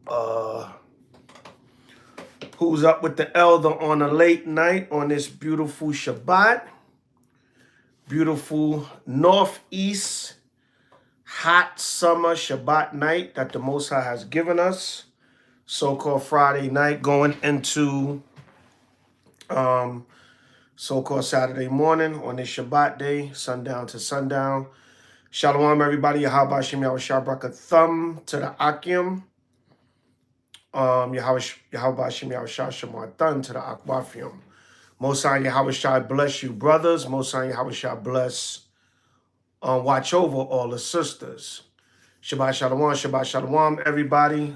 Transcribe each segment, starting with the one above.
Uh, who's up with the elder on a late night on this beautiful Shabbat? Beautiful northeast hot summer Shabbat night that the Most High has given us. So-called Friday night going into um, so-called Saturday morning on this Shabbat day, sundown to sundown. Shalom, everybody. Yahweh Shem Yahweh Shabrak thumb to the Akim. Yahweh Shem Yahweh Shemar thun to the Akwafium. Most High Yahweh Shai bless you, brothers. Most High Yahweh Shai bless, watch over all the sisters. Shabbat Shalom, everybody.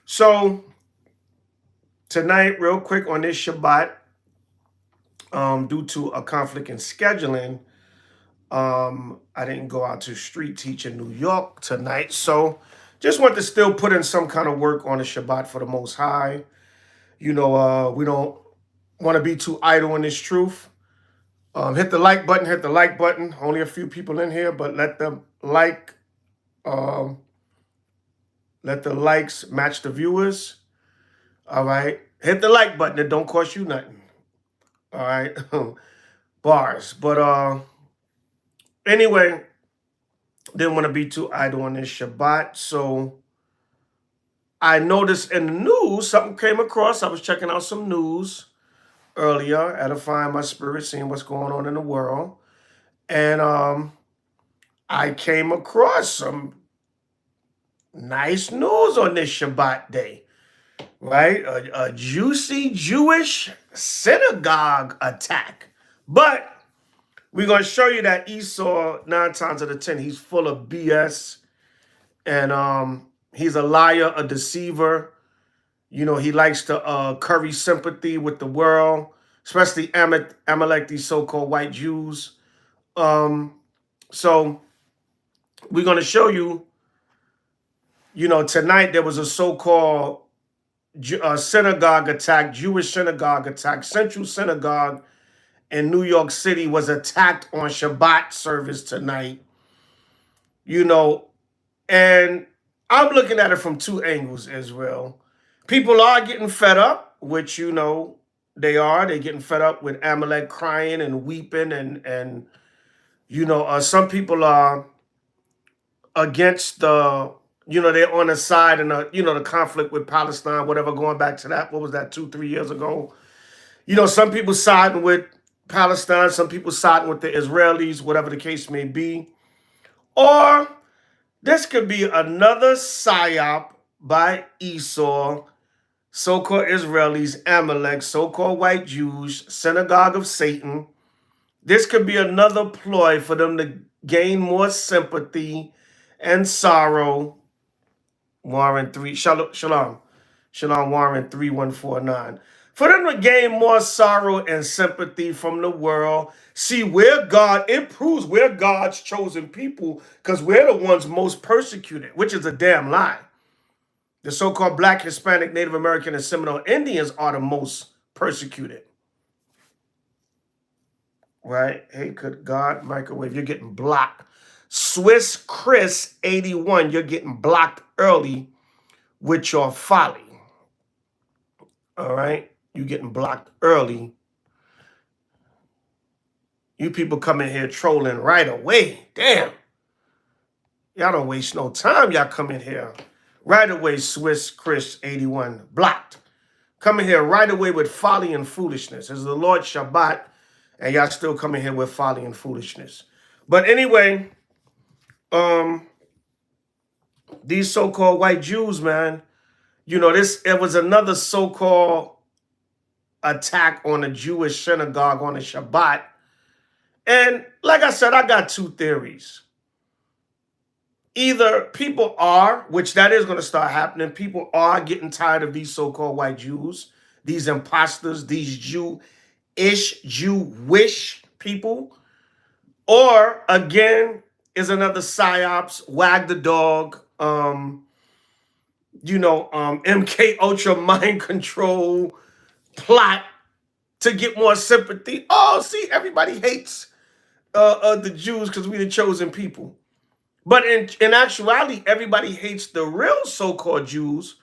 So tonight, real quick on this Shabbat, due to a conflict in scheduling, I didn't go out to street teach in New York tonight. So just want to still put in some kind of work on the Shabbat for the Most High. We don't want to be too idle in this truth. Hit the like button. Only a few people in here, but let the likes match the viewers. All right. Hit the like button. It don't cost you nothing. All right. Bars. But anyway, didn't want to be too idle on this Shabbat. So I noticed in the news, something came across. I was checking out some news earlier, edifying my spirit, seeing what's going on in the world. And I came across some nice news on this Shabbat day, right? A juicy Jewish synagogue attack. But we're going to show you that Esau, 9 times out of 10, he's full of BS. And he's a liar, a deceiver. He likes to curry sympathy with the world, especially Amalek, these so-called white Jews. So we're going to show you, tonight there was a so-called synagogue attack, Jewish synagogue attack. Central Synagogue in New York City was attacked on Shabbat service tonight. And I'm looking at it from two angles, Israel. People are getting fed up, which, they are. They're getting fed up with Amalek crying and weeping. And some people are against they're on the side and the conflict with Palestine, whatever, going back to that. What was that, 2-3 years ago? Some people siding with Palestine, some people siding with the Israelis, whatever the case may be. Or this could be another psyop by Esau, so-called Israelis, Amalek, so-called white Jews, synagogue of Satan. This could be another ploy for them to gain more sympathy and sorrow. Warren 3, Shalom, Warren 3149. For them to gain more sorrow and sympathy from the world. See, it proves we're God's chosen people because we're the ones most persecuted, which is a damn lie. The so-called Black, Hispanic, Native American, and Seminole Indians are the most persecuted. Right? Hey, good God, microwave, you're getting blocked. Swiss Chris 81, you're getting blocked early with your folly. All right? You're getting blocked early. You people come in here trolling right away. Damn. Y'all don't waste no time. Y'all come in here right away. Swiss Chris 81 blocked. Come in here right away with folly and foolishness. It's the Lord Shabbat, and y'all still come in here with folly and foolishness. But anyway, these so-called white Jews, man, it was another so-called attack on a Jewish synagogue on a Shabbat. And like I said, I got two theories. Either people are, which that is going to start happening, people are getting tired of these so-called white Jews, these imposters, these Jewish people. Or, again, is another psyops, wag the dog, MK Ultra mind control plot to get more sympathy. Oh, see, everybody hates the Jews because we the chosen people. But in actuality, everybody hates the real so-called Jews,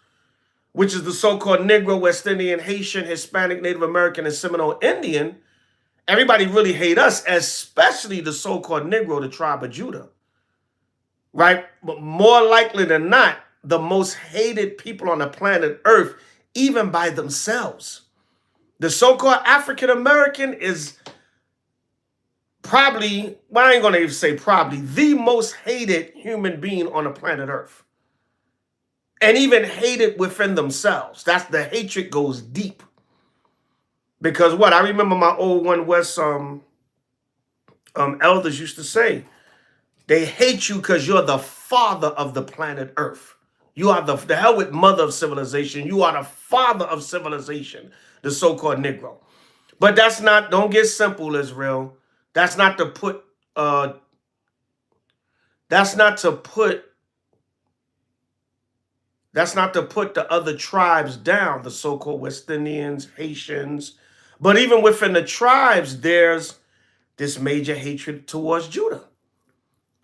which is the so-called Negro, West Indian, Haitian, Hispanic, Native American, and Seminole Indian. Everybody really hate us, especially the so-called Negro, the tribe of Judah, right? But more likely than not, the most hated people on the planet Earth, even by themselves. The so-called African American is probably, well, I ain't gonna even say probably, the most hated human being on the planet Earth. And even hated within themselves. That's the hatred goes deep. Because what? I remember my old One West elders used to say, they hate you because you're the father of the planet Earth. You are the hell with mother of civilization. You are the father of civilization, the so-called Negro. But that's not, don't get simple, Israel. That's not to put that's not to put the other tribes down, the so-called West Indians, Haitians. But even within the tribes, there's this major hatred towards Judah.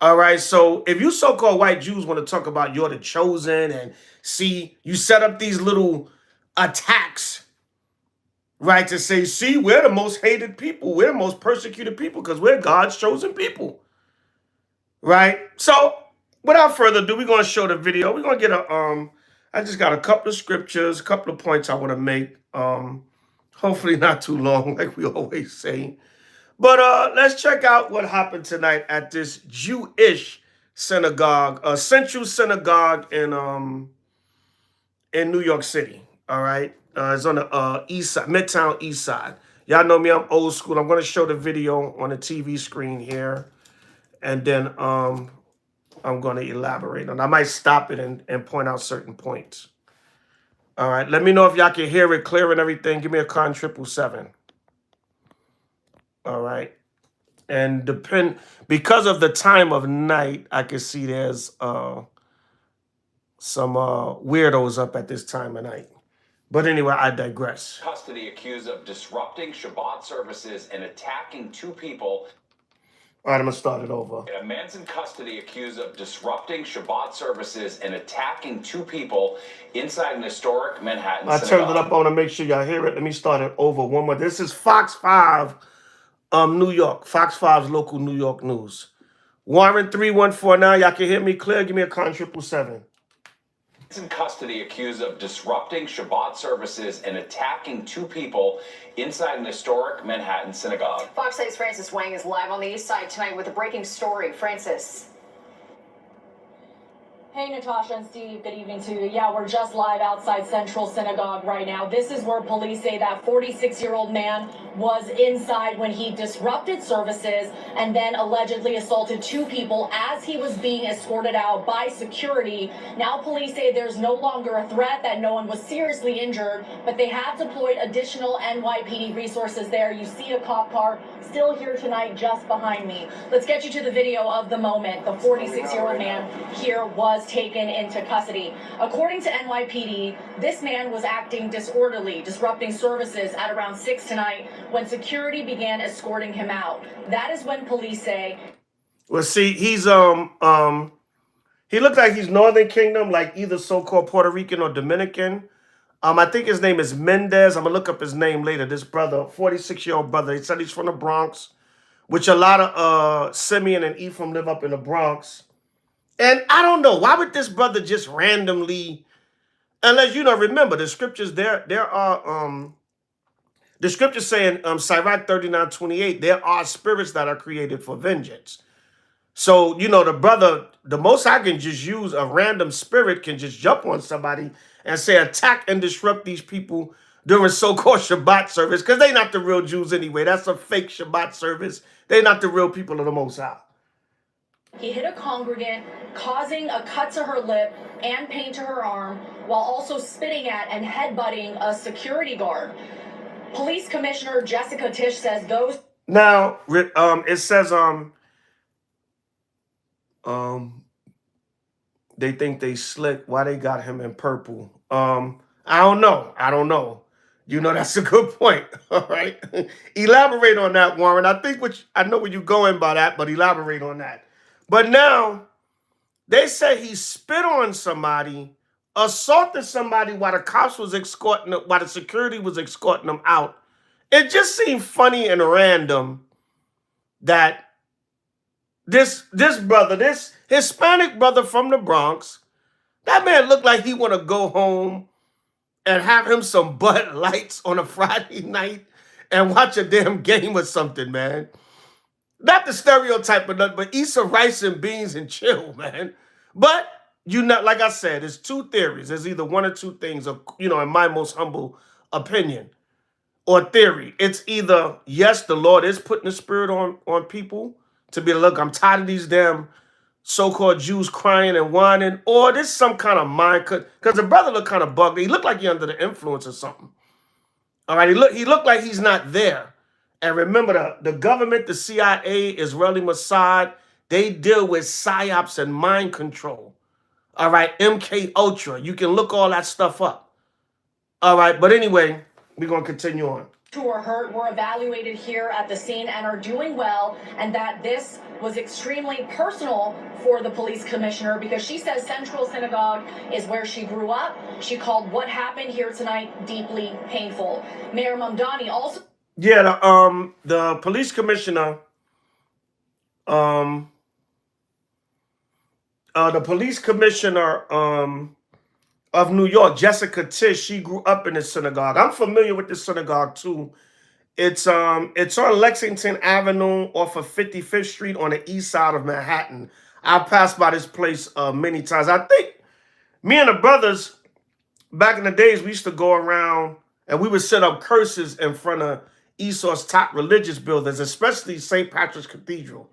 All right, so if you so-called white Jews want to talk about you're the chosen and see, you set up these little attacks, right, to say, see, we're the most hated people, we're the most persecuted people because we're God's chosen people, right? So without further ado, we're going to show the video. We're going to get I just got a couple of scriptures, a couple of points I want to make. Hopefully not too long, like we always say. But let's check out what happened tonight at this Jewish synagogue, Central Synagogue in New York City. All right, it's on the east side, Midtown East Side. Y'all know me; I'm old school. I'm going to show the video on the TV screen here, and then I'm going to elaborate on. I might stop it and point out certain points. All right, let me know if y'all can hear it clear and everything. Give me a con 777. All right. And because of the time of night, I can see there's some weirdos up at this time of night. But anyway, I digress. Custody accused of disrupting Shabbat services and attacking two people. All right, I'm going to start it over. A man's in custody accused of disrupting Shabbat services and attacking two people inside an historic Manhattan synagogue. I turned it up. I want to make sure y'all hear it. Let me start it over one more. This is Fox 5, New York. Fox 5's local New York news. Warren 314 now. Y'all can hear me clear. Give me a con 777. In custody accused of disrupting Shabbat services and attacking two people inside an historic Manhattan synagogue. Fox 8's Francis Wang is live on the east side tonight with a breaking story. Francis. Hey, Natasha and Steve, good evening to you. Yeah, we're just live outside Central Synagogue right now. This is where police say that 46-year-old man was inside when he disrupted services and then allegedly assaulted two people as he was being escorted out by security. Now police say there's no longer a threat, that no one was seriously injured, but they have deployed additional NYPD resources there. You see a cop car still here tonight just behind me. Let's get you to the video of the moment. The 46-year-old man here was taken into custody. According to NYPD, this man was acting disorderly, disrupting services at around 6 tonight when security began escorting him out. That is when police say. Well, see, he's he looks like he's Northern Kingdom, like either so-called Puerto Rican or Dominican. I think his name is Mendez. I'm gonna look up his name later. This brother, 46-year-old brother. He said he's from the Bronx, which a lot of Simeon and Ephraim live up in the Bronx. And I don't know, why would this brother just randomly, unless you don't remember the scriptures, there are the scriptures saying Sirach 39:28, there are spirits that are created for vengeance. So, you know, the brother, the most I can just use a random spirit can just jump on somebody and say attack and disrupt these people during so-called Shabbat service, because they're not the real Jews anyway. That's a fake Shabbat service. They're not the real people of the Most High. He hit a congregant, causing a cut to her lip and pain to her arm, while also spitting at and headbutting a security guard. Police Commissioner Jessica Tisch says those. Now, it says they think they slick. Why they got him in purple? I don't know. You know, that's a good point. All right, elaborate on that, Warren. I know where you're going by that, but elaborate on that. But now, They say he spit on somebody, assaulted somebody while the cops was escorting him, while the security was escorting him out. It just seemed funny and random that this brother, this Hispanic brother from the Bronx, that man looked like he want to go home and have him some Bud Lights on a Friday night and watch a damn game or something, man. Not the stereotype of nothing, but eat some rice and beans and chill, man. But you know, like I said, it's two theories. There's either one or two things, in my most humble opinion or theory. It's either, yes, the Lord is putting the spirit on people to be, look, I'm tired of these damn so-called Jews crying and whining, or this some kind of mind cut, because the brother looked kind of bugged. He looked like he under the influence or something. All right, he looked like he's not there. And remember, the government, the CIA, Israeli Mossad, they deal with psyops and mind control. All right, MK Ultra. You can look all that stuff up. All right, but anyway, we're going to continue on. Who were hurt were evaluated here at the scene and are doing well, and that this was extremely personal for the police commissioner because she says Central Synagogue is where she grew up. She called what happened here tonight deeply painful. Mayor Mamdani also... Yeah, the police commissioner, of New York, Jessica Tisch, she grew up in the synagogue. I'm familiar with the synagogue too. It's on Lexington Avenue off of 55th Street on the east side of Manhattan. I passed by this place many times. I think me and the brothers back in the days, we used to go around and we would set up curses in front of Esau's top religious buildings, especially St. Patrick's Cathedral.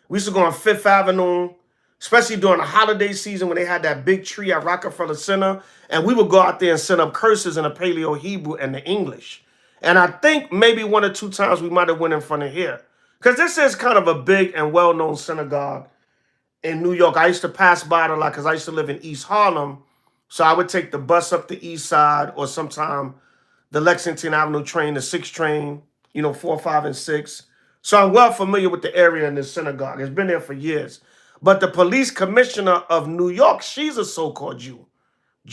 We used to go on Fifth Avenue, especially during the holiday season when they had that big tree at Rockefeller Center, and we would go out there and set up curses in the Paleo Hebrew and the English. And I think maybe one or two times we might have went in front of here, because this is kind of a big and well-known synagogue in New York. I used to pass by it a lot because I used to live in East Harlem, so I would take the bus up the east side or sometime the Lexington Avenue train, the 6 train, 4, 5, and 6. So I'm well familiar with the area in this synagogue. It's been there for years. But the police commissioner of New York, she's a so-called Jew,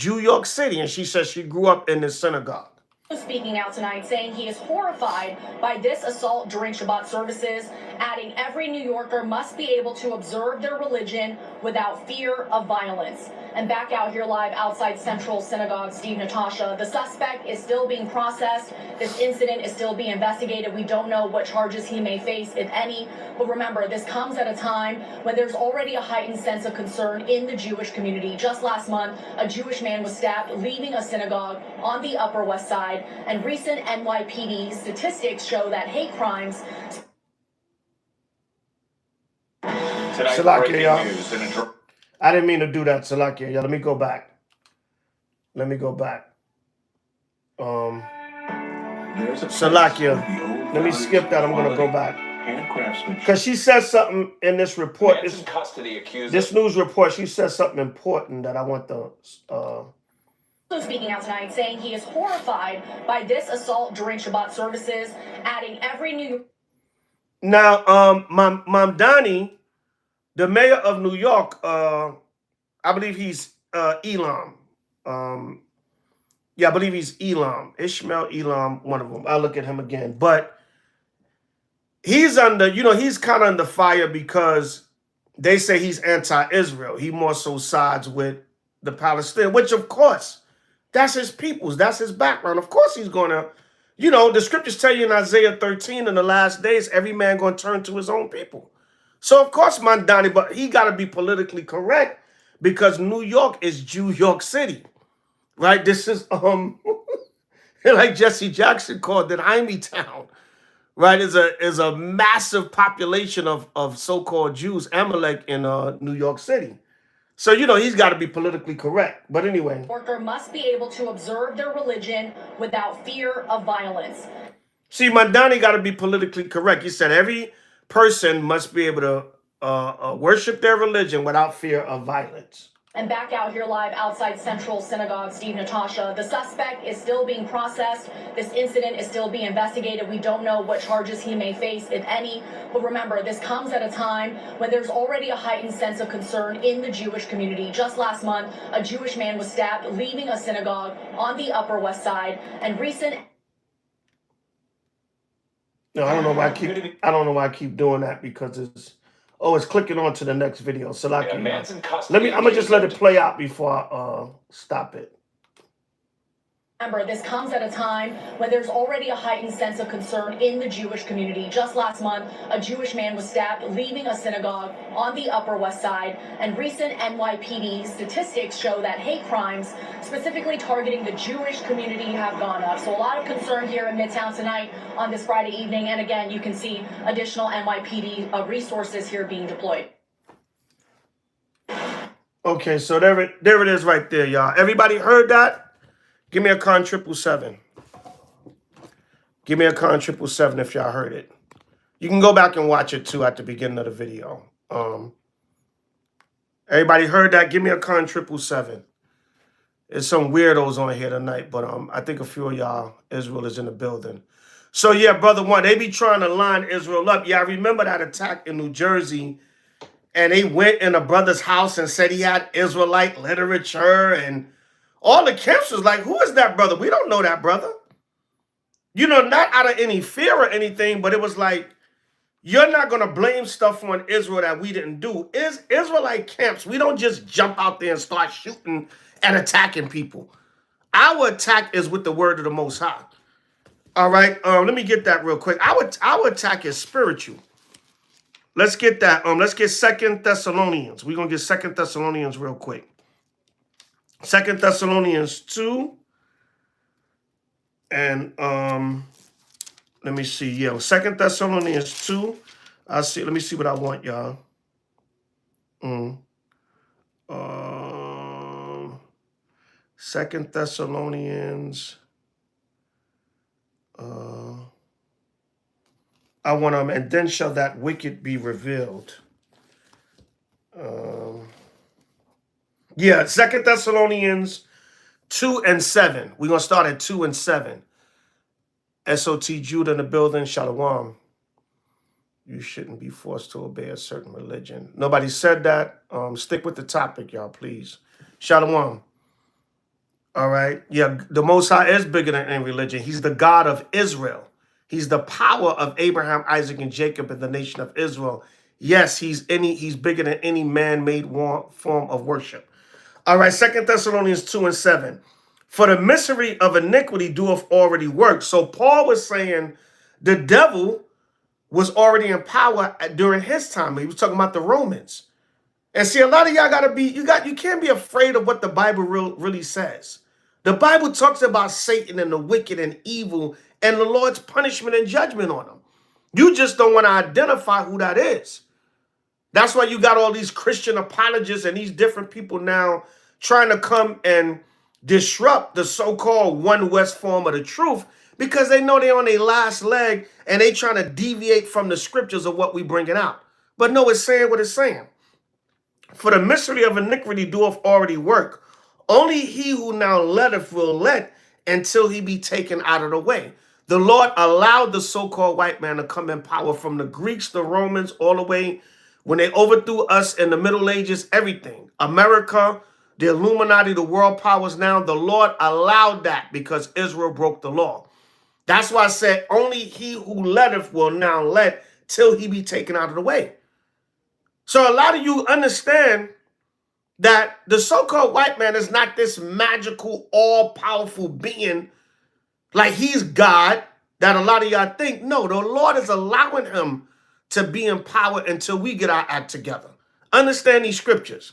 New York City, and she says she grew up in this synagogue. Speaking out tonight, saying he is horrified by this assault during Shabbat services, adding every New Yorker must be able to observe their religion without fear of violence. And back out here live outside Central Synagogue, Steve, Natasha, the suspect is still being processed. This incident is still being investigated. We don't know what charges he may face, if any. But remember, this comes at a time when there's already a heightened sense of concern in the Jewish community. Just last month, a Jewish man was stabbed leaving a synagogue on the Upper West Side. And recent NYPD statistics show that hate crimes... Salakia, y'all. I didn't mean to do that, Salakia. Y'all, let me go back. Salakia. Let me skip that. I'm going to go back. Because she says something in this report. This news report, she says something important that I want to... Speaking out tonight, saying he is horrified by this assault during Shabbat services, adding every New... Now, Mamdani, the mayor of New York, I believe he's Elam. I believe he's Elam. Ishmael Elam, one of them. I'll look at him again. But he's under, he's kind of under fire because they say he's anti-Israel. He more so sides with the Palestinians, which, of course, that's his peoples. That's his background. Of course he's going to, the scriptures tell you in Isaiah 13, in the last days, every man going to turn to his own people. So, of course, Mamdani, but he got to be politically correct because New York is Jew York City, right? This is, like Jesse Jackson called it, Jaime Town, right? Is a massive population of so-called Jews, Amalek in New York City. So, he's got to be politically correct. But anyway. Worker must be able to observe their religion without fear of violence. See, Mamdani got to be politically correct. He said every person must be able to worship their religion without fear of violence. And back out here live outside Central Synagogue, Steve, Natasha. The suspect is still being processed. This incident is still being investigated. We don't know what charges he may face, if any. But remember, this comes at a time when there's already a heightened sense of concern in the Jewish community. Just last month, a Jewish man was stabbed leaving a synagogue on the Upper West Side. And recent... No, I don't know why I keep doing that, because it's clicking on to the next video. So like, I'm gonna just let it play out before I stop it. Remember, this comes at a time when there's already a heightened sense of concern in the Jewish community. Just last month, a Jewish man was stabbed leaving a synagogue on the Upper West Side. And recent NYPD statistics show that hate crimes, specifically targeting the Jewish community, have gone up. So a lot of concern here in Midtown tonight on this Friday evening. And again, you can see additional NYPD resources here being deployed. Okay, so there it is right there, y'all. Everybody heard that? Give me a con 777. Give me a con 777 if y'all heard it. You can go back and watch it too at the beginning of the video. Everybody heard that? Give me a con 777. There's some weirdos on here tonight, but I think a few of y'all, Israel is in the building. So yeah, brother one, they be trying to line Israel up. Yeah, I remember that attack in New Jersey, and they went in a brother's house and said he had Israelite literature, and all the camps was like, who is that brother? We don't know that brother. You know, not out of any fear or anything, but it was like, you're not going to blame stuff on Israel that we didn't do. Israelite camps, we don't just jump out there and start shooting and attacking people. Our attack is with the word of the Most High. All right, let me get that real quick. Our attack is spiritual. Let's get that. Let's get 2 Thessalonians. We're going to get 2 Thessalonians real quick. 2 Thessalonians 2, and let me see. Yeah, 2 Thessalonians 2. Let me see what I want, y'all. 2 Thessalonians. I want them, and then shall that wicked be revealed. Yeah, 2 Thessalonians 2 and 7. We're going to start at 2 and 7. SOT Judah in the building. Shalom. You shouldn't be forced to obey a certain religion. Nobody said that. Stick with the topic, y'all, please. Shalom. All right. Yeah, the Most High is bigger than any religion. He's the God of Israel. He's the power of Abraham, Isaac, and Jacob and the nation of Israel. Yes, he's bigger than any man-made form of worship. All right, 2 Thessalonians 2 and 7. For the mystery of iniquity doeth already work. So Paul was saying the devil was already in power during his time. He was talking about the Romans. And see, a lot of y'all you can't be afraid of what the Bible really says. The Bible talks about Satan and the wicked and evil and the Lord's punishment and judgment on them. You just don't want to identify who that is. That's why you got all these Christian apologists and these different people now trying to come and disrupt the so-called one West form of the truth, because they know they're on their last leg and they trying to deviate from the scriptures of what we bringing out. But no, it's saying what it's saying. For the mystery of iniquity doeth already work. Only he who now letteth will let until he be taken out of the way. The Lord allowed the so-called white man to come in power, from the Greeks, the Romans, all the way when they overthrew us in the Middle Ages, everything. America, the Illuminati, the world powers now, the Lord allowed that because Israel broke the law. That's why I said only he who letteth will now let till he be taken out of the way. So a lot of you understand that the so-called white man is not this magical, all-powerful being like he's God that a lot of y'all think. No, the Lord is allowing him to be in power until we get our act together. Understand these scriptures.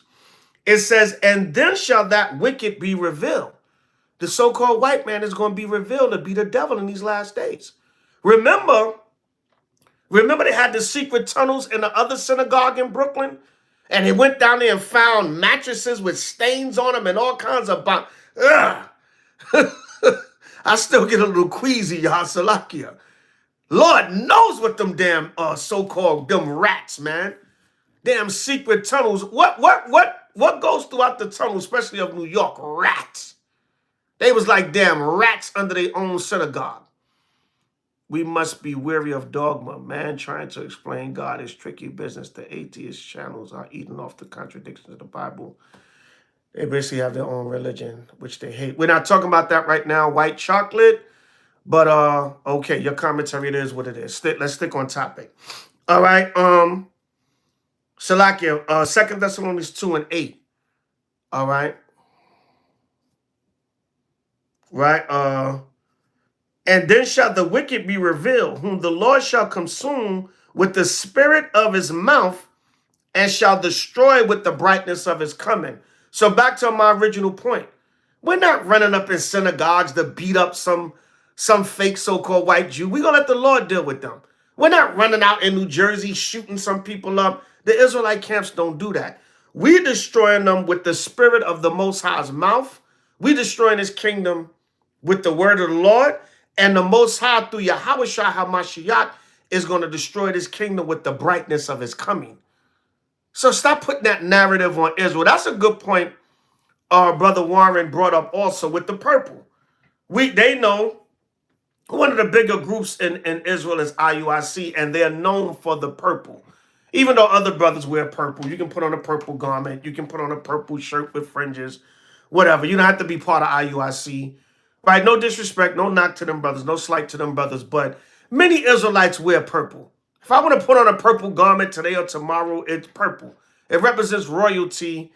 It says, and then shall that wicked be revealed. The so-called white man is going to be revealed to be the devil in these last days. Remember they had the secret tunnels in the other synagogue in Brooklyn? And they went down there and found mattresses with stains on them and all kinds of... I still get a little queasy, y'all. Salakia. Lord knows what them damn so-called them rats, man. Damn secret tunnels. What what goes throughout the tunnel, especially of New York? Rats. They was like damn rats under their own synagogue. We must be weary of dogma. Man trying to explain God is tricky business. The atheist channels are eating off the contradictions of the Bible. They basically have their own religion, which they hate. We're not talking about that right now, white chocolate. But okay, your commentary, it is what it is. Let's stick on topic. All right. Salakia, 2 Thessalonians 2:8. All right. Right. And then shall the wicked be revealed, whom the Lord shall consume with the spirit of his mouth, and shall destroy with the brightness of his coming. So back to my original point. We're not running up in synagogues to beat up some fake so-called white Jew. We're going to let the Lord deal with them. We're not running out in New Jersey shooting some people up. The Israelite camps don't do that. We're destroying them with the spirit of the Most High's mouth. We're destroying his kingdom with the word of the Lord. And the Most High, through Yahushua HaMashiach, is going to destroy this kingdom with the brightness of his coming. So stop putting that narrative on Israel. That's a good point Brother Warren brought up also with the purple. They know one of the bigger groups in Israel is IUIC, and they're known for the purple. Even though other brothers wear purple, you can put on a purple garment, you can put on a purple shirt with fringes, whatever. You don't have to be part of IUIC. Right? No disrespect, no knock to them brothers, no slight to them brothers, but many Israelites wear purple. If I want to put on a purple garment today or tomorrow, it's purple. It represents royalty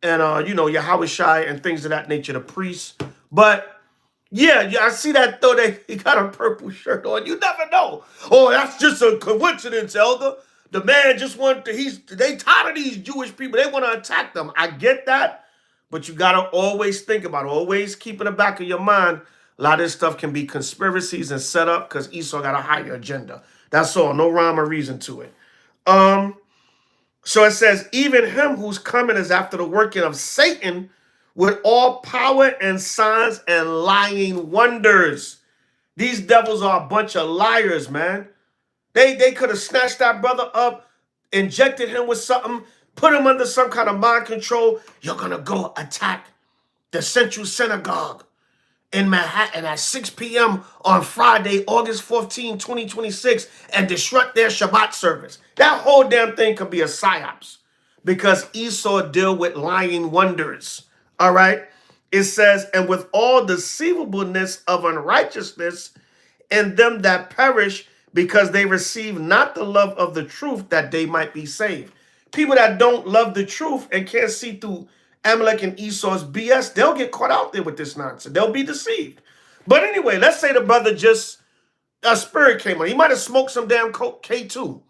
and, Yahushua and things of that nature, the priests. But, yeah, I see that, though, he got a purple shirt on. You never know. Oh, that's just a coincidence, Elder. The man just they tired of these Jewish people. They want to attack them. I get that. But you got to always think about it. Always keep in the back of your mind, a lot of this stuff can be conspiracies and set up because Esau got a higher agenda. That's all. No rhyme or reason to it. So it says, even him whose coming is after the working of Satan with all power and signs and lying wonders. These devils are a bunch of liars, man. They could have snatched that brother up, injected him with something, put him under some kind of mind control. You're going to go attack the Central Synagogue in Manhattan at 6 p.m. on Friday, August 14, 2026, and disrupt their Shabbat service. That whole damn thing could be a psyops because Esau deal with lying wonders. All right? It says, and with all deceivableness of unrighteousness in them that perish, because they receive not the love of the truth that they might be saved. People that don't love the truth and can't see through Amalek and Esau's BS, they'll get caught out there with this nonsense. They'll be deceived. But anyway, let's say the brother a spirit came on. He might have smoked some damn coke, K2.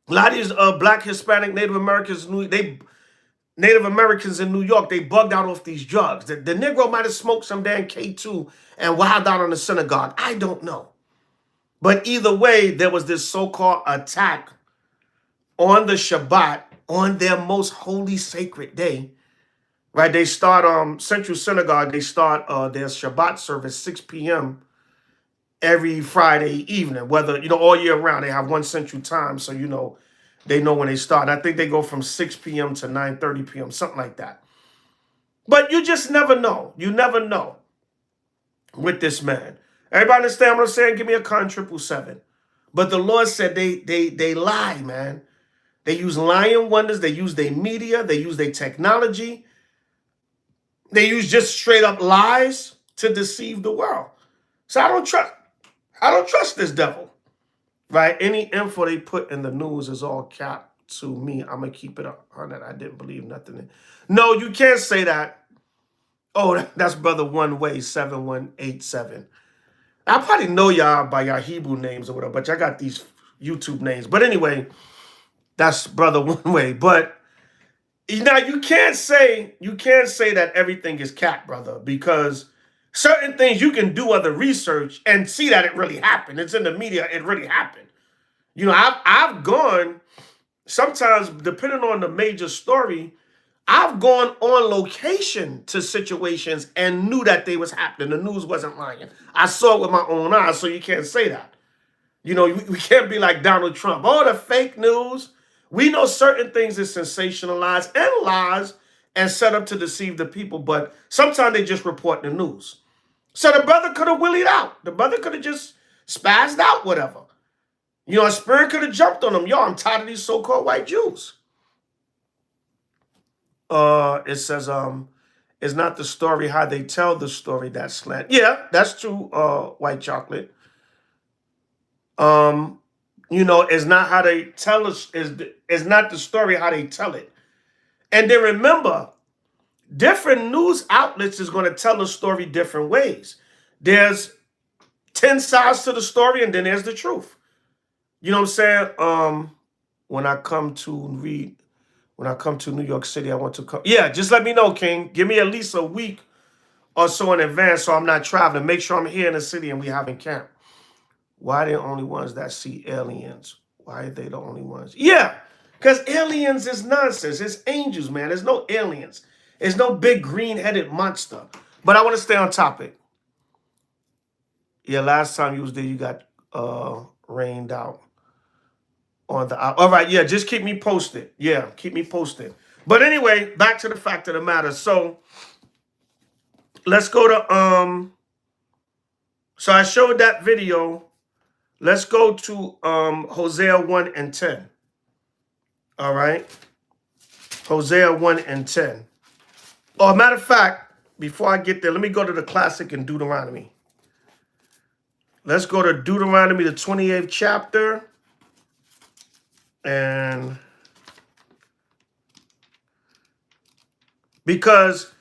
A lot of these black, Hispanic, Native Americans in New York, they bugged out off these drugs. The Negro might have smoked some damn K2 and wilded out on the synagogue. I don't know. But either way, there was this so-called attack on the Shabbat, on their most holy sacred day, right? They start Central Synagogue, they start their Shabbat service 6 p.m. every Friday evening, whether, all year round. They have one central time, so, they know when they start. I think they go from 6 p.m. to 9:30 p.m., something like that. But you just never know. You never know with this man. Everybody understand what I'm saying? Give me a con 777. But the Lord said they lie, man. They use lying wonders. They use their media. They use their technology. They use just straight up lies to deceive the world. So I don't trust this devil, right? Any info they put in the news is all cap to me. I'm going to keep it up on that. I didn't believe nothing. No, you can't say that. Oh, that's Brother One Way 7187. I probably know y'all by your Hebrew names or whatever, but y'all got these YouTube names. But anyway, that's Brother One Way. But now you can't say that everything is cat, brother, because certain things you can do other research and see that it really happened. It's in the media, it really happened. I've gone, sometimes depending on the major story, I've gone on location to situations and knew that they was happening. The news wasn't lying. I saw it with my own eyes, so you can't say that. We can't be like Donald Trump. Oh, the fake news. We know certain things is sensationalized and lies and set up to deceive the people, but sometimes they just report the news. So the brother could have willied out. The brother could have just spazzed out, whatever. You know, a spirit could have jumped on him. Yo, I'm tired of these so-called white Jews. It says, it's not the story how they tell the story that's slant. Yeah, that's true, white chocolate. You know, it's not how they tell us, it's not the story how they tell it. And then remember, different news outlets is going to tell a story different ways. There's 10 sides to the story, and then there's the truth. You know what I'm saying? When I come to New York City, I want to come. Yeah, just let me know, King. Give me at least a week or so in advance so I'm not traveling. Make sure I'm here in the city and we having camp. Why are they the only ones that see aliens? Why are they the only ones? Yeah, because aliens is nonsense. It's angels, man. There's no aliens. There's no big green-headed monster. But I want to stay on topic. Yeah, last time you was there, you got rained out on the... All right, yeah, just keep me posted. Yeah, keep me posted. But anyway, back to the fact of the matter. So let's go to... So I showed that video. Let's go to Hosea 1 and 10. All right. Hosea 1 and 10. Oh, matter of fact, before I get there, let me go to the classic in Deuteronomy. Let's go to Deuteronomy, the 28th chapter. And because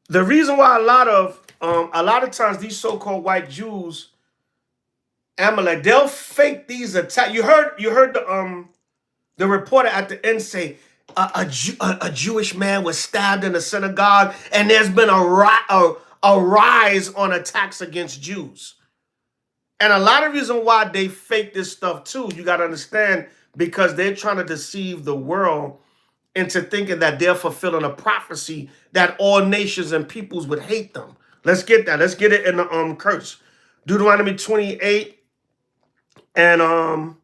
the reason why a lot of times these so-called white Jews, Amalek, they'll fake these attacks. You heard the reporter at the end say a Jewish man was stabbed in a synagogue, and there's been a rise on attacks against Jews. And a lot of reason why they fake this stuff too, you got to understand, because they're trying to deceive the world into thinking that they're fulfilling a prophecy that all nations and peoples would hate them. Let's get that. Let's get it in the curse. Deuteronomy 28 and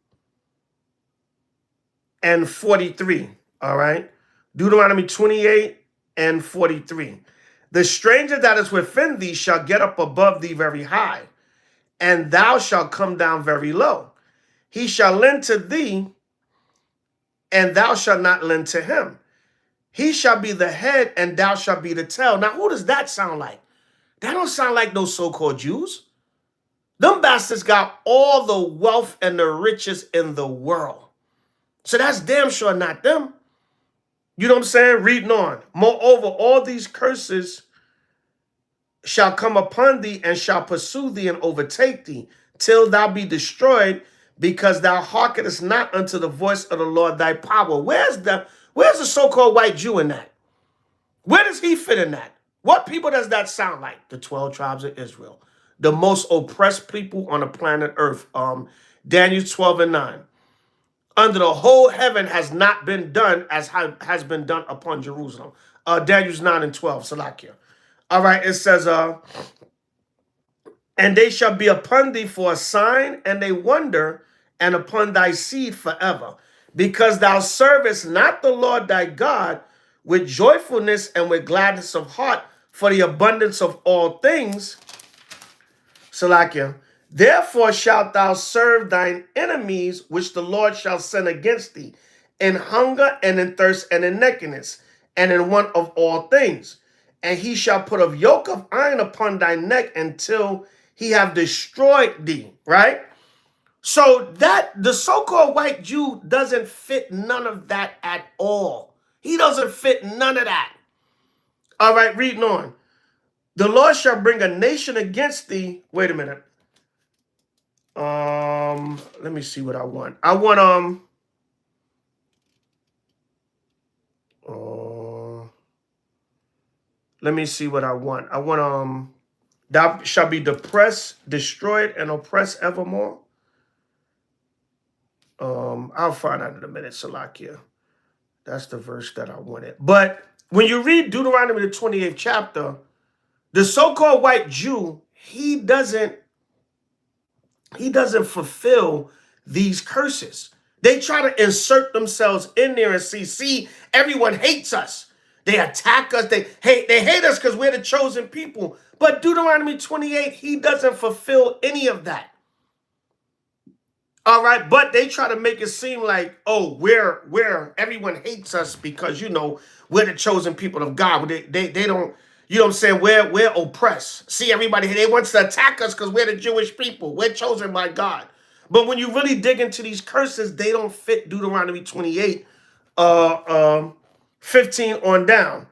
43. All right. Deuteronomy 28 and 43. The stranger that is within thee shall get up above thee very high, and thou shalt come down very low. He shall lend to thee, and thou shalt not lend to him. He shall be the head, and thou shalt be the tail. Now, who does that sound like? That don't sound like those so-called Jews. Them bastards got all the wealth and the riches in the world. So that's damn sure not them. You know what I'm saying? Reading on. Moreover, all these curses shall come upon thee and shall pursue thee and overtake thee till thou be destroyed, because thou hearkenest not unto the voice of the Lord thy power. Where's the so-called white Jew in that? Where does he fit in that? What people does that sound like? The 12 tribes of Israel. The most oppressed people on the planet Earth. Daniel 12 and 9. Under the whole heaven has not been done as has been done upon Jerusalem. Daniel 9 and 12, Salakia. All right, it says, and they shall be upon thee for a sign and a wonder, and upon thy seed forever, because thou servest not the Lord thy God with joyfulness and with gladness of heart for the abundance of all things. Salakia. Therefore shalt thou serve thine enemies, which the Lord shall send against thee, in hunger and in thirst and in nakedness, and in want of all things. And he shall put a yoke of iron upon thy neck until he have destroyed thee, right? So that the so-called white Jew doesn't fit none of that at all. He doesn't fit none of that. All right, reading on. The Lord shall bring a nation against thee. Wait a minute. Let me see what I want. I want let me see what I want. I want thou shall be depressed, destroyed, and oppressed evermore. I'll find out in a minute, Salakia. That's the verse that I wanted. But when you read Deuteronomy, the 28th chapter, the so-called white Jew, he doesn't fulfill these curses. They try to insert themselves in there and see, everyone hates us. They attack us. They hate us because we're the chosen people. But Deuteronomy 28, he doesn't fulfill any of that. All right, but they try to make it seem like, oh, everyone hates us because, you know, we're the chosen people of God. They don't, you know what I'm saying? We're oppressed. See, everybody, they want to attack us because we're the Jewish people. We're chosen by God. But when you really dig into these curses, they don't fit Deuteronomy 28, 15 on down.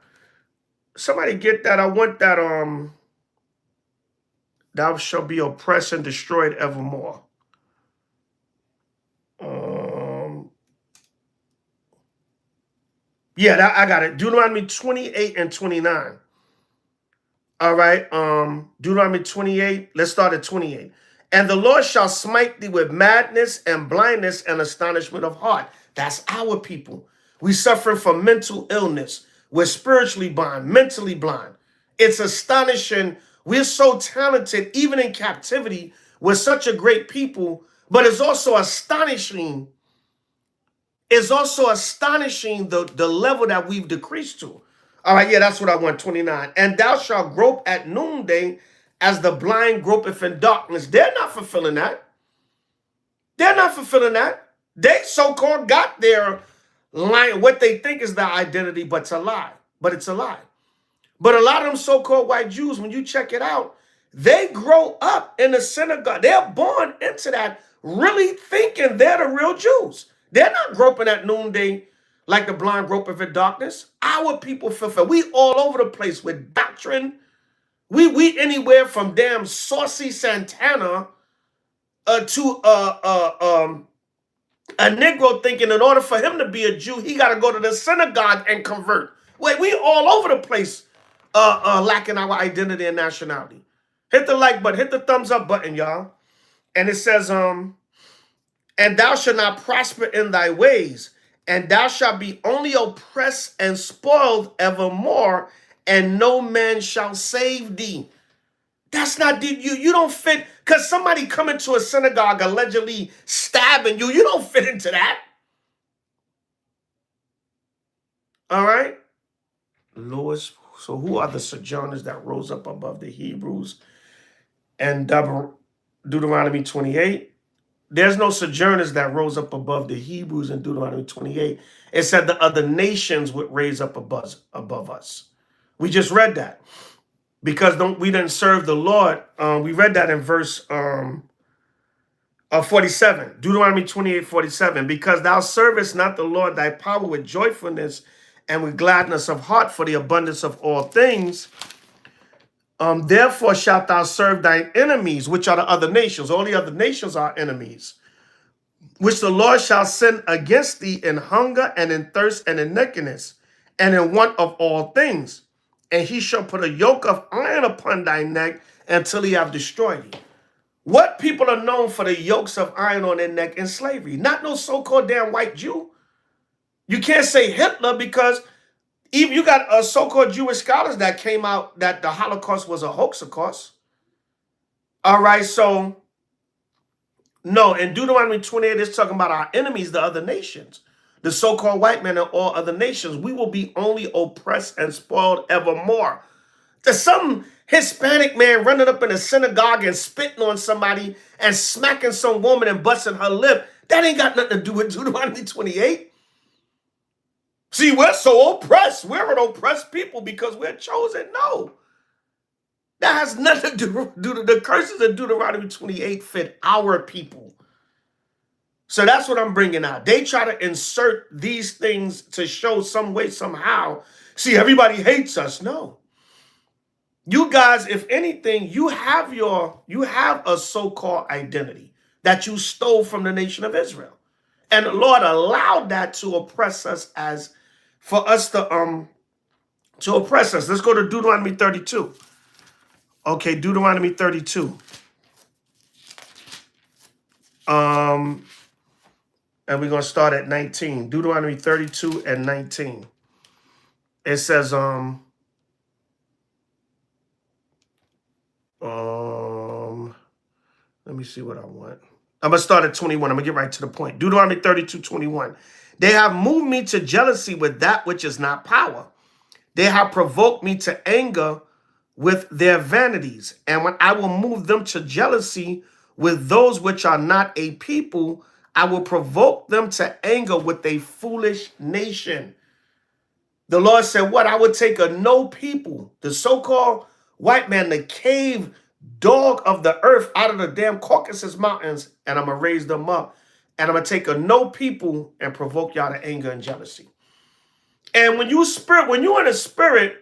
Somebody get that. I want that. Thou shalt be oppressed and destroyed evermore. Yeah, I got it. Deuteronomy 28 and 29. All right. Deuteronomy 28. Let's start at 28. And the Lord shall smite thee with madness and blindness and astonishment of heart. That's our people. We suffering from mental illness. We're spiritually blind, mentally blind. It's astonishing. We're so talented, even in captivity. We're such a great people, but it's also astonishing. It's also astonishing the level that we've decreased to. All right, yeah, that's what I want, 29. And thou shalt grope at noonday as the blind gropeth in darkness. They're not fulfilling that. They're not fulfilling that. They so-called got their line, what they think is their identity, but it's a lie. But it's a lie. But a lot of them so-called white Jews, when you check it out, they grow up in the synagogue. They're born into that, really thinking they're the real Jews. They're not groping at noonday like the blind gropeth in darkness. Our people fulfill. We all over the place with doctrine. We anywhere from damn saucy Santana to a Negro thinking in order for him to be a Jew, he got to go to the synagogue and convert. Wait, we all over the place lacking our identity and nationality. Hit the like button, hit the thumbs up button, y'all. And it says, and thou shalt not prosper in thy ways, and thou shalt be only oppressed and spoiled evermore, and no man shall save thee. That's not you don't fit, because somebody come into a synagogue allegedly stabbing you. You don't fit into that. All right? Lewis, so who are the sojourners that rose up above the Hebrews? And Deuteronomy 28. There's no sojourners that rose up above the Hebrews in Deuteronomy 28. It said the other nations would raise up above us. We just read that because we didn't serve the Lord. We read that in verse 47, Deuteronomy 28:47. Because thou servest not the Lord thy power with joyfulness and with gladness of heart for the abundance of all things. Therefore shalt thou serve thine enemies, which are the other nations. All the other nations are enemies, which the Lord shall send against thee in hunger and in thirst and in nakedness and in want of all things. And he shall put a yoke of iron upon thy neck until he have destroyed thee. What people are known for the yokes of iron on their neck in slavery? Not no so-called damn white Jew. You can't say Hitler because even you got so-called Jewish scholars that came out that the Holocaust was a hoax, of course. All right, so no, in Deuteronomy 28, it's talking about our enemies, the other nations, the so-called white men and all other nations. We will be only oppressed and spoiled evermore. There's some Hispanic man running up in a synagogue and spitting on somebody and smacking some woman and busting her lip. That ain't got nothing to do with Deuteronomy 28. See, we're so oppressed. We're an oppressed people because we're chosen. No. That has nothing to do with the curses of Deuteronomy 28 fit our people. So that's what I'm bringing out. They try to insert these things to show some way, somehow. See, everybody hates us. No. You guys, if anything, you have a so-called identity that you stole from the nation of Israel. And the Lord allowed that to oppress us for us to oppress us. Let's go to Deuteronomy 32. Okay, Deuteronomy 32. And we're going to start at 19. Deuteronomy 32 and 19. It says, let me see what I want. I'm going to start at 21. I'm going to get right to the point. Deuteronomy 32:21. They have moved me to jealousy with that which is not power. They have provoked me to anger with their vanities. And when I will move them to jealousy with those which are not a people, I will provoke them to anger with a foolish nation. The Lord said, what? I would take a no people, the so-called white man, the cave dog of the earth out of the damn Caucasus Mountains, and I'm going to raise them up. And I'm going to take a no people and provoke y'all to anger and jealousy. And when you're in a spirit,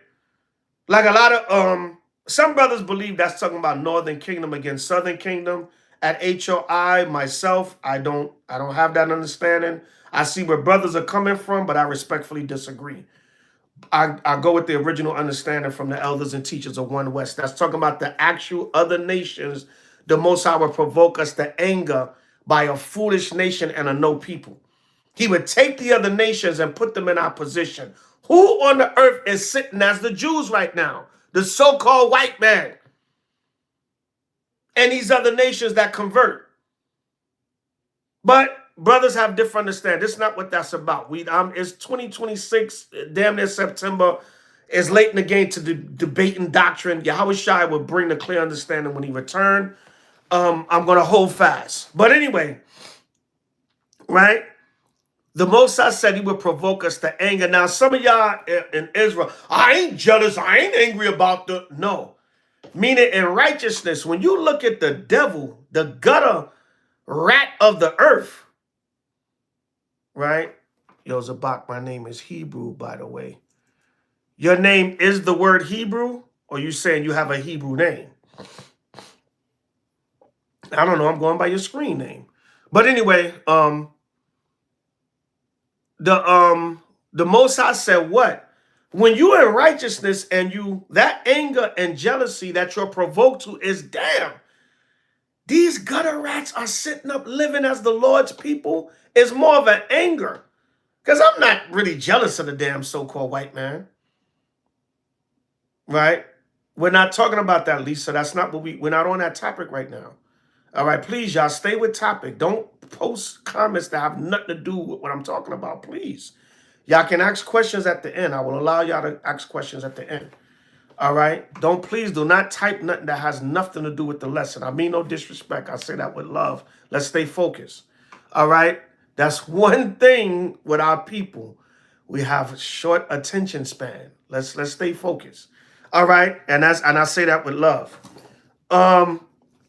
like a lot of, some brothers believe that's talking about Northern Kingdom against Southern Kingdom. At H.O.I, myself, I don't have that understanding. I see where brothers are coming from, but I respectfully disagree. I go with the original understanding from the elders and teachers of One West. That's talking about the actual other nations. The Most High will provoke us to anger by a foolish nation and a no people. He would take the other nations and put them in our position. Who on the earth is sitting as the Jews right now? The so-called white man. And these other nations that convert. But brothers have different understanding. This is not what that's about. It's 2026, damn near September. It's late in the game to debate and doctrine. Yahweh will bring the clear understanding when he returned. I'm going to hold fast. But anyway, right? The Most High said he would provoke us to anger. Now, some of y'all in Israel, I ain't jealous. I ain't angry about the... No. Meaning in righteousness, when you look at the devil, the gutter rat of the earth, right? Yo, Zabak, my name is Hebrew, by the way. Your name is the word Hebrew, or you saying you have a Hebrew name? I don't know. I'm going by your screen name. But anyway, the Most High said what? When you're in righteousness and that anger and jealousy that you're provoked to is damn. These gutter rats are sitting up living as the Lord's people is more of an anger. Because I'm not really jealous of the damn so-called white man. Right? We're not talking about that, Lisa. That's not what we're not on that topic right now. All right, please, y'all stay with topic. Don't post comments that have nothing to do with what I'm talking about, please. Y'all can ask questions at the end. I will allow y'all to ask questions at the end. All right? Please do not type nothing that has nothing to do with the lesson. I mean no disrespect. I say that with love. Let's stay focused. All right? That's one thing with our people. We have short attention span. Let's stay focused. All right? And I say that with love.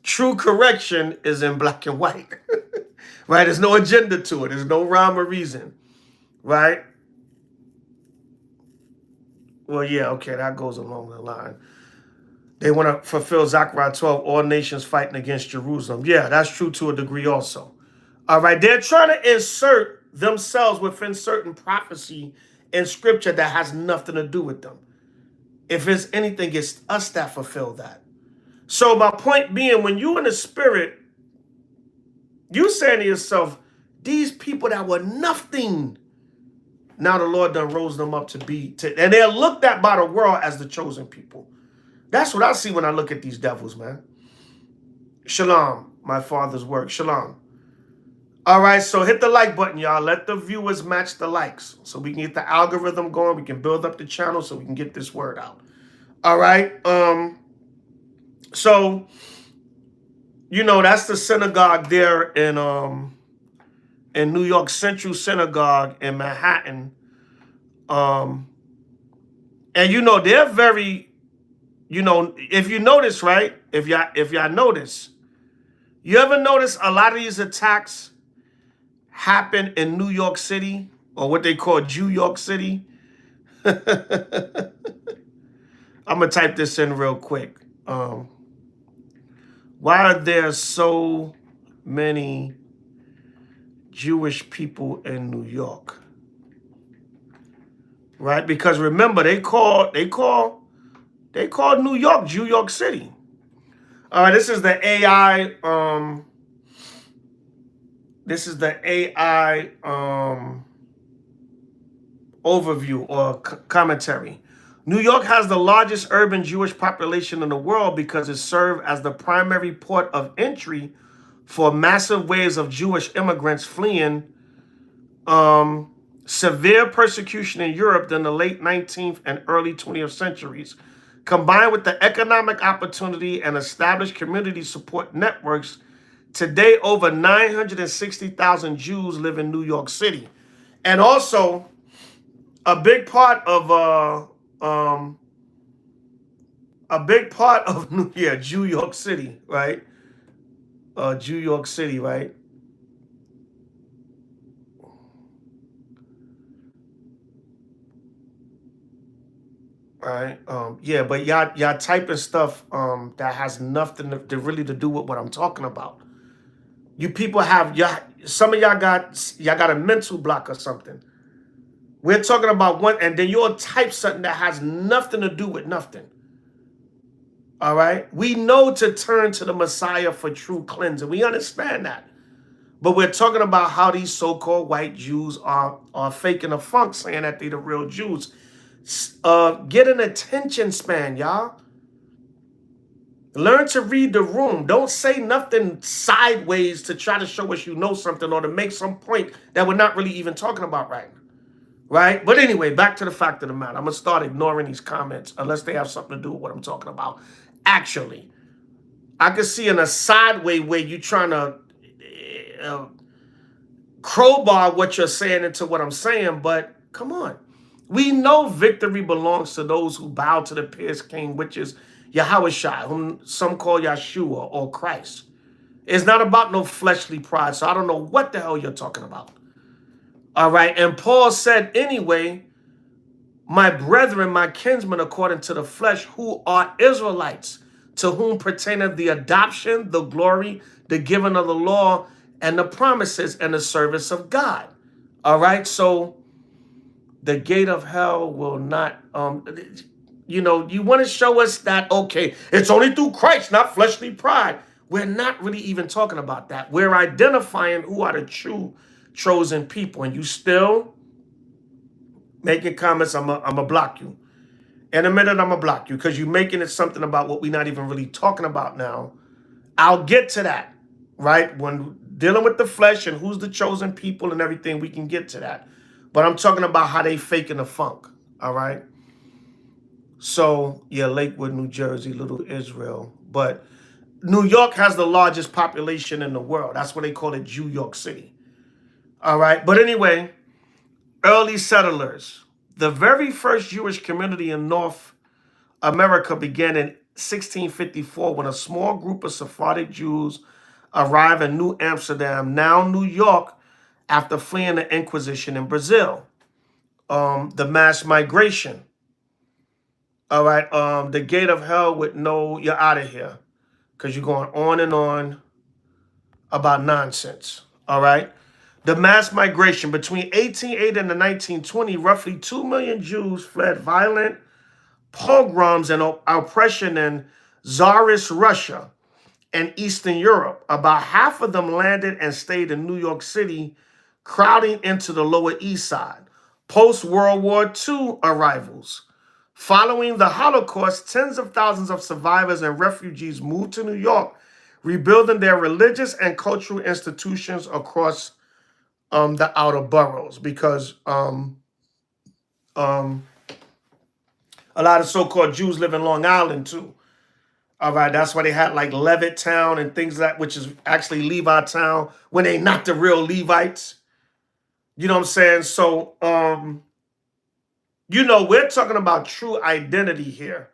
True correction is in black and white. Right? There's no agenda to it. There's no rhyme or reason. Right? Well, yeah, okay, that goes along the line. They want to fulfill Zechariah 12, all nations fighting against Jerusalem. Yeah, that's true to a degree also. All right, they're trying to insert themselves within certain prophecy in scripture that has nothing to do with them. If it's anything, it's us that fulfill that. So my point being, when you in the spirit, you saying to yourself, these people that were nothing, now the Lord done rose them up and they're looked at by the world as the chosen people. That's what I see when I look at these devils, man. Shalom, my father's work. Shalom. All right, so hit the like button, y'all. Let the viewers match the likes so we can get the algorithm going. We can build up the channel so we can get this word out. All right. So, that's the synagogue there in New York Central Synagogue in Manhattan. And they're very, if you notice, right? If y'all notice, you ever notice a lot of these attacks happen in New York City, or what they call Jew York City? I'm gonna type this in real quick. Why are there so many Jewish people in New York? Right? Because remember, they call New York Jew York City. All right, this is the AI. This is the AI overview or commentary. New York has the largest urban Jewish population in the world because it served as the primary port of entry for massive waves of Jewish immigrants fleeing severe persecution in Europe in the late 19th and early 20th centuries, combined with the economic opportunity and established community support networks. Today, over 960,000 Jews live in New York City. And also, a big part of New York City, right? New York City, right? Right. Yeah, but y'all typing stuff that has nothing to really to do with what I'm talking about. You people have some of y'all got a mental block or something. We're talking about one, and then you'll type something that has nothing to do with nothing. All right. We know to turn to the Messiah for true cleansing. We understand that. But we're talking about how these so-called white Jews are faking the funk, saying that they're the real Jews. Get an attention span, y'all. Learn to read the room. Don't say nothing sideways to try to show us you know something or to make some point that we're not really even talking about right now. Right? But anyway, back to the fact of the matter. I'm going to start ignoring these comments unless they have something to do with what I'm talking about. Actually, I can see in a sideway way you trying to crowbar what you're saying into what I'm saying, but come on. We know victory belongs to those who bow to the pierced king, which is H.O.I, whom some call Yeshua or Christ. It's not about no fleshly pride, so I don't know what the hell you're talking about. All right, and Paul said, anyway, my brethren, my kinsmen, according to the flesh, who are Israelites, to whom pertaineth the adoption, the glory, the giving of the law, and the promises and the service of God. All right, so the gate of hell will not, you want to show us that, okay, it's only through Christ, not fleshly pride. We're not really even talking about that. We're identifying who are the true chosen people, and you still making comments. I'm gonna block you. In a minute, I'm gonna block you because you're making it something about what we're not even really talking about now. I'll get to that, right? When dealing with the flesh and who's the chosen people and everything, we can get to that. But I'm talking about how they faking the funk, all right? So, yeah, Lakewood, New Jersey, Little Israel. But New York has the largest population in the world. That's why they call it New York City. All right? But anyway, early settlers. The very first Jewish community in North America began in 1654 when a small group of Sephardic Jews arrived in New Amsterdam, now New York, after fleeing the Inquisition in Brazil. The mass migration. All right, the gate of hell with no, you're out of here. Because you're going on and on about nonsense. All right. The mass migration between 1880 and the 1920, roughly 2 million Jews fled violent pogroms and oppression in Tsarist Russia and Eastern Europe. About half of them landed and stayed in New York City, crowding into the Lower East Side. Post-World War II arrivals. Following the Holocaust, tens of thousands of survivors and refugees moved to New York, rebuilding their religious and cultural institutions across the outer boroughs, because a lot of so-called Jews live in Long Island too. All right, that's why they had like Levittown and things like that, which is actually Levittown when they not the real Levites. You know what I'm saying? So, we're talking about true identity here.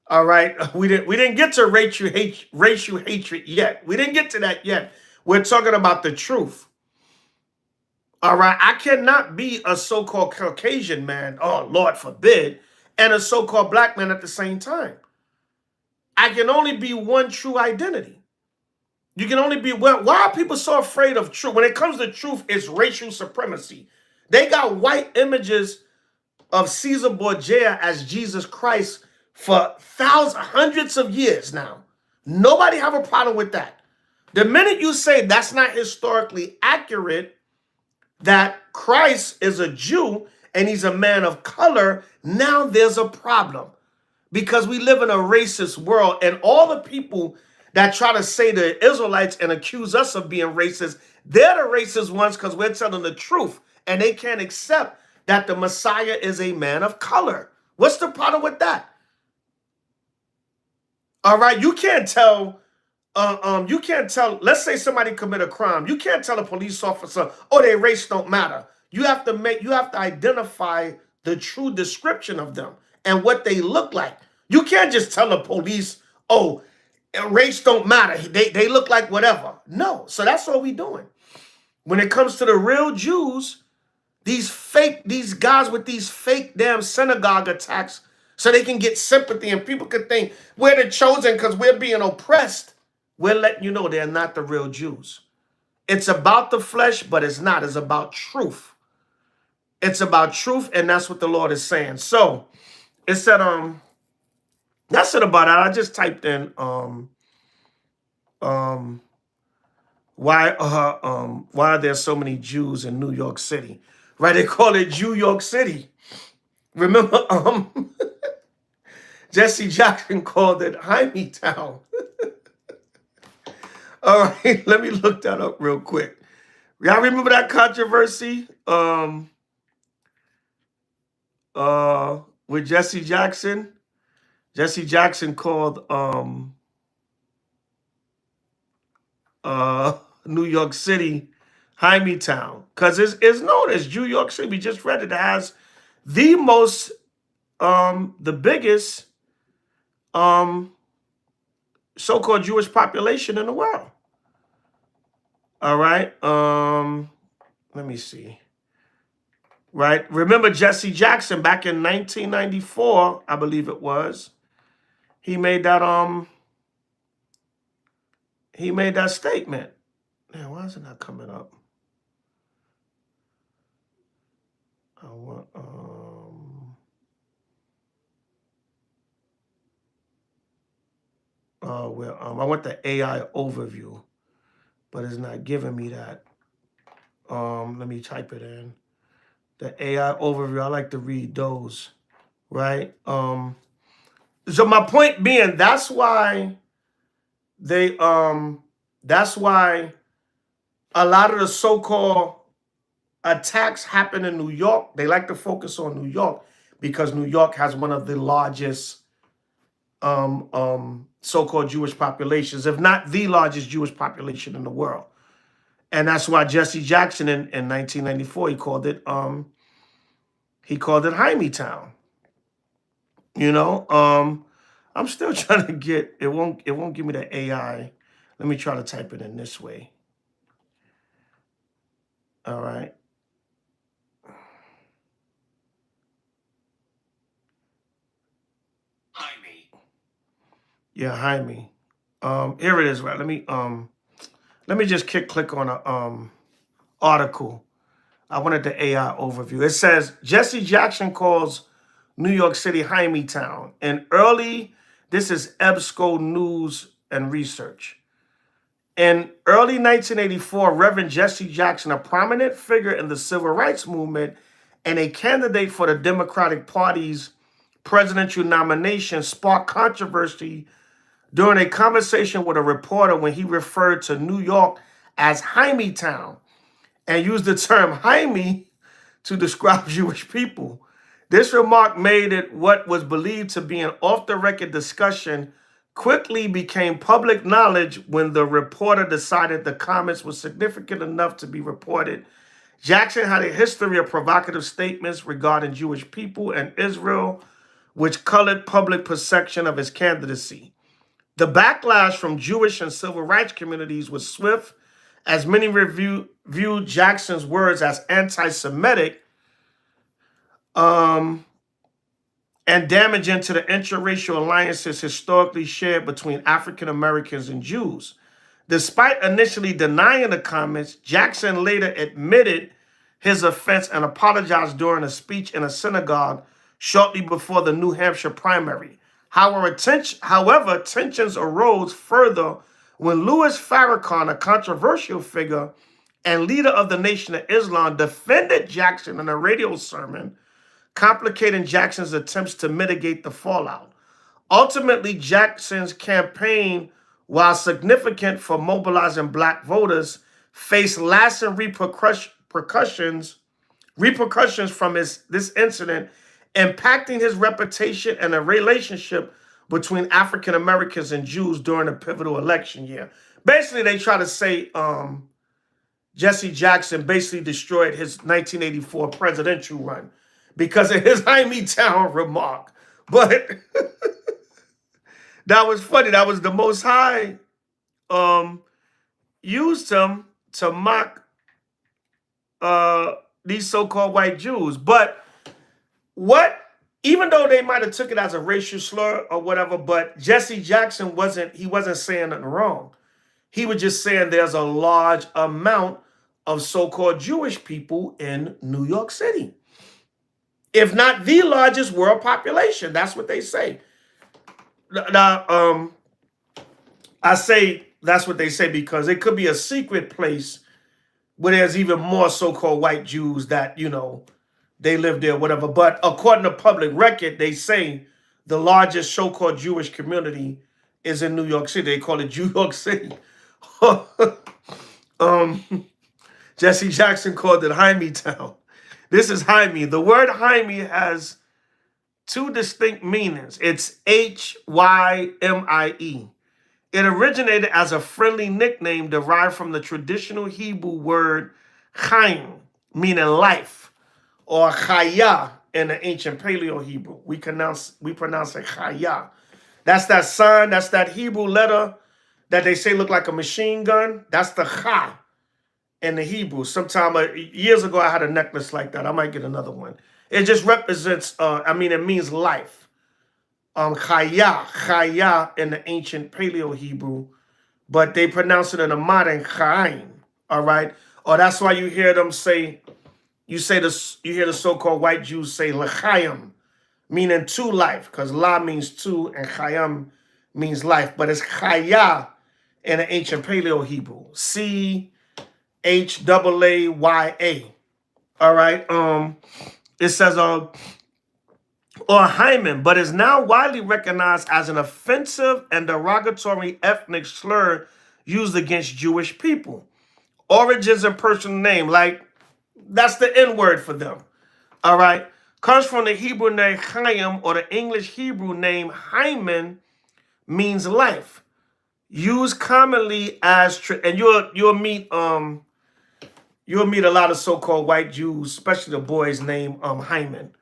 All right, we didn't get to racial hatred yet. We didn't get to that yet. We're talking about the truth. All right, I cannot be a so-called Caucasian man, oh Lord forbid, and a so-called black man at the same time. I can only be one true identity. You can only be, well, why are people so afraid of truth? When it comes to truth, it's racial supremacy. They got white images of Caesar Borgia as Jesus Christ for hundreds of years now. Nobody have a problem with that. The minute you say that's not historically accurate, that Christ is a Jew and he's a man of color, now there's a problem. Because we live in a racist world, and all the people that try to say the Israelites and accuse us of being racist, they're the racist ones because we're telling the truth. And they can't accept that the Messiah is a man of color. What's the problem with that? All right, you can't tell, let's say somebody commit a crime. You can't tell a police officer, oh, their race don't matter. You have to identify the true description of them and what they look like. You can't just tell the police, oh, race don't matter. They look like whatever. No, so that's all we doing. When it comes to the real Jews, these guys with these fake damn synagogue attacks so they can get sympathy and people could think we're the chosen because we're being oppressed. We're letting you know they're not the real Jews. It's about the flesh, but it's not. It's about truth. It's about truth, and that's what the Lord is saying. So it said, that's it about it. I just typed in why are there so many Jews in New York City? Right? They call it Jew York City. Remember, Jesse Jackson called it Jaime Town. All right, let me look that up real quick. Y'all remember that controversy with Jesse Jackson? Jesse Jackson called New York City Jaime Town because it's known as New York City. We just read it. It has the most, the biggest so-called Jewish population in the world. All right. Let me see. Right. Remember Jesse Jackson back in 1994, I believe it was. He made that statement. Man, why is it not coming up? I want I want the AI overview, but it's not giving me that. Let me type it in. The AI overview, I like to read those, right? So my point being, that's why that's why a lot of the so-called attacks happen in New York. They like to focus on New York because New York has one of the largest so-called Jewish populations, if not the largest Jewish population in the world. And that's why Jesse Jackson in 1994, he called it Jaime Town. You know, I'm still trying to get it won't give me the AI. Let me try to type it in this way. All right. Jaime. Yeah, Jaime. Here it is, right? Let me just click on a article. I wanted the AI overview. It says Jesse Jackson calls New York City Jaime Town. This is EBSCO News and Research. In early 1984, Reverend Jesse Jackson, a prominent figure in the civil rights movement and a candidate for the Democratic Party's presidential nomination, sparked controversy during a conversation with a reporter when he referred to New York as Jaime Town and used the term Jaime to describe Jewish people. This remark made it what was believed to be an off-the-record discussion quickly became public knowledge when the reporter decided the comments were significant enough to be reported. Jackson had a history of provocative statements regarding Jewish people and Israel, which colored public perception of his candidacy. The backlash from Jewish and civil rights communities was swift, as many viewed Jackson's words as anti-Semitic and damaging to the interracial alliances historically shared between African Americans and Jews. Despite initially denying the comments, Jackson later admitted his offense and apologized during a speech in a synagogue shortly before the New Hampshire primary. However, tensions arose further when Louis Farrakhan, a controversial figure and leader of the Nation of Islam, defended Jackson in a radio sermon, complicating Jackson's attempts to mitigate the fallout. Ultimately, Jackson's campaign while significant for mobilizing black voters, faced lasting repercussions from this incident, impacting his reputation and a relationship between African Americans and Jews during a pivotal election year. Basically, they try to say Jesse Jackson basically destroyed his 1984 presidential run because of his Town remark. But that was funny. That was the Most High used him to mock these so-called white Jews. But even though they might have took it as a racial slur or whatever, but Jesse Jackson wasn't saying nothing wrong. He was just saying there's a large amount of so-called Jewish people in New York City. If not the largest world population. That's what they say. Now, I say that's what they say because it could be a secret place where there's even more so-called white Jews that, they live there, whatever. But according to public record, they say the largest so-called Jewish community is in New York City. They call it New York City. Jesse Jackson called it H.O.I Town. This is H.O.I. The word H.O.I has two distinct meanings. It's H-Y-M-I-E. It originated as a friendly nickname derived from the traditional Hebrew word Chaim, meaning life, or Chaya in the ancient Paleo Hebrew. We pronounce it Chaya. That's that sign, that's that Hebrew letter that they say look like a machine gun. That's the Cha in the Hebrew. Years ago, I had a necklace like that. I might get another one. It just represents, it means life. Chaya in the ancient Paleo Hebrew, but they pronounce it in a modern Chaim, all right? Or that's why you hear them say, you hear the so-called white Jews say l'chaim, meaning to life, because la means to and chayam means life, but it's chaya in the ancient Paleo Hebrew, C-H-A-A-Y-A, all right? It says, or hymen, but is now widely recognized as an offensive and derogatory ethnic slur used against Jewish people. Origins and personal name, like that's the N-word for them, all right? Comes from the Hebrew name Chaim, or the English Hebrew name Hyman, means life. Used commonly as, and you'll meet a lot of so-called white Jews, especially the boy's name Hyman,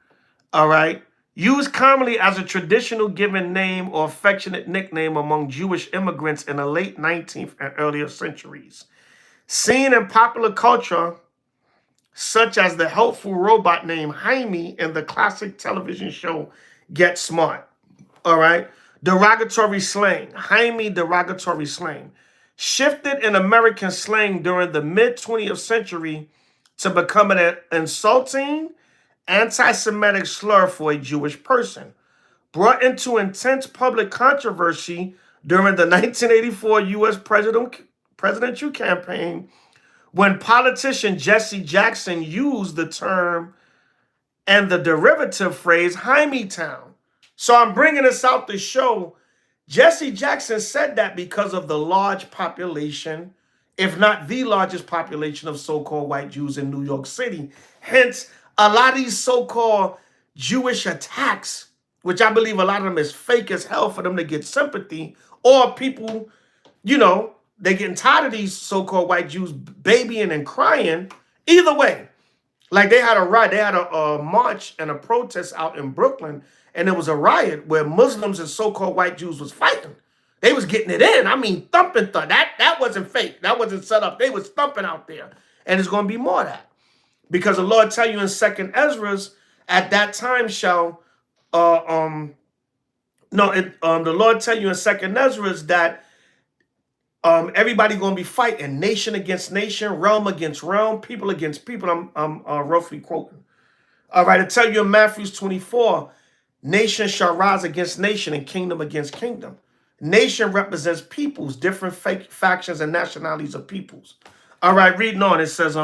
all right? Used commonly as a traditional given name or affectionate nickname among Jewish immigrants in the late 19th and earlier centuries. Seen in popular culture, such as the helpful robot named Jaime in the classic television show Get Smart. All right? Derogatory slang. Jaime derogatory slang. Shifted in American slang during the mid-20th century to become an insulting, anti-Semitic slur for a Jewish person. Brought into intense public controversy during the 1984 U.S. presidential campaign, when politician Jesse Jackson used the term and the derivative phrase H.O.I Town. So I'm bringing this out to show Jesse Jackson said that because of the large population, if not the largest population of so-called white Jews in New York City. Hence, a lot of these so-called Jewish attacks, which I believe a lot of them is fake as hell for them to get sympathy, or people, they're getting tired of these so-called white Jews babying and crying. Either way, like they had a riot, they had a march and a protest out in Brooklyn, and it was a riot where Muslims and so-called white Jews was fighting. They was getting it in. I mean, thumping. That wasn't fake. That wasn't set up. They was thumping out there. And it's going to be more of that. Because the Lord tell you in 2nd Ezra's, at that time shall, the Lord tell you in 2nd Ezra's that everybody going to be fighting, nation against nation, realm against realm, people against people. I'm roughly quoting. All right, I tell you in Matthew 24, nation shall rise against nation and kingdom against kingdom. Nation represents peoples, different factions and nationalities of peoples. All right, reading on, it says,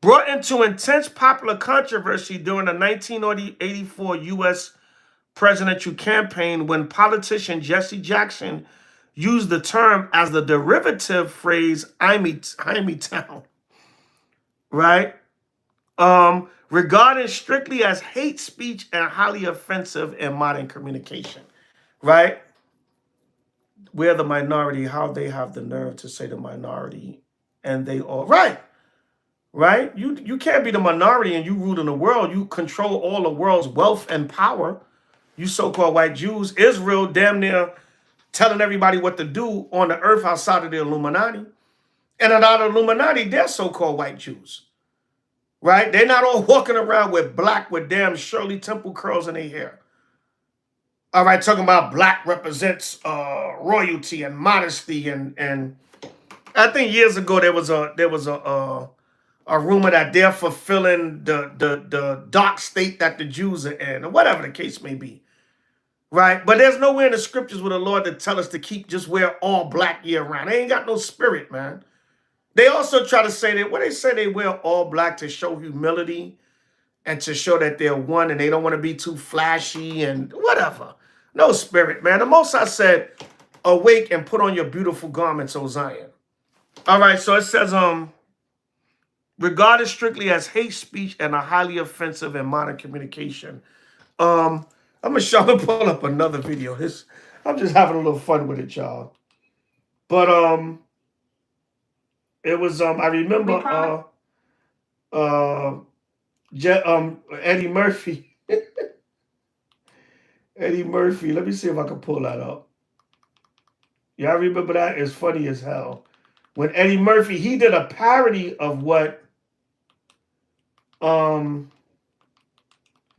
brought into intense popular controversy during the 1984 U.S. presidential campaign when politician Jesse Jackson use the term as the derivative phrase "Hyme Town," right? Regarded strictly as hate speech and highly offensive in modern communication, right? We're the minority, how they have the nerve to say the minority, and they all right? You can't be the minority and you rule in the world. You control all the world's wealth and power. You so-called white Jews, Israel damn near telling everybody what to do on the earth outside of the Illuminati. And out of the Illuminati, they're so-called white Jews, right? They're not all walking around with damn Shirley Temple curls in their hair. All right, talking about black represents royalty and modesty, and I think years ago there was a rumor that they're fulfilling the dark state that the Jews are in, or whatever the case may be, right? But there's nowhere in the scriptures where the Lord to tell us to just wear all black year round. They ain't got no spirit, man. They also try to say that they say they wear all black to show humility and to show that they're one and they don't want to be too flashy and whatever. No spirit, man. The Most High said, awake and put on your beautiful garments, O Zion. All right, so it says, regarded strictly as hate speech and a highly offensive in modern communication. I'm gonna pull up another video. I'm just having a little fun with it, y'all. But it was I remember Eddie Murphy. Eddie Murphy. Let me see if I can pull that up. Y'all remember that? It's funny as hell. When Eddie Murphy, he did a parody of what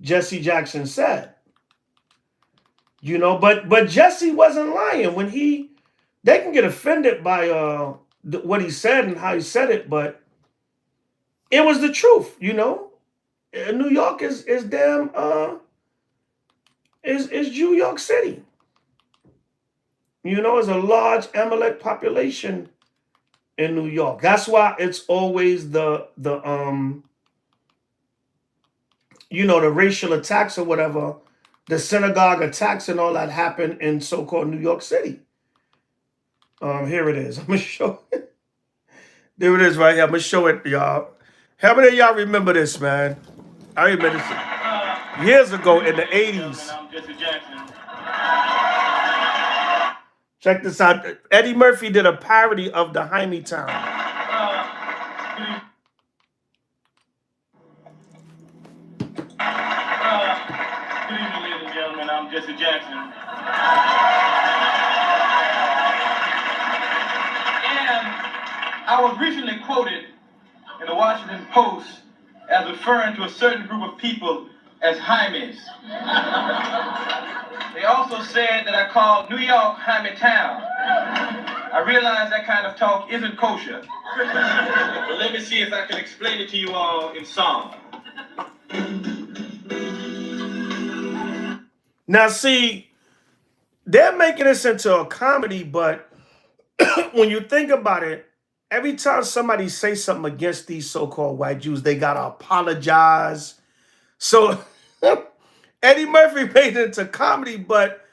Jesse Jackson said. You know, but Jesse wasn't lying when they can get offended by what he said and how he said it, but it was the truth, you know. New York is damn is New York City. You know, there's a large Amalek population in New York. That's why it's always the you know, the racial attacks or whatever, the synagogue attacks and all that happened in so-called New York City. Here it is. I'm gonna show it. There it is right here. I'm gonna show it, y'all. How many of y'all remember this, man? I remember this years ago in the 80s. Check this out. Eddie Murphy did a parody of the Hyme Town. Good evening, ladies and gentlemen. I'm Jesse Jackson. And I was recently quoted in the Washington Post as referring to a certain group of people as Hymes. They also said that I called New York Hyme Town. I realize that kind of talk isn't kosher. But let me see if I can explain it to you all in song. Now, see, they're making this into a comedy, but when you think about it, every time somebody says something against these so-called white Jews, they got to apologize. So Eddie Murphy made it into comedy, but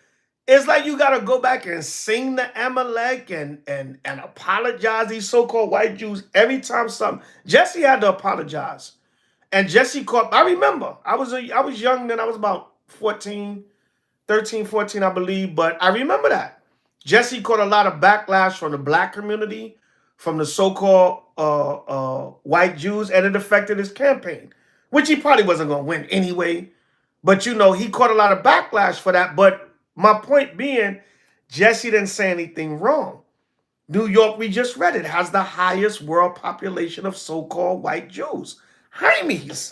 it's like you got to go back and sing the Amalek and apologize these so-called white Jews every time something. Jesse had to apologize. And Jesse caught, I remember, I was young then, I was about 13, 14, I believe, but I remember that. Jesse caught a lot of backlash from the black community, from the so-called white Jews, and it affected his campaign, which he probably wasn't going to win anyway. But, you know, he caught a lot of backlash for that. But my point being, Jesse didn't say anything wrong. New York, we just read it, has the highest world population of so-called white Jews. Hymies.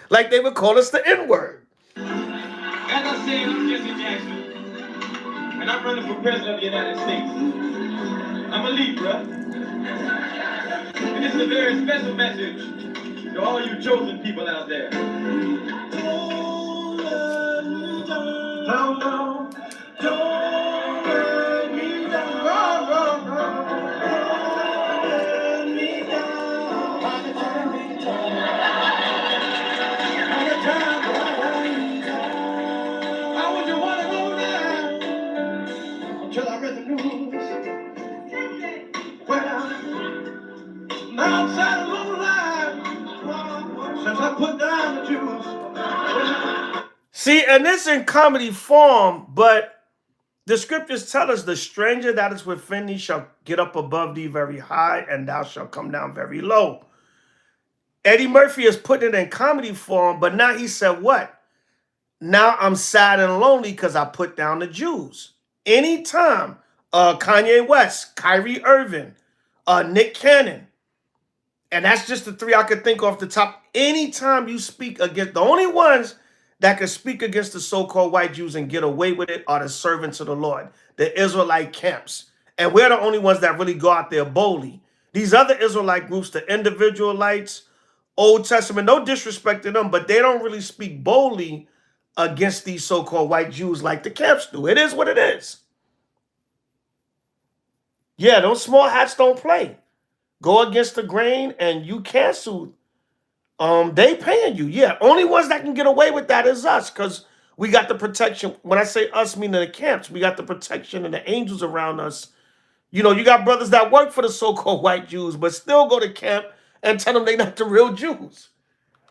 Like they would call us the N-word. As I said, I'm Jesse Jackson, and I'm running for president of the United States. I'm a Libra, and this is a very special message to all you chosen people out there. Don't let me down. No, no, don't let me down. No, no, no. Don't let me down. How would you want to go now? Until I read the news. outside a long line since I put down the Jews. See, and this in comedy form, but the scriptures tell us the stranger that is within thee shall get up above thee very high, and thou shalt come down very low. Eddie Murphy is putting it in comedy form, but now he said what? Now I'm sad and lonely because I put down the Jews. Anytime Kanye West, Kyrie Irving, Nick Cannon, and that's just the three I could think off the top. Anytime you speak against, the only ones that can speak against the so-called white Jews and get away with it are the servants of the Lord, the Israelite camps. And we're the only ones that really go out there boldly. These other Israelite groups, the individualites, Old Testament, no disrespect to them, but they don't really speak boldly against these so-called white Jews like the camps do. It is what it is. Yeah, those small hats don't play. Go against the grain and you cancel. They paying you. Yeah, only ones that can get away with that is us, because we got the protection. When I say us, meaning the camps, we got the protection and the angels around us. You know, you got brothers that work for the so-called white Jews, but still go to camp and tell them they're not the real Jews.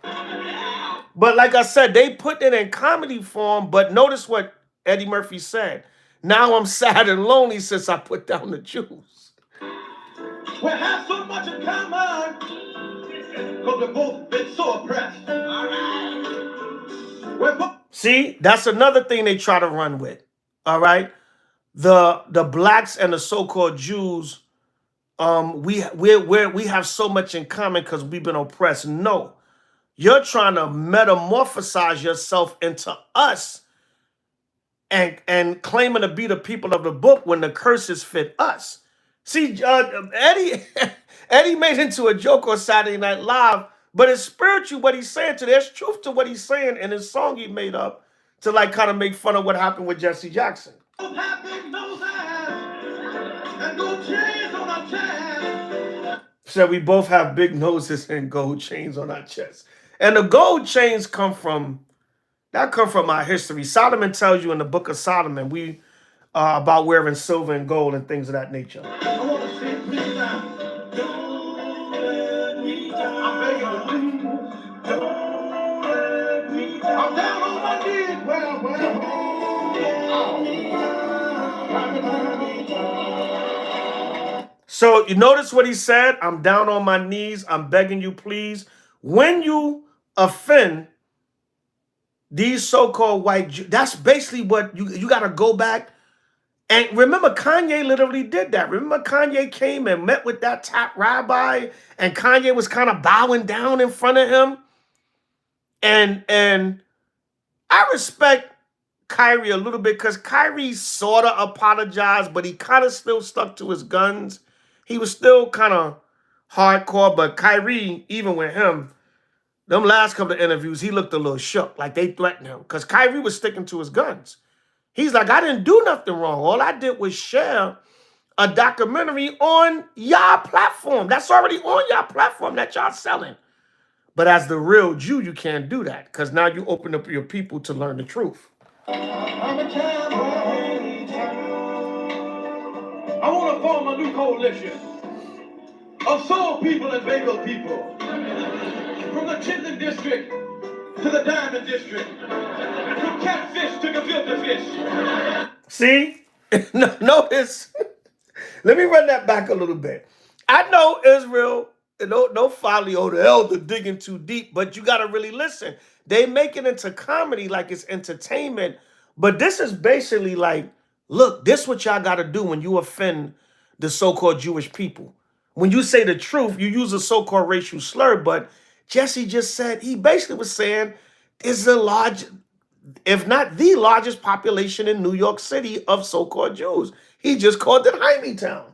But like I said, they put it in comedy form, but notice what Eddie Murphy said. Now I'm sad and lonely since I put down the Jews. We have so much in common because we've both been so oppressed. We're both. See, that's another thing they try to run with. All right. The blacks and the so-called Jews, we have so much in common because we've been oppressed. No. You're trying to metamorphosize yourself into us and claiming to be the people of the book when the curses fit us. See, Eddie made it into a joke on Saturday Night Live, but it's spiritual what he's saying. There's truth to what he's saying in his song he made up to like kind of make fun of what happened with Jesse Jackson. Both have big nose eyes and gold chains on our chest. So we both have big noses and gold chains on our chests. And the gold chains come from our history. Solomon tells you in the book of Solomon, we about wearing silver and gold and things of that nature. I want to say, please now, don't let me down. I'm begging you, don't let me down. I'm down on my knees. So you notice what he said? I'm down on my knees. I'm begging you, please. When you offend these so-called white Jews, that's basically what you got to go back. And remember, Kanye literally did that. Remember, Kanye came and met with that top rabbi, and Kanye was kind of bowing down in front of him. And I respect Kyrie a little bit because Kyrie sort of apologized, but he kind of still stuck to his guns. He was still kind of hardcore, but Kyrie, even with him, them last couple of interviews, he looked a little shook, like they threatened him, because Kyrie was sticking to his guns. He's like, I didn't do nothing wrong. All I did was share a documentary on y'all platform. That's already on y'all platform that y'all selling. But as the real Jew, you can't do that, because now you open up your people to learn the truth. I want to form a new coalition of soul people and bagel people. From the Chitlin district to the Diamond district. From catfish to gefilte fish. See? Notice. Let me run that back a little bit. I know Israel, no folly or the elder digging too deep, but you got to really listen. They make it into comedy like it's entertainment, but this is basically like, look, this is what y'all got to do when you offend the so-called Jewish people. When you say the truth, you use a so-called racial slur, but Jesse just said, he basically was saying, is the large, if not the largest population in New York City of so-called Jews. He just called it Jaime Town.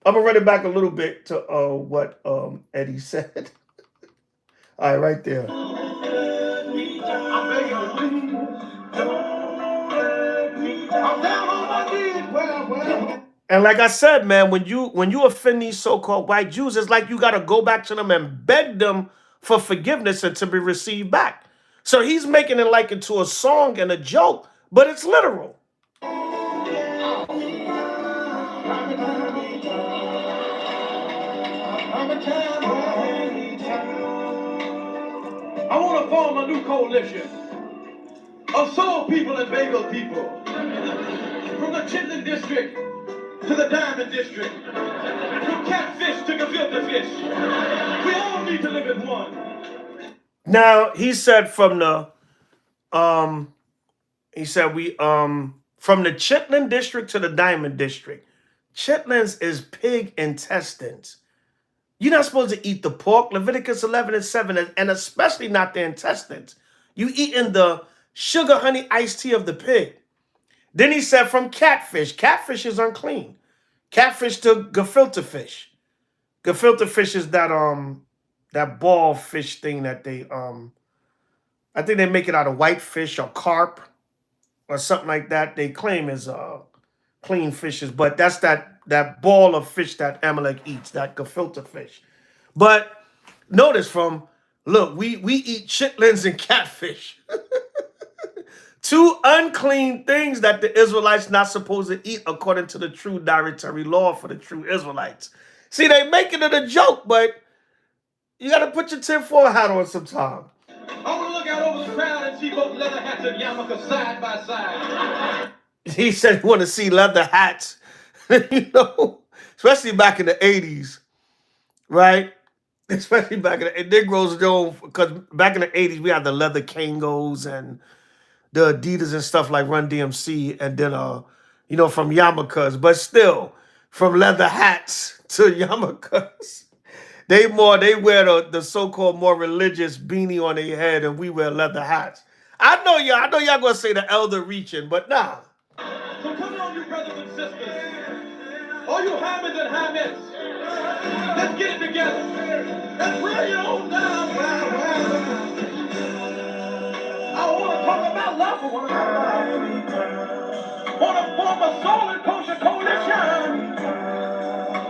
I'm going to run it back a little bit to what Eddie said. All right, right there. And like I said, man, when you offend these so-called white Jews, it's like you got to go back to them and beg them for forgiveness and to be received back. So he's making it like into a song and a joke, but it's literal. I want to form a new coalition of soul people and bagel people. From the Chitlin district to the Diamond district. From catfish to gefilte fish. We all need to live as one. Now, he said from the from the Chitlin district to the Diamond district. Chitlins is pig intestines. You're not supposed to eat the pork, Leviticus 11:7, and especially not the intestines. You eating the sugar honey iced tea of the pig. Then he said from catfish. Catfish is unclean. Catfish to gefilte fish. Gefilte fish is that ball fish thing that they I think they make it out of white fish or carp or something like that. They claim is clean fishes, but that's that ball of fish that Amalek eats, that gefilte fish. But notice we eat chitlins and catfish. Two unclean things that the Israelites not supposed to eat according to the true dietary law for the true Israelites. See, they making it a joke, but you got to put your tinfoil hat on sometime. I want to look out over the crowd and see both leather hats and yarmulkes side by side. He said he want to see leather hats, especially back in the 80s, right? Especially back in the Negroes don't, because back in the 80s we had the leather Kangos and the Adidas and stuff like Run DMC, and then from yarmulkes, but still from leather hats to yarmulkes. They wear the so-called more religious beanie on their head, and we wear leather hats. I know y'all gonna say the elder reaching, but nah. So come on, you brothers and sisters. All you Hamids and Hamids. Let's get it together. Let's bring it on down. I want to talk about love for one another. Want to form a soul and kosher coalition.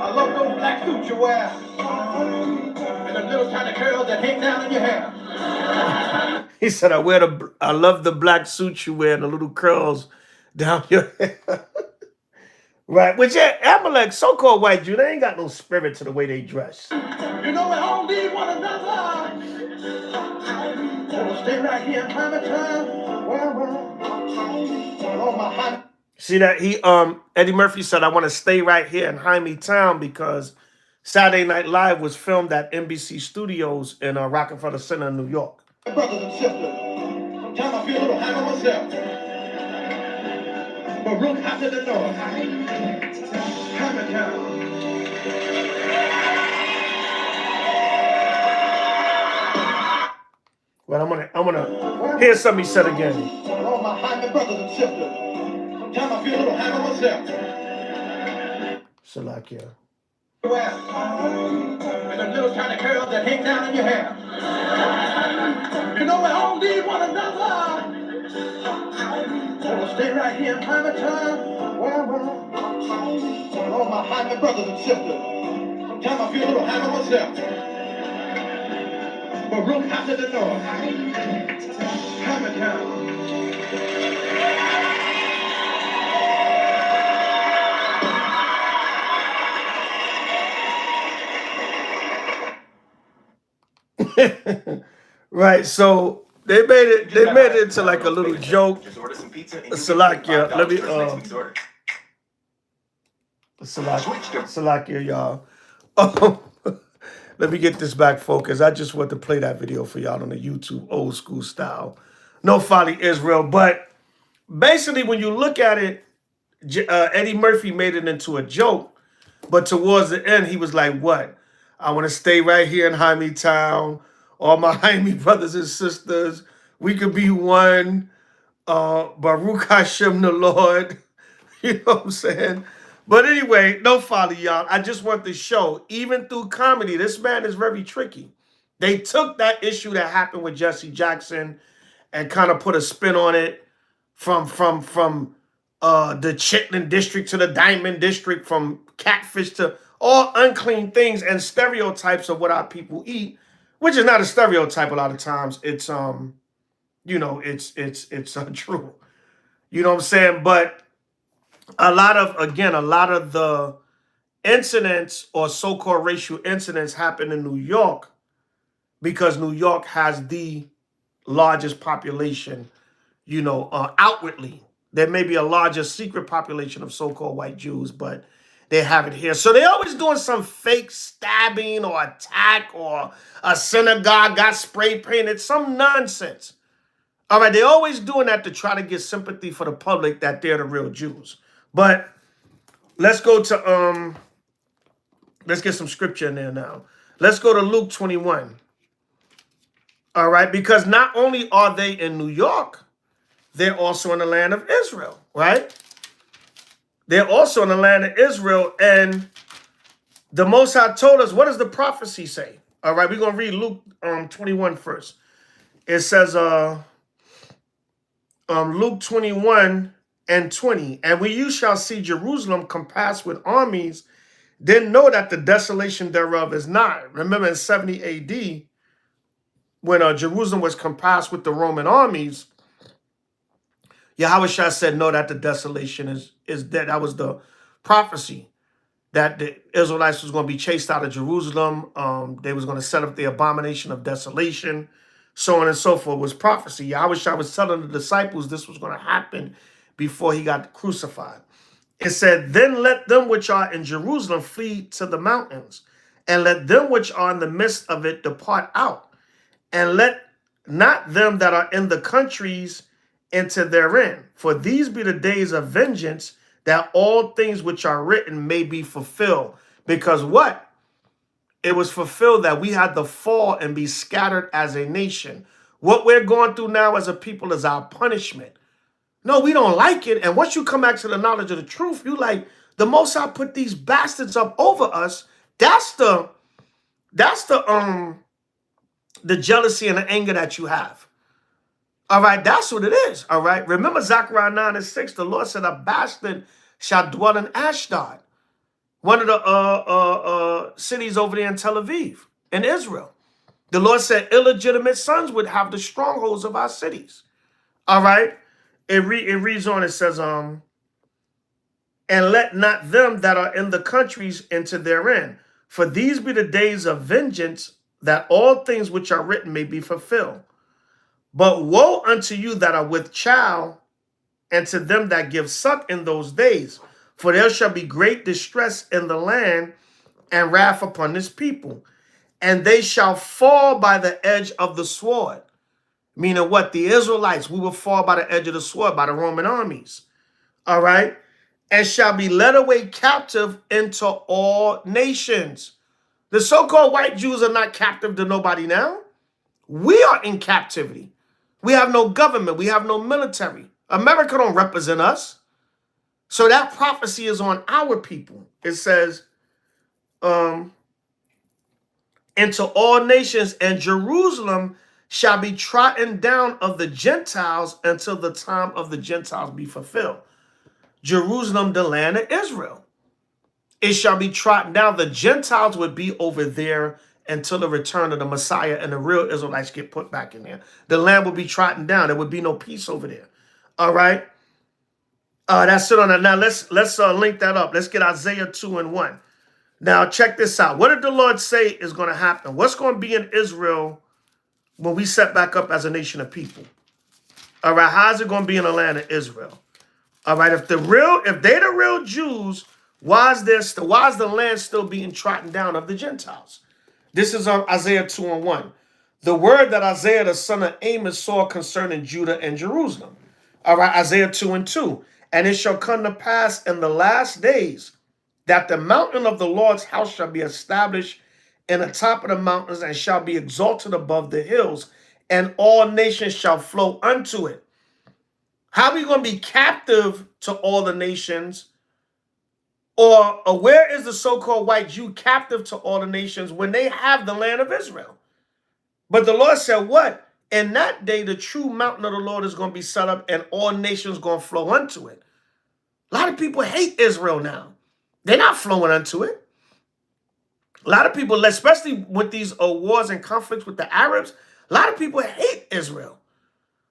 I love those black suits you wear. And the little tiny curls that hang down in your hair. He said, I love the black suit you wear and the little curls down your hair. Right, which Amalek, so-called white Jew, they ain't got no spirit to the way they dress. You know we all need one another. So stay right here in time. See that Eddie Murphy said, I want to stay right here in Jaime Town because Saturday Night Live was filmed at NBC Studios in Rockefeller Center in New York. Brothers and sisters, time I feel a little high on myself. But Rook after the north. Jaime Town. Well, I'm gonna hear something he said again. All my Jaime brothers and sisters, time I feel a little high on myself. Salakia. And them little tiny curls that hang down in your hair. You know we all need one another. So stay right here in Jaime Town. All my Jaime brothers and sisters, time I feel a little high on myself. But Rook after the north. Jaime Town. Right, so they made it into like a little joke. Salakia, let me Salakia, y'all. Let me get this back focused. I just want to play that video for y'all on the YouTube old school style. No folly Israel, but basically when you look at it, Eddie Murphy made it into a joke, but towards the end he was like, what? I want to stay right here in Jaime Town. All my Jaime brothers and sisters, we could be one. Baruch Hashem the Lord. You know what I'm saying? But anyway, no folly, y'all. I just want to show, even through comedy, this man is very tricky. They took that issue that happened with Jesse Jackson and kind of put a spin on it from the Chitlin district to the Diamond district, from catfish to all unclean things and stereotypes of what our people eat, which is not a stereotype a lot of times. It's it's untrue. You know what I'm saying? But a lot of the incidents or so-called racial incidents happen in New York because New York has the largest population, outwardly. There may be a larger secret population of so-called white Jews, but they have it here. So they're always doing some fake stabbing or attack, or a synagogue got spray painted, some nonsense. All right, they're always doing that to try to get sympathy for the public that they're the real Jews. But let's go to let's get some scripture in there now. Let's go to Luke 21. All right, because not only are they in New York, they're also in the land of Israel, right? They're also in the land of Israel, and the Most High told us, what does the prophecy say? All right, we're going to read Luke 21 first. It says, Luke 21 and 20, and when you shall see Jerusalem compassed with armies, then know that the desolation thereof is nigh. Remember in 70 AD, when Jerusalem was compassed with the Roman armies, Yahushua said, no, that the desolation is dead. That was the prophecy, that the Israelites was going to be chased out of Jerusalem. They was going to set up the abomination of desolation, so on and so forth, was prophecy. Yahushua was telling the disciples this was going to happen before he got crucified. It said, then let them which are in Jerusalem flee to the mountains, and let them which are in the midst of it depart out, and let not them that are in the countries enter therein. For these be the days of vengeance, that all things which are written may be fulfilled. Because what? It was fulfilled that we had to fall and be scattered as a nation. What we're going through now as a people is our punishment. No, we don't like it. And once you come back to the knowledge of the truth, you like, the Most High put these bastards up over us. That's the jealousy and the anger that you have. All right, that's what it is. All right. Remember Zechariah 9 and 6, the Lord said, a bastard shall dwell in Ashdod, one of the cities over there in Tel Aviv, in Israel. The Lord said illegitimate sons would have the strongholds of our cities. All right. It reads on, it says, and let not them that are in the countries enter therein. For these be the days of vengeance, that all things which are written may be fulfilled. But woe unto you that are with child, and to them that give suck in those days. For there shall be great distress in the land, and wrath upon this people. And they shall fall by the edge of the sword. Meaning what? The Israelites, we will fall by the edge of the sword, by the Roman armies. All right? And shall be led away captive into all nations. The so-called white Jews are not captive to nobody now. We are in captivity. We have no government. We have no military. America don't represent us. So that prophecy is on our people. It says, into all nations, and Jerusalem shall be trodden down of the Gentiles until the time of the Gentiles be fulfilled. Jerusalem, the land of Israel. It shall be trodden down. The Gentiles would be over there until the return of the Messiah and the real Israelites get put back in there. The land will be trodden down. There would be no peace over there. All right. That's it on that. Now let's link that up. Let's get Isaiah 2 and 1. Now check this out. What did the Lord say is going to happen? What's going to be in Israel when we set back up as a nation of people? All right. How's it going to be in the land of Israel? All right. If they're the real Jews, why is the land still being trodden down of the Gentiles? This is Isaiah 2 and 1. The word that Isaiah the son of Amos saw concerning Judah and Jerusalem. All right, Isaiah 2 and 2. And it shall come to pass in the last days that the mountain of the Lord's house shall be established in the top of the mountains, and shall be exalted above the hills, and all nations shall flow unto it. How are we going to be captive to all the nations? Or where is the so-called white Jew captive to all the nations when they have the land of Israel? But the Lord said, what? In that day, the true mountain of the Lord is going to be set up, and all nations going to flow unto it. A lot of people hate Israel now. They're not flowing unto it. A lot of people, especially with these wars and conflicts with the Arabs, a lot of people hate Israel.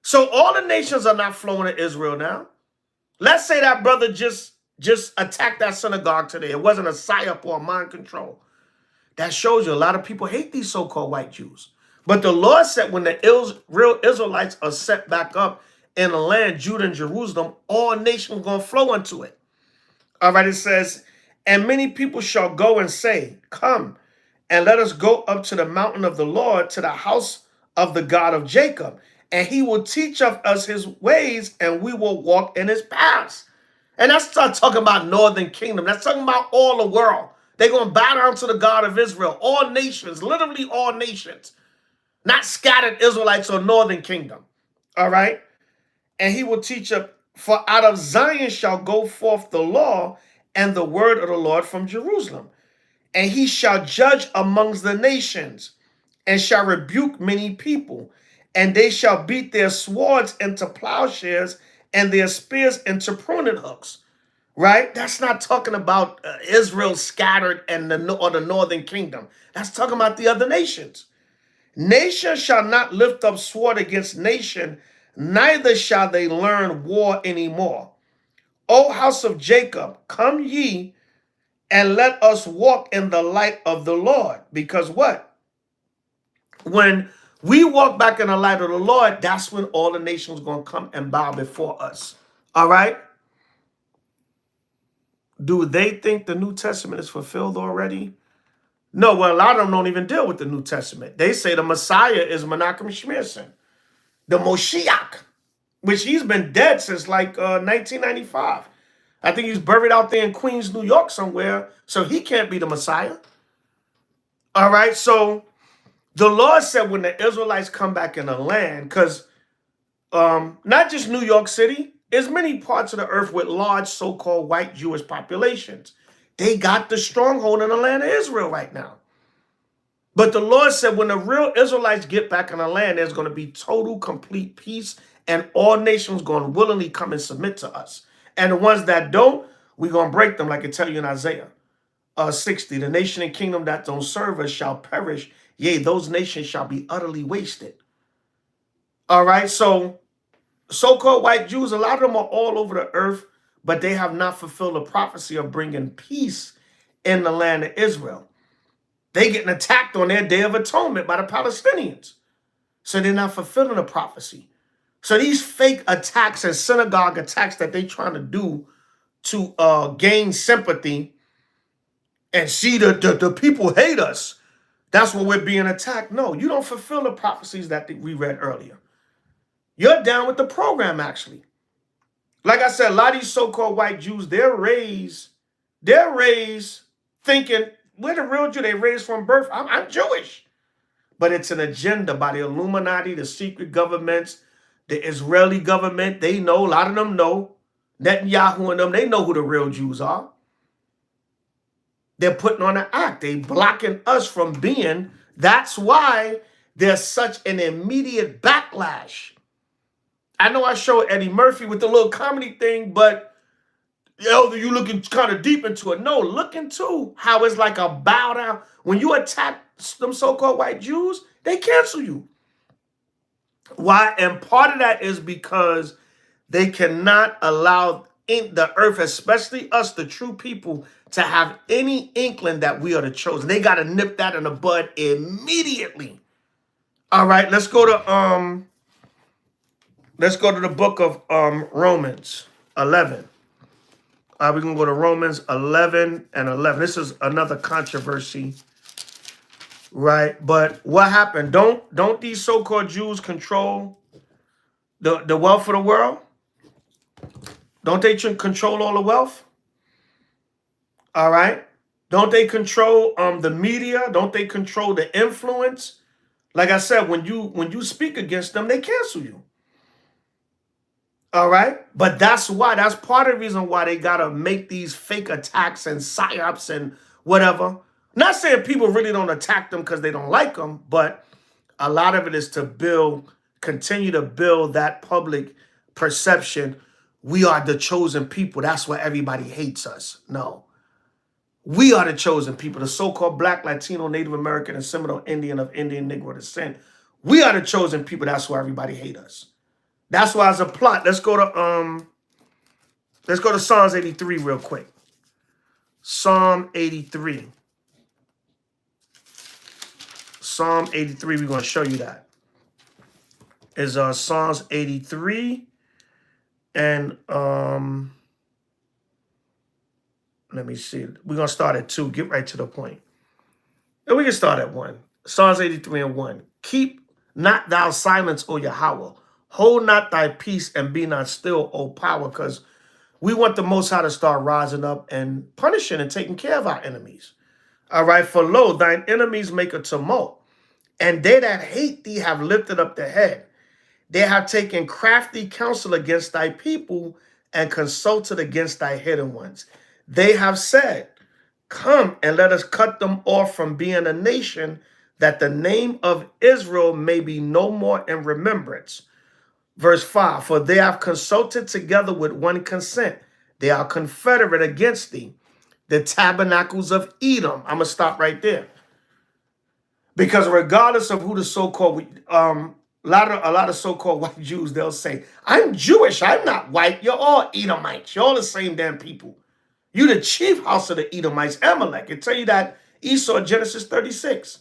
So all the nations are not flowing to Israel now. Let's say that brother just just attack that synagogue today. It wasn't a psyop or a mind control. That shows you a lot of people hate these so-called white Jews. But the Lord said when the real Israelites are set back up in the land, Judah and Jerusalem, all nations going to flow into it. All right, it says, and many people shall go and say, come, and let us go up to the mountain of the Lord, to the house of the God of Jacob. And he will teach of us his ways, and we will walk in his paths. And that's not talking about northern kingdom. That's talking about all the world. They're going to bow down to the God of Israel. All nations, literally all nations. Not scattered Israelites or northern kingdom. All right? And he will teach us, for out of Zion shall go forth the law and the word of the Lord from Jerusalem. And he shall judge amongst the nations, and shall rebuke many people. And they shall beat their swords into plowshares, and their spears into pruning hooks. Right? That's not talking about Israel scattered and the northern kingdom. That's talking about the other nations. Nation shall not lift up sword against nation, neither shall they learn war anymore. O house of Jacob, come ye, and let us walk in the light of the Lord. Because what? When we walk back in the light of the Lord, that's when all the nations are going to come and bow before us. All right? Do they think the New Testament is fulfilled already? No, well, a lot of them don't even deal with the New Testament. They say the Messiah is Menachem Shmerson, the Moshiach, which he's been dead since like 1995. I think he's buried out there in Queens, New York somewhere, so he can't be the Messiah. All right, so the Lord said when the Israelites come back in the land, because not just New York City, there's many parts of the earth with large so-called white Jewish populations. They got the stronghold in the land of Israel right now. But the Lord said when the real Israelites get back in the land, there's going to be total, complete peace, and all nations going to willingly come and submit to us. And the ones that don't, we're going to break them, like I tell you in Isaiah 60. The nation and kingdom that don't serve us shall perish. Yea, those nations shall be utterly wasted. All right, so-called white Jews, a lot of them are all over the earth, but they have not fulfilled the prophecy of bringing peace in the land of Israel. They getting attacked on their Day of Atonement by the Palestinians. So they're not fulfilling the prophecy. So these fake attacks and synagogue attacks that they're trying to do to gain sympathy and see the people hate us, that's when we're being attacked. No, you don't fulfill the prophecies that we read earlier. You're down with the program, actually. Like I said, a lot of these so-called white Jews, they're raised thinking, we're the real Jew. They raised from birth. I'm Jewish. But it's an agenda by the Illuminati, the secret governments, the Israeli government. They know, a lot of them know. Netanyahu and them, they know who the real Jews are. They're putting on an act. They blocking us from being. That's why there's such an immediate backlash. I know I showed Eddie Murphy with the little comedy thing, but Elder, you looking kind of deep into it. No, look into how it's like a bow down. When you attack them so-called white Jews, they cancel you. Why? And part of that is because they cannot allow in the earth, especially us, the true people, to have any inkling that we are the chosen. They got to nip that in the bud immediately. All right, let's go to the book of Romans 11. We're going to go to Romans 11 and 11. This is another controversy, right? But what happened? Don't these so-called Jews control the wealth of the world? Don't they control all the wealth? All right. Don't they control the media? Don't they control the influence? Like I said, when you speak against them, they cancel you. All right. But that's part of the reason why they got to make these fake attacks and psyops and whatever. Not saying people really don't attack them because they don't like them, but a lot of it is to continue to build that public perception. We are the chosen people. That's why everybody hates us. No. We are the chosen people, the so-called Black, Latino, Native American, and Seminole Indian of Indian Negro descent. We are the chosen people. That's why everybody hates us. That's why it's a plot. Let's go to Let's go to Psalms 83 real quick. Psalm 83. Psalm 83, we're going to show you that. Is Psalms 83. And let me see. We're going to start at 2. Get right to the point. And we can start at 1. Psalms 83 and 1. Keep not thou silence, O Yahweh. Hold not thy peace and be not still, O power, because we want the Most High to start rising up and punishing and taking care of our enemies. All right. For lo, thine enemies make a tumult, and they that hate thee have lifted up their head. They have taken crafty counsel against thy people and consulted against thy hidden ones. They have said, come and let us cut them off from being a nation, that the name of Israel may be no more in remembrance. Verse 5, for they have consulted together with one consent. They are confederate against thee, the tabernacles of Edom. I'm going to stop right there. Because regardless of who the so-called, a lot of so-called white Jews, they'll say, I'm Jewish, I'm not white. You're all Edomites. You're all the same damn people. You the chief house of the Edomites, Amalek. It tell you that Esau, Genesis 36.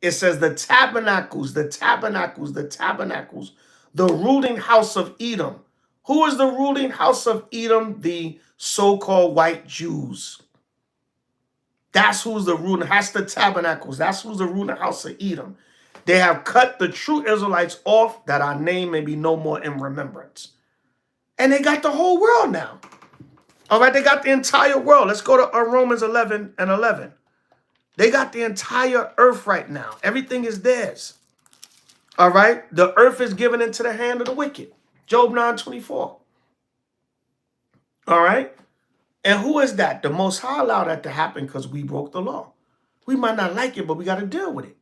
It says the tabernacles, the tabernacles, the tabernacles, the ruling house of Edom. Who is the ruling house of Edom? The so-called white Jews. That's who's the ruling. That's the tabernacles. That's who's the ruling house of Edom. They have cut the true Israelites off, that our name may be no more in remembrance. And they got the whole world now. All right, they got the entire world. Let's go to Romans 11 and 11. They got the entire earth right now. Everything is theirs. All right, the earth is given into the hand of the wicked. Job 9:24. All right, and who is that? The Most High allowed that to happen because we broke the law. We might not like it, but we got to deal with it.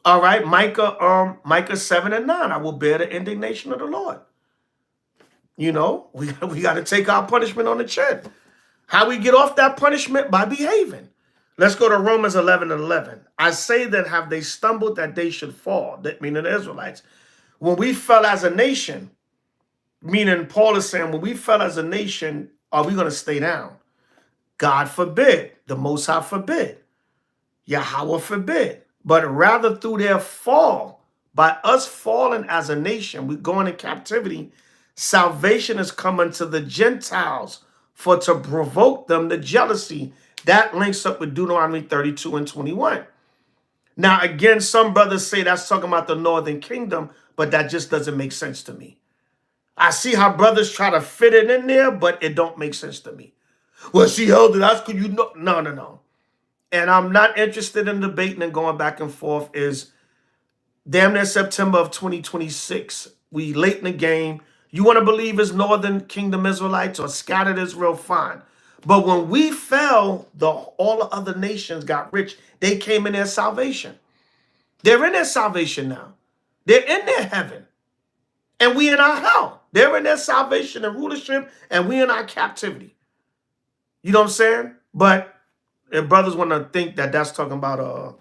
All right, Micah 7 and 9. I will bear the indignation of the Lord. You know, we got to take our punishment on the chin. How we get off that punishment? By behaving. Let's go to Romans 11 and 11. I say then, have they stumbled that they should fall? That meaning the Israelites. When we fell as a nation, meaning Paul is saying, when we fell as a nation, are we going to stay down? God forbid. The Most High forbid. Yahweh forbid. But rather through their fall, by us falling as a nation, we going in captivity, salvation is coming to the Gentiles for to provoke them to jealousy. That links up with Deuteronomy 32 and 21. Now, again, some brothers say that's talking about the northern kingdom, but that just doesn't make sense to me. I see how brothers try to fit it in there, but it don't make sense to me. Well, see, Elder, that's because you know. No. And I'm not interested in debating and going back and forth. Is damn near September of 2026. We late in the game. You want to believe it's northern kingdom Israelites or scattered Israel, fine. But when we fell, all the other nations got rich. They came in their salvation. They're in their salvation now. They're in their heaven. And we in our hell. They're in their salvation and rulership, and we in our captivity. You know what I'm saying? But if brothers want to think that that's talking about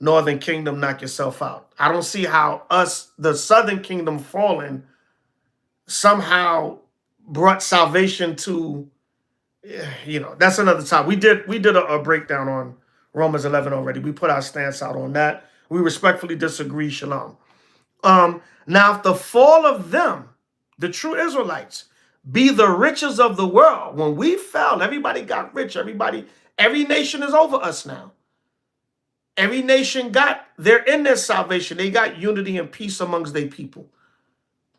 northern kingdom, knock yourself out. I don't see how us, the southern kingdom fallen, somehow brought salvation to, that's another time. We did a breakdown on Romans 11 already. We put our stance out on that. We respectfully disagree. Shalom. Now, if the fall of them, the true Israelites, be the riches of the world, when we fell, everybody got rich. Every nation is over us now. Every nation they're in their salvation. They got unity and peace amongst their people.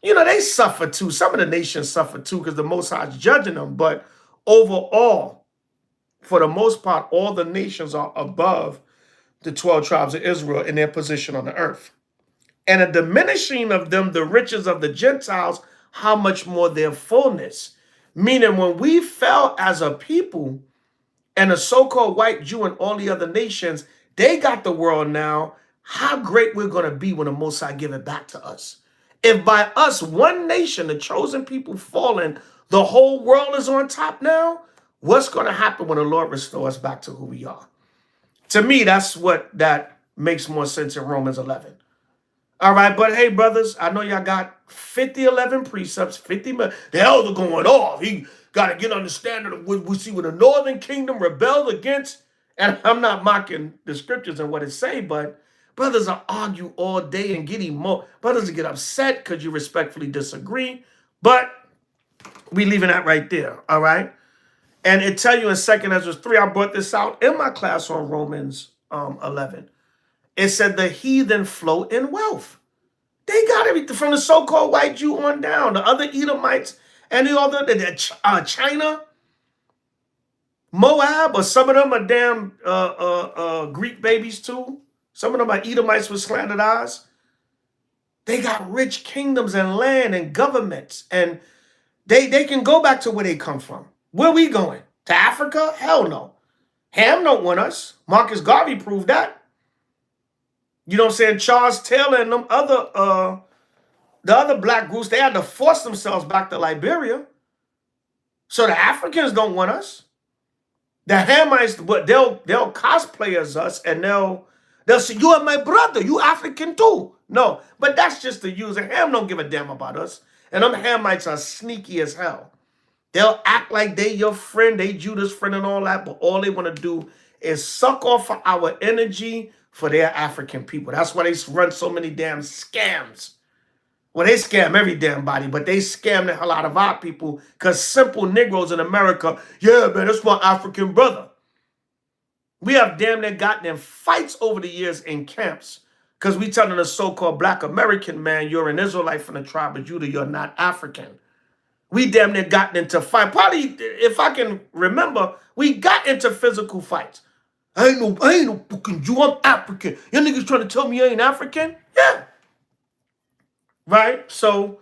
They suffer too. Some of the nations suffer too because the Most High is judging them. But overall, for the most part, all the nations are above the 12 tribes of Israel in their position on the earth. And a diminishing of them, the riches of the Gentiles, how much more their fullness. Meaning when we fell as a people, and the so-called white Jew and all the other nations, they got the world now. How great we're going to be when the Most High give it back to us. If by us, one nation, the chosen people falling, the whole world is on top now, what's going to happen when the Lord restores us back to who we are? To me, that makes more sense in Romans 11. All right, but hey, brothers, I know y'all got 11 precepts, 50 minutes. The elder going off. He got to get understanding of what we see when the northern kingdom rebelled against. And I'm not mocking the scriptures and what it say, but brothers will argue all day and get brothers will get upset because you respectfully disagree. But we leaving that right there, all right? And it tell you in 2 Ezra 3, I brought this out in my class on Romans 11. It said the heathen flow in wealth. They got everything from the so-called white Jew on down. The other Edomites and the other, China, Moab, or some of them are damn Greek babies too. Some of them are Edomites with slanted eyes. They got rich kingdoms and land and governments. And they can go back to where they come from. Where we going? To Africa? Hell no. Ham don't want us. Marcus Garvey proved that. You know what I'm saying? Charles Taylor and them the other black groups, they had to force themselves back to Liberia. So the Africans don't want us. The Hamites, but they'll cosplay as us, and they'll say, you are my brother, you African too. No, but that's just the user. Ham don't give a damn about us. And them Hamites are sneaky as hell. They'll act like they your friend, they Judas friend and all that, but all they want to do is suck off of our energy for their African people. That's why they run so many damn scams. Well, they scam every damn body, but they scam the hell out of our people because simple Negroes in America, yeah, man, that's my African brother. We have damn near gotten in fights over the years in camps because we telling a so-called black American man, you're an Israelite from the tribe of Judah, you're not African. We damn near gotten into fight. Probably, if I can remember, we got into physical fights. I ain't no fucking Jew, I'm African. Your niggas trying to tell me I ain't African? Yeah. Right? So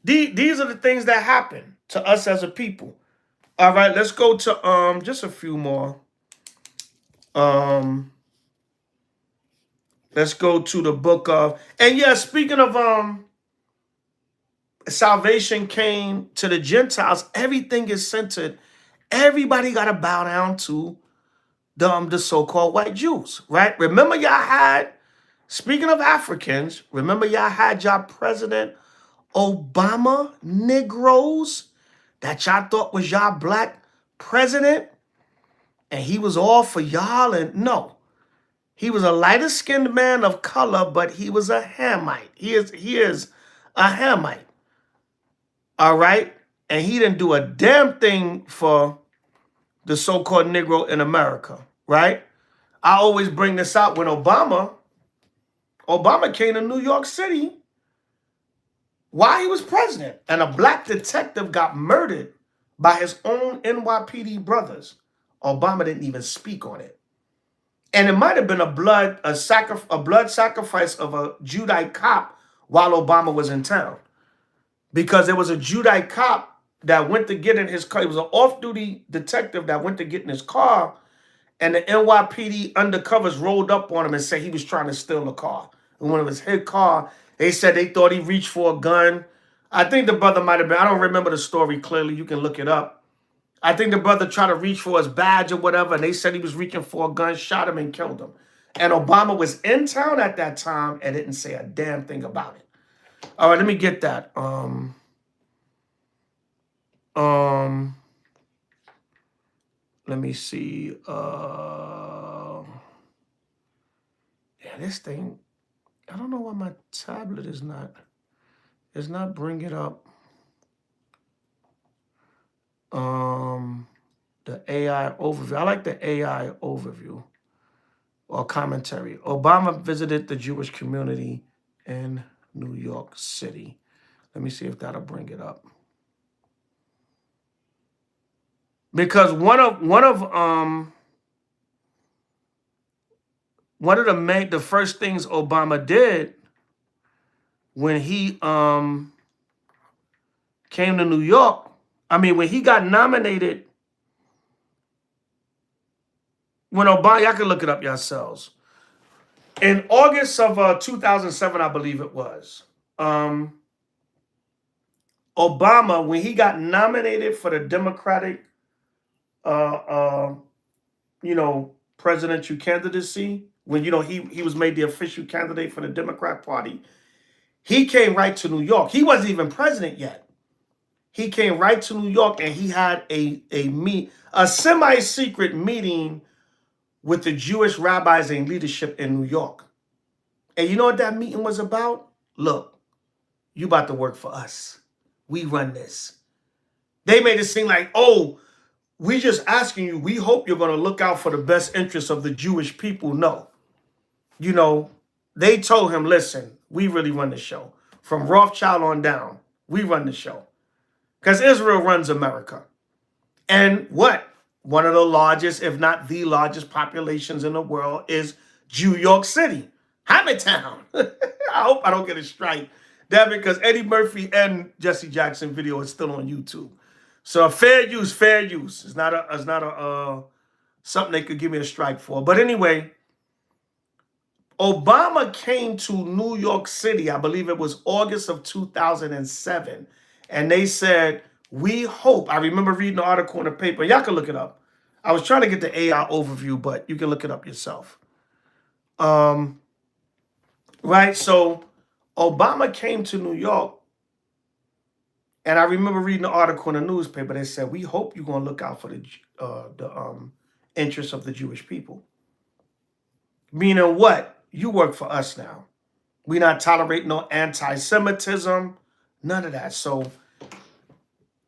these are the things that happen to us as a people. All right, let's go to just a few more. Let's go to the book of, and yeah, speaking of salvation came to the Gentiles, everything is centered. Everybody got to bow down to the so-called white Jews, right? Remember y'all had, speaking of Africans, remember y'all had y'all President Obama Negroes that y'all thought was y'all black president, and he was all for y'all, and no. He was a lighter-skinned man of color, but he was a Hamite. He is a Hamite. All right? And he didn't do a damn thing for the so-called Negro in America, right? I always bring this out when Obama came to New York City while he was president, and a black detective got murdered by his own NYPD brothers. Obama didn't even speak on it. And it might have been a blood sacrifice of a Judite cop while Obama was in town. Because there was a Judite cop that went to get in his car. He was an off-duty detective that went to get in his car, and the NYPD undercovers rolled up on him and said he was trying to steal a car. And when it was his car, they said they thought he reached for a gun. I think the brother might have been, I don't remember the story clearly. You can look it up. I think the brother tried to reach for his badge or whatever, and they said he was reaching for a gun, shot him, and killed him. And Obama was in town at that time and didn't say a damn thing about it. All right, let me get that. Let me see. Yeah, this thing, I don't know why my tablet is not bringing it up. The AI overview. I like the AI overview or commentary. Obama visited the Jewish community in New York City. Let me see if that'll bring it up. Because one of the first things Obama did when he came to New York, when he got nominated, when Obama, y'all can look it up yourselves. In August of 2007, I believe it was, Obama, when he got nominated for the Democratic, presidential candidacy, when, he was made the official candidate for the Democrat Party, He came right to New York. He wasn't even president yet. He came right to New York, and he had a semi-secret meeting with the Jewish rabbis and leadership in New York. And you know what that meeting was about? Look, you about to work for us. We run this. They made it seem like, oh, we just asking you, we hope you're going to look out for the best interests of the Jewish people. No. You know, they told him, listen, we really run the show. From Rothschild on down, we run the show. Because Israel runs America. And what? One of the largest, if not the largest populations in the world is New York City. Hammertown. I hope I don't get a strike. That because Eddie Murphy and Jesse Jackson video is still on YouTube. So fair use, fair use. It's not a something they could give me a strike for. But anyway, Obama came to New York City, I believe it was August of 2007. And they said, we hope, I remember reading the article in the paper. Y'all can look it up. I was trying to get the AI overview, but you can look it up yourself. Right, so Obama came to New York, and I remember reading the article in the newspaper. They said, we hope you're going to look out for the interests of the Jewish people. Meaning what? You work for us now. We're not tolerating no anti-Semitism, none of that. So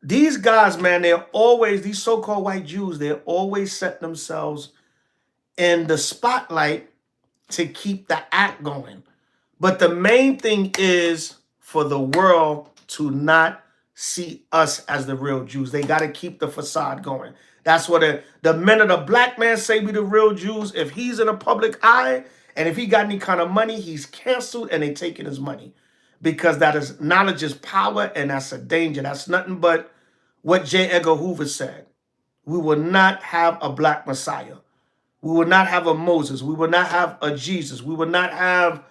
these guys, man, these so-called white Jews, they're always set themselves in the spotlight to keep the act going. But the main thing is for the world to not see us as the real Jews. They got to keep the facade going. That's what the minute a black man say we the real Jews, if he's in a public eye and if he got any kind of money, he's canceled and they taking his money. Because that is knowledge is power, and that's a danger. That's nothing but what J. Edgar Hoover said. We will not have a black Messiah. We will not have a Moses. We will not have a Jesus. We will not have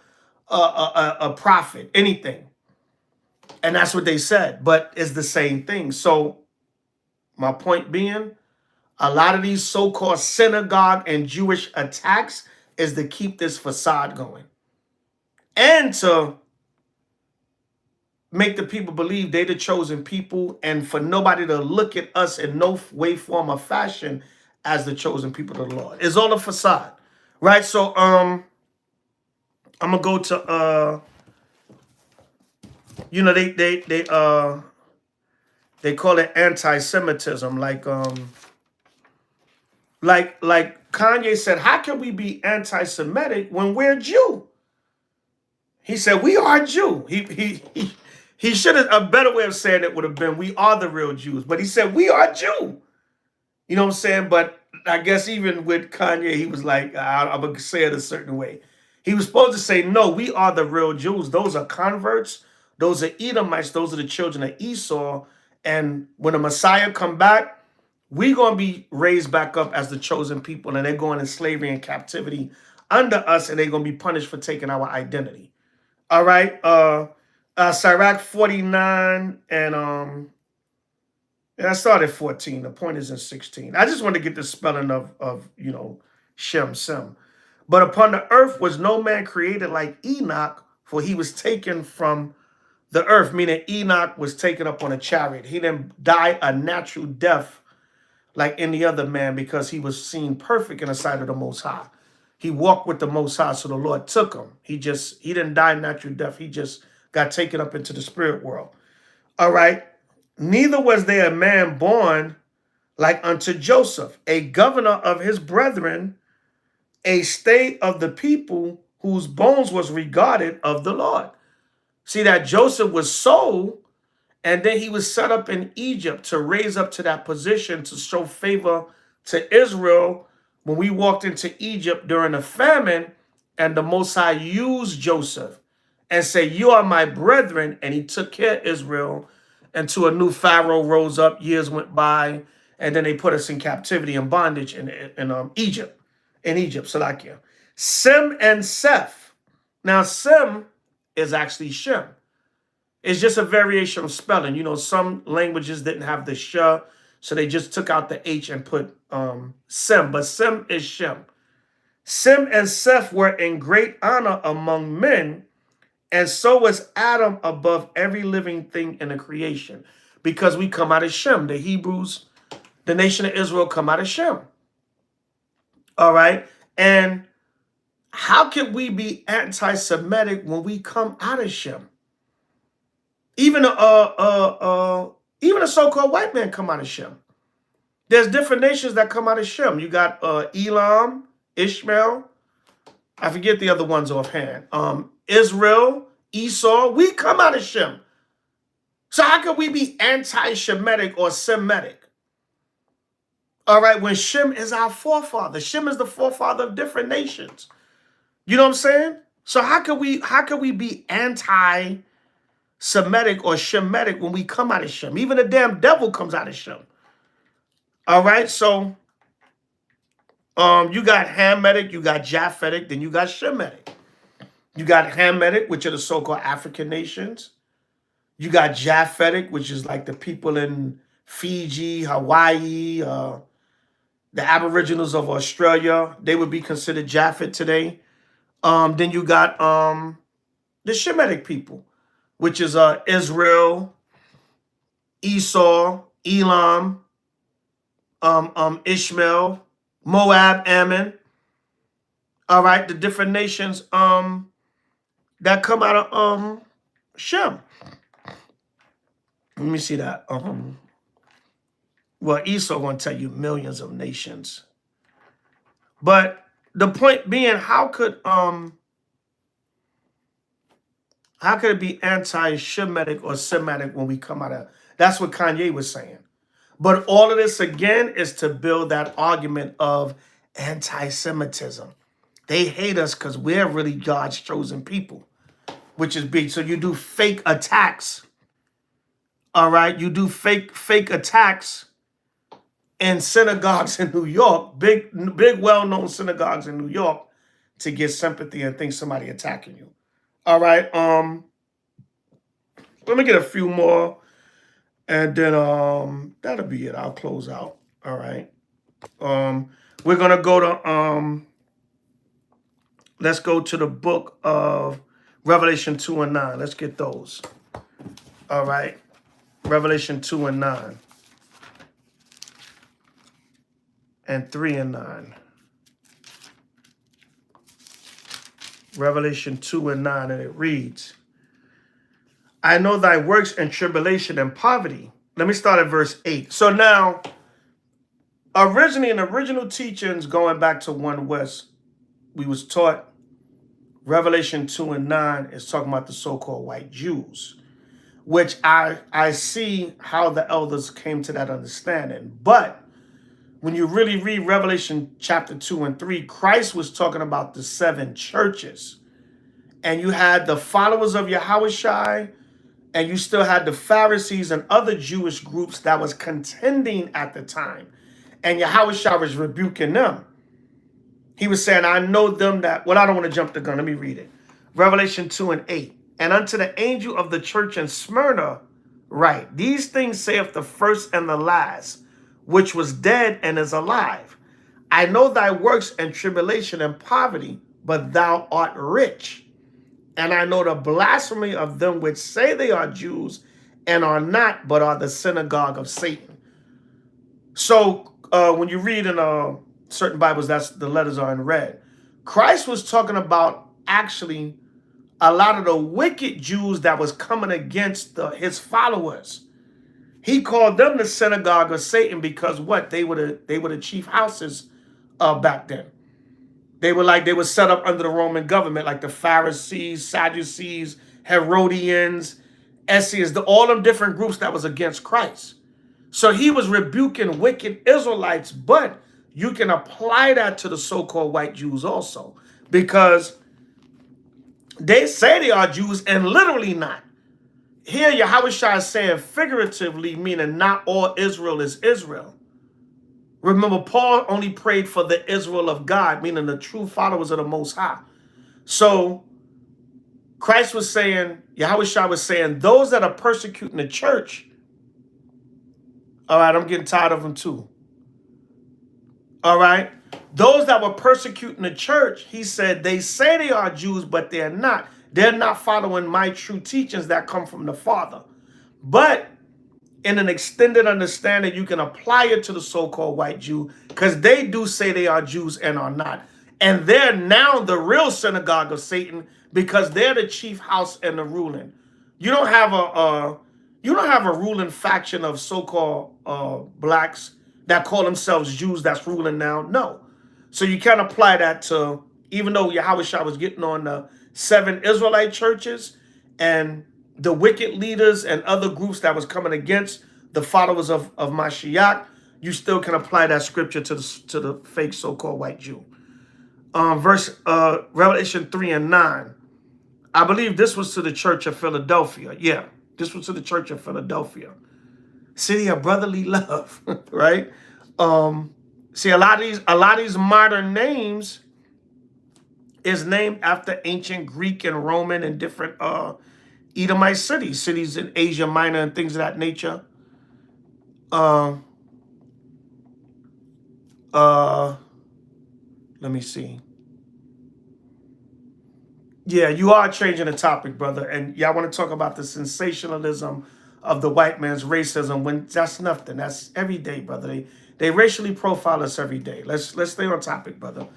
a prophet, anything. And that's what they said, but it's the same thing. So my point being, a lot of these so-called synagogue and Jewish attacks is to keep this facade going and to make the people believe they the chosen people, and for nobody to look at us in no way, form, or fashion as the chosen people of the Lord. It's all a facade, right? So I'm gonna go to you know, they call it anti-Semitism, like Kanye said, how can we be anti-Semitic when we're Jew? He said, we are Jew. He should have, a better way of saying it would have been, we are the real Jews. But he said, we are Jew. You know what I'm saying? But I guess even with Kanye, he was like, I'm going to say it a certain way. He was supposed to say, no, we are the real Jews. Those are converts. Those are Edomites. Those are the children of Esau. And when the Messiah come back, we're going to be raised back up as the chosen people. And they're going in slavery and captivity under us. And they're going to be punished for taking our identity. All right. Sirach 49 and I started 14. The point is in 16. I just want to get the spelling of you know, Shem, Sem. But upon the earth was no man created like Enoch, for he was taken from the earth, meaning Enoch was taken up on a chariot. He didn't die a natural death like any other man, because he was seen perfect in the sight of the Most High. He walked with the Most High, so the Lord took him. He didn't die a natural death. He just got taken up into the spirit world. All right. Neither was there a man born like unto Joseph, a governor of his brethren, a stay of the people, whose bones was regarded of the Lord. See, that Joseph was sold, and then he was set up in Egypt to raise up to that position to show favor to Israel when we walked into Egypt during the famine, and the Most High used Joseph and said, you are my brethren, and he took care of Israel until a new Pharaoh rose up, years went by, and then they put us in captivity and bondage in Egypt, Salakia. Sem and Seth. Now, Sem is actually Shem. It's just a variation of spelling. You know, some languages didn't have the sh, so they just took out the H and put Sem, but Sem is Shem. Sem and Seth were in great honor among men, And so was Adam above every living thing in the creation, because we come out of Shem. The Hebrews, the nation of Israel, come out of Shem. All right. And how can we be anti-Semitic when we come out of Shem? Even even a so-called white man come out of Shem. There's different nations that come out of Shem. You got Elam, Ishmael. I forget the other ones offhand. Israel, Esau. We come out of Shem. So how can we be anti-Shemitic or Semitic? All right, when Shem is our forefather. Shem is the forefather of different nations. You know what I'm saying? So how can we be anti-Semitic or Shemitic when we come out of Shem? Even the damn devil comes out of Shem. All right, so you got Hamitic, you got Japhetic, then you got Shemitic. You got Hamitic, which are the so-called African nations. You got Japhetic, which is like the people in Fiji, Hawaii, the Aboriginals of Australia. They would be considered Japhet today. Then you got the Shemitic people, which is Israel, Esau, Elam, Ishmael, Moab, Ammon. All right, the different nations that come out of Shem. Let me see that. Well, Esau gonna tell you millions of nations. But the point being, how could it be anti-Shemitic or Semitic when we come out of? That's what Kanye was saying. But all of this, again, is to build that argument of anti-Semitism. They hate us because we're really God's chosen people, which is big. So you do fake attacks. All right? You do fake attacks in synagogues in New York, big well-known synagogues in New York, to get sympathy and think somebody attacking you. All right? Let me get a few more. And then that'll be it. I'll close out. All right. We're gonna go to let's go to the book of Revelation 2 and 9. Let's get those. All right. Revelation 2 and 9. And 3 and 9. Revelation 2 and 9, and it reads, I know thy works and tribulation and poverty. Let me start at verse 8. So now, originally in original teachings, going back to 1 West, we was taught Revelation 2 and 9 is talking about the so-called white Jews, which I see how the elders came to that understanding. But when you really read Revelation chapter 2 and 3, Christ was talking about the 7 churches. And you had the followers of H.O.I, and you still had the Pharisees and other Jewish groups that was contending at the time. And H.O.I was rebuking them. He was saying, I know them that, well, I don't want to jump the gun. Let me read it. Revelation 2 and 8. And unto the angel of the church in Smyrna write, these things saith the first and the last, which was dead and is alive. I know thy works and tribulation and poverty, but thou art rich. And I know the blasphemy of them which say they are Jews and are not, but are the synagogue of Satan. So when you read in certain Bibles, that's the letters are in red. Christ was talking about actually a lot of the wicked Jews that was coming against his followers. He called them the synagogue of Satan because what? They were the chief houses back then. They were set up under the Roman government, like the Pharisees, Sadducees, Herodians, Essenes, all them different groups that was against Christ. So he was rebuking wicked Israelites, but you can apply that to the so-called white Jews also, because they say they are Jews and literally not. Here, Yahushua is saying figuratively, meaning not all Israel is Israel. Remember, Paul only prayed for the Israel of God, meaning the true followers of the Most High. So Christ was saying, Yahushua was saying, those that are persecuting the church, all right, I'm getting tired of them too. All right, those that were persecuting the church, he said, they say they are Jews, but they're not. they're not following my true teachings that come from the Father. But in an extended understanding, you can apply it to the so-called white Jew, because they do say they are Jews and are not. And they're now the real synagogue of Satan, because they're the chief house and the ruling. You don't have a ruling faction of so-called blacks that call themselves Jews that's ruling now. No. So you can't apply that to, even though Yahweh was getting on the 7 Israelite churches and the wicked leaders and other groups that was coming against the followers of Mashiach, you still can apply that scripture to the fake so-called white Jew. Revelation 3 and 9. I believe this was to the church of Philadelphia. Yeah, this was to the church of Philadelphia. City of brotherly love, right? See, a lot of these modern names is named after ancient Greek and Roman and different Edomite cities in Asia Minor and things of that nature. Let me see. Yeah, you are changing the topic, brother. And y'all want to talk about the sensationalism of the white man's racism, when that's nothing. That's every day, brother. They racially profile us every day. Let's stay on topic, brother.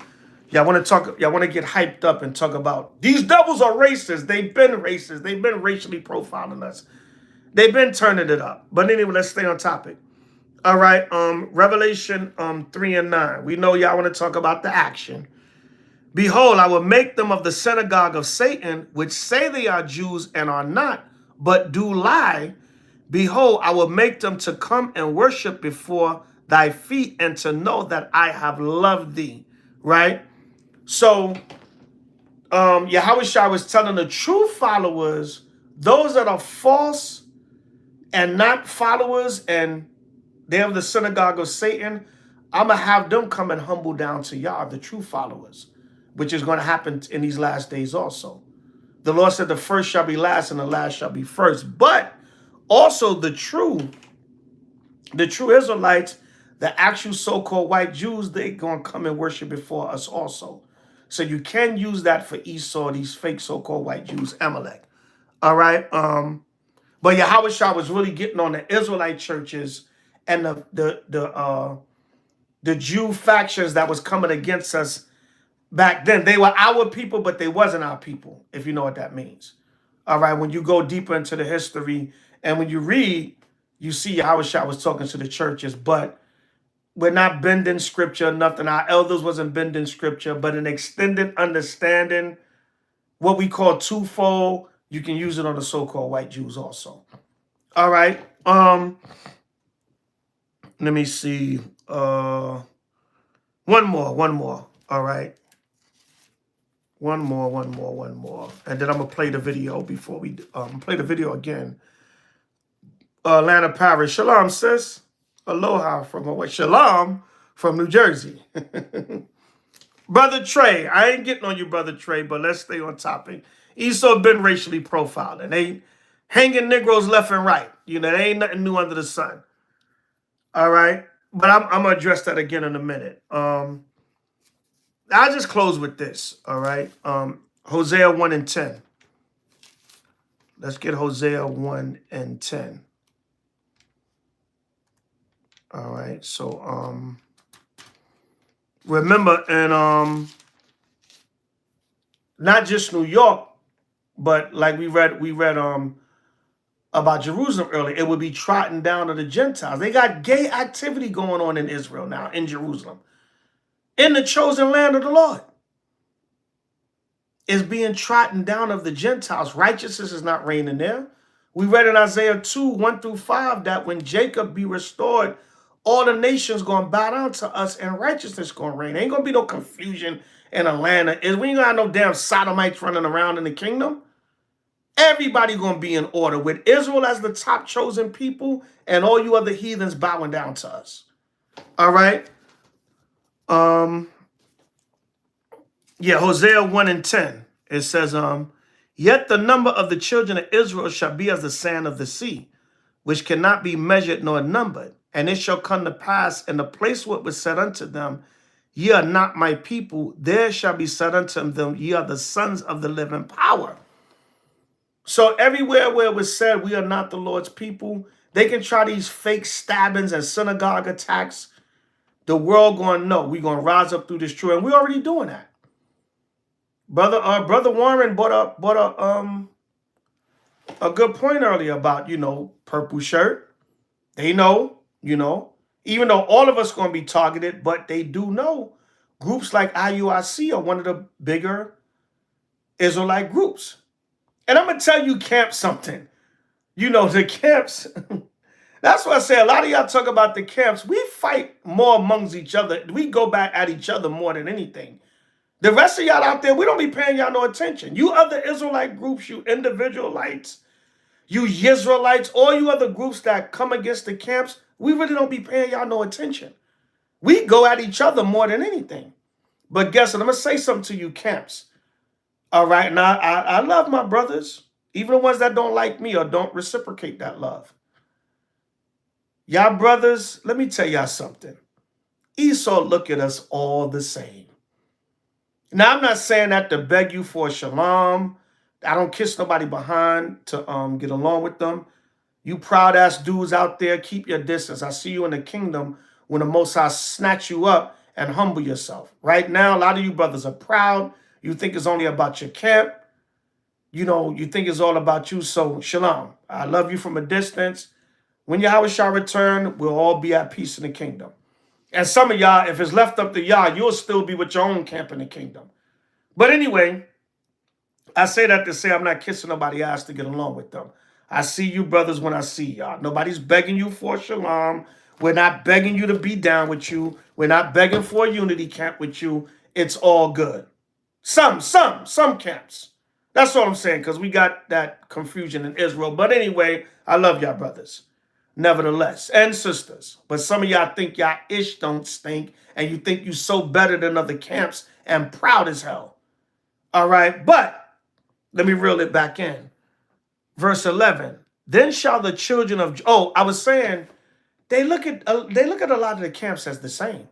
Y'all want to get hyped up and talk about these devils are racist. They've been racist. They've been racially profiling us. They've been turning it up. But anyway, let's stay on topic. All right, Revelation 3 and 9. We know y'all want to talk about the action. Behold, I will make them of the synagogue of Satan, which say they are Jews and are not, but do lie. Behold, I will make them to come and worship before thy feet, and to know that I have loved thee. Right? So, Yahweh was telling the true followers, those that are false and not followers, and they have the synagogue of Satan, I'm going to have them come and humble down to Yah, the true followers, which is going to happen in these last days also. The Lord said the first shall be last and the last shall be first. But also the true Israelites, the actual so-called white Jews, they're going to come and worship before us also. So you can use that for Esau, these fake so-called white Jews, Amalek. All right. But Yahweh was really getting on the Israelite churches and the Jew factions that was coming against us back then. They were our people, but they wasn't our people, if you know what that means. All right, when you go deeper into the history and when you read, you see Yahweh was talking to the churches, but we're not bending scripture, nothing. Our elders wasn't bending scripture, but an extended understanding, what we call twofold, you can use it on the so-called white Jews also. All right. Let me see. One more. All right. One more. And then I'm going to play the video before we play the video again. Atlanta Parish. Shalom, sis. Aloha from Hawaii. Shalom from New Jersey. Brother Trey. I ain't getting on you, Brother Trey, but let's stay on topic. Esau been racially profiling. They hanging Negroes left and right. You know, there ain't nothing new under the sun. All right. But I'm going to address that again in a minute. I'll just close with this. All right. Hosea 1 and 10. Let's get Hosea 1 and 10. All right. So remember, in not just New York, but like we read about Jerusalem earlier, it would be trodden down to the Gentiles. They got gay activity going on in Israel now, in Jerusalem, in the chosen land of the Lord. Is being trodden down of the Gentiles. Righteousness is not reigning there. We read in Isaiah 2, 1 through 5, that when Jacob be restored, all the nations going to bow down to us and righteousness going to reign. Ain't going to be no confusion in a land. We ain't going to have no damn sodomites running around in the kingdom. Everybody going to be in order with Israel as the top chosen people and all you other heathens bowing down to us. All right. Yeah, Hosea 1 and 10. It says, yet the number of the children of Israel shall be as the sand of the sea, which cannot be measured nor numbered. And it shall come to pass in the place where it was said unto them, ye are not my people, there shall be said unto them, ye are the sons of the living power. So everywhere where it was said we are not the Lord's people, they can try these fake stabbings and synagogue attacks. The world going to know we're going to rise up through this truth, and we're already doing that. Brother Warren brought a good point earlier about, purple shirt. They know, even though all of us going to be targeted, but they do know groups like IUIC are one of the bigger Israelite groups. And I'm going to tell you camp something. The camps, that's why I say a lot of y'all talk about the camps. We fight more amongst each other. We go back at each other more than anything. The rest of y'all out there, we don't be paying y'all no attention. You other Israelite groups, you individualites, you Yisraelites, all you other groups that come against the camps, we really don't be paying y'all no attention. We go at each other more than anything. But guess what? I'm going to say something to you camps. All right, now I love my brothers, even the ones that don't like me or don't reciprocate that love. Y'all brothers, let me tell y'all something. Esau look at us all the same. Now, I'm not saying that to beg you for a shalom. I don't kiss nobody behind to get along with them. You proud-ass dudes out there, keep your distance. I see you in the kingdom when the Most High snatch you up and humble yourself. Right now, a lot of you brothers are proud. You think it's only about your camp. You think it's all about you. So, shalom. I love you from a distance. When Yahweh shall return, we'll all be at peace in the kingdom. And some of y'all, if it's left up to y'all, you'll still be with your own camp in the kingdom. But anyway, I say that to say I'm not kissing nobody's ass to get along with them. I see you brothers when I see y'all. Nobody's begging you for shalom. We're not begging you to be down with you. We're not begging for a unity camp with you. It's all good. Some camps. That's all I'm saying, because we got that confusion in Israel. But anyway, I love y'all brothers. Nevertheless, and sisters. But some of y'all think y'all ish don't stink, and you think you so better than other camps and proud as hell. All right, but let me reel it back in. Verse 11. Then shall the children of... Oh, I was saying, they look at a lot of the camps as the same.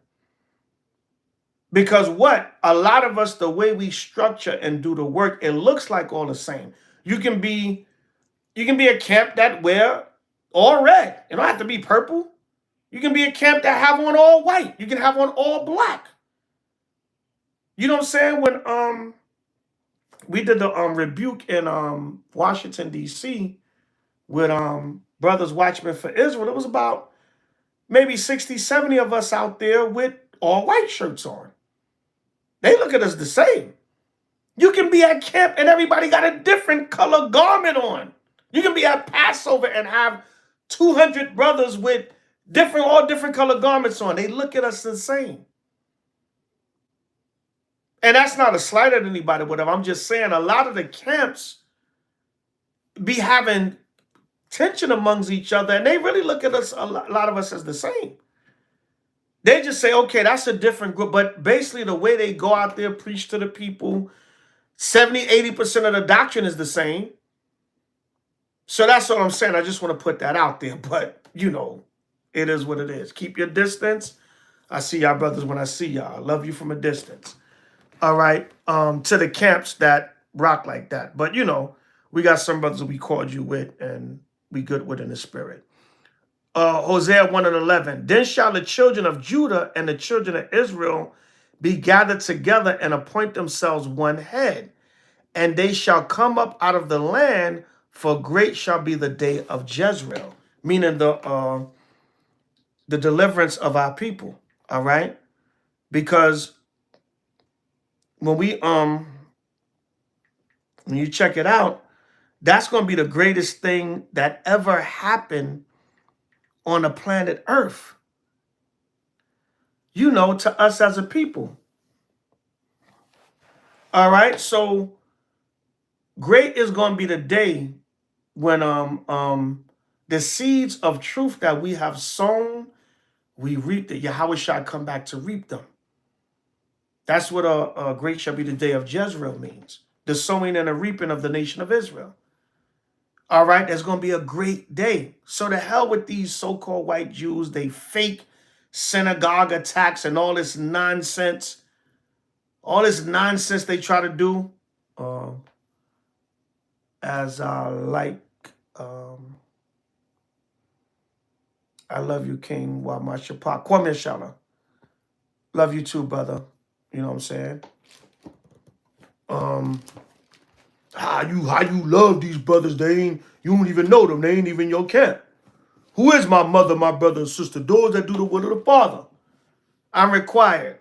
Because a lot of us, the way we structure and do the work, it looks like all the same. You can be a camp that wear all red. It don't have to be purple. You can be a camp that have on all white. You can have on all black. You know what I'm saying? When we did the rebuke in Washington, D.C. with Brothers Watchmen for Israel, it was about maybe 60, 70 of us out there with all white shirts on. They look at us the same. You can be at camp and everybody got a different color garment on. You can be at Passover and have 200 brothers with all different color garments on. They look at us the same. And that's not a slight at anybody, whatever. I'm just saying a lot of the camps be having tension amongst each other, and they really look at us, a lot of us, as the same. They just say, okay, that's a different group. But basically the way they go out there, preach to the people, 70, 80% of the doctrine is the same. So that's what I'm saying. I just want to put that out there. But, it is what it is. Keep your distance. I see y'all brothers when I see y'all. I love you from a distance. All right. To the camps that rock like that. But, we got some brothers that we called you with and we good with in the spirit. Hosea 1:11. Then shall the children of Judah and the children of Israel be gathered together and appoint themselves one head. And they shall come up out of the land, for great shall be the day of Jezreel. Meaning the deliverance of our people. All right. Because when you check it out, that's going to be the greatest thing that ever happened on the planet Earth. To us as a people. All right. So great is going to be the day when the seeds of truth that we have sown, we reap that Yahweh shall come back to reap them. That's what a great shall be the day of Jezreel means. The sowing and the reaping of the nation of Israel. All right, there's going to be a great day. So to hell with these so-called white Jews, they fake synagogue attacks and all this nonsense. All this nonsense they try to do. as I like. I love you, King Wamashapa. Kwame Shala. Love you too, brother. You know what I'm saying? How you love these brothers? You don't even know them. They ain't even your camp. Who is my mother, my brother, and sister? Those that do the will of the Father. I'm required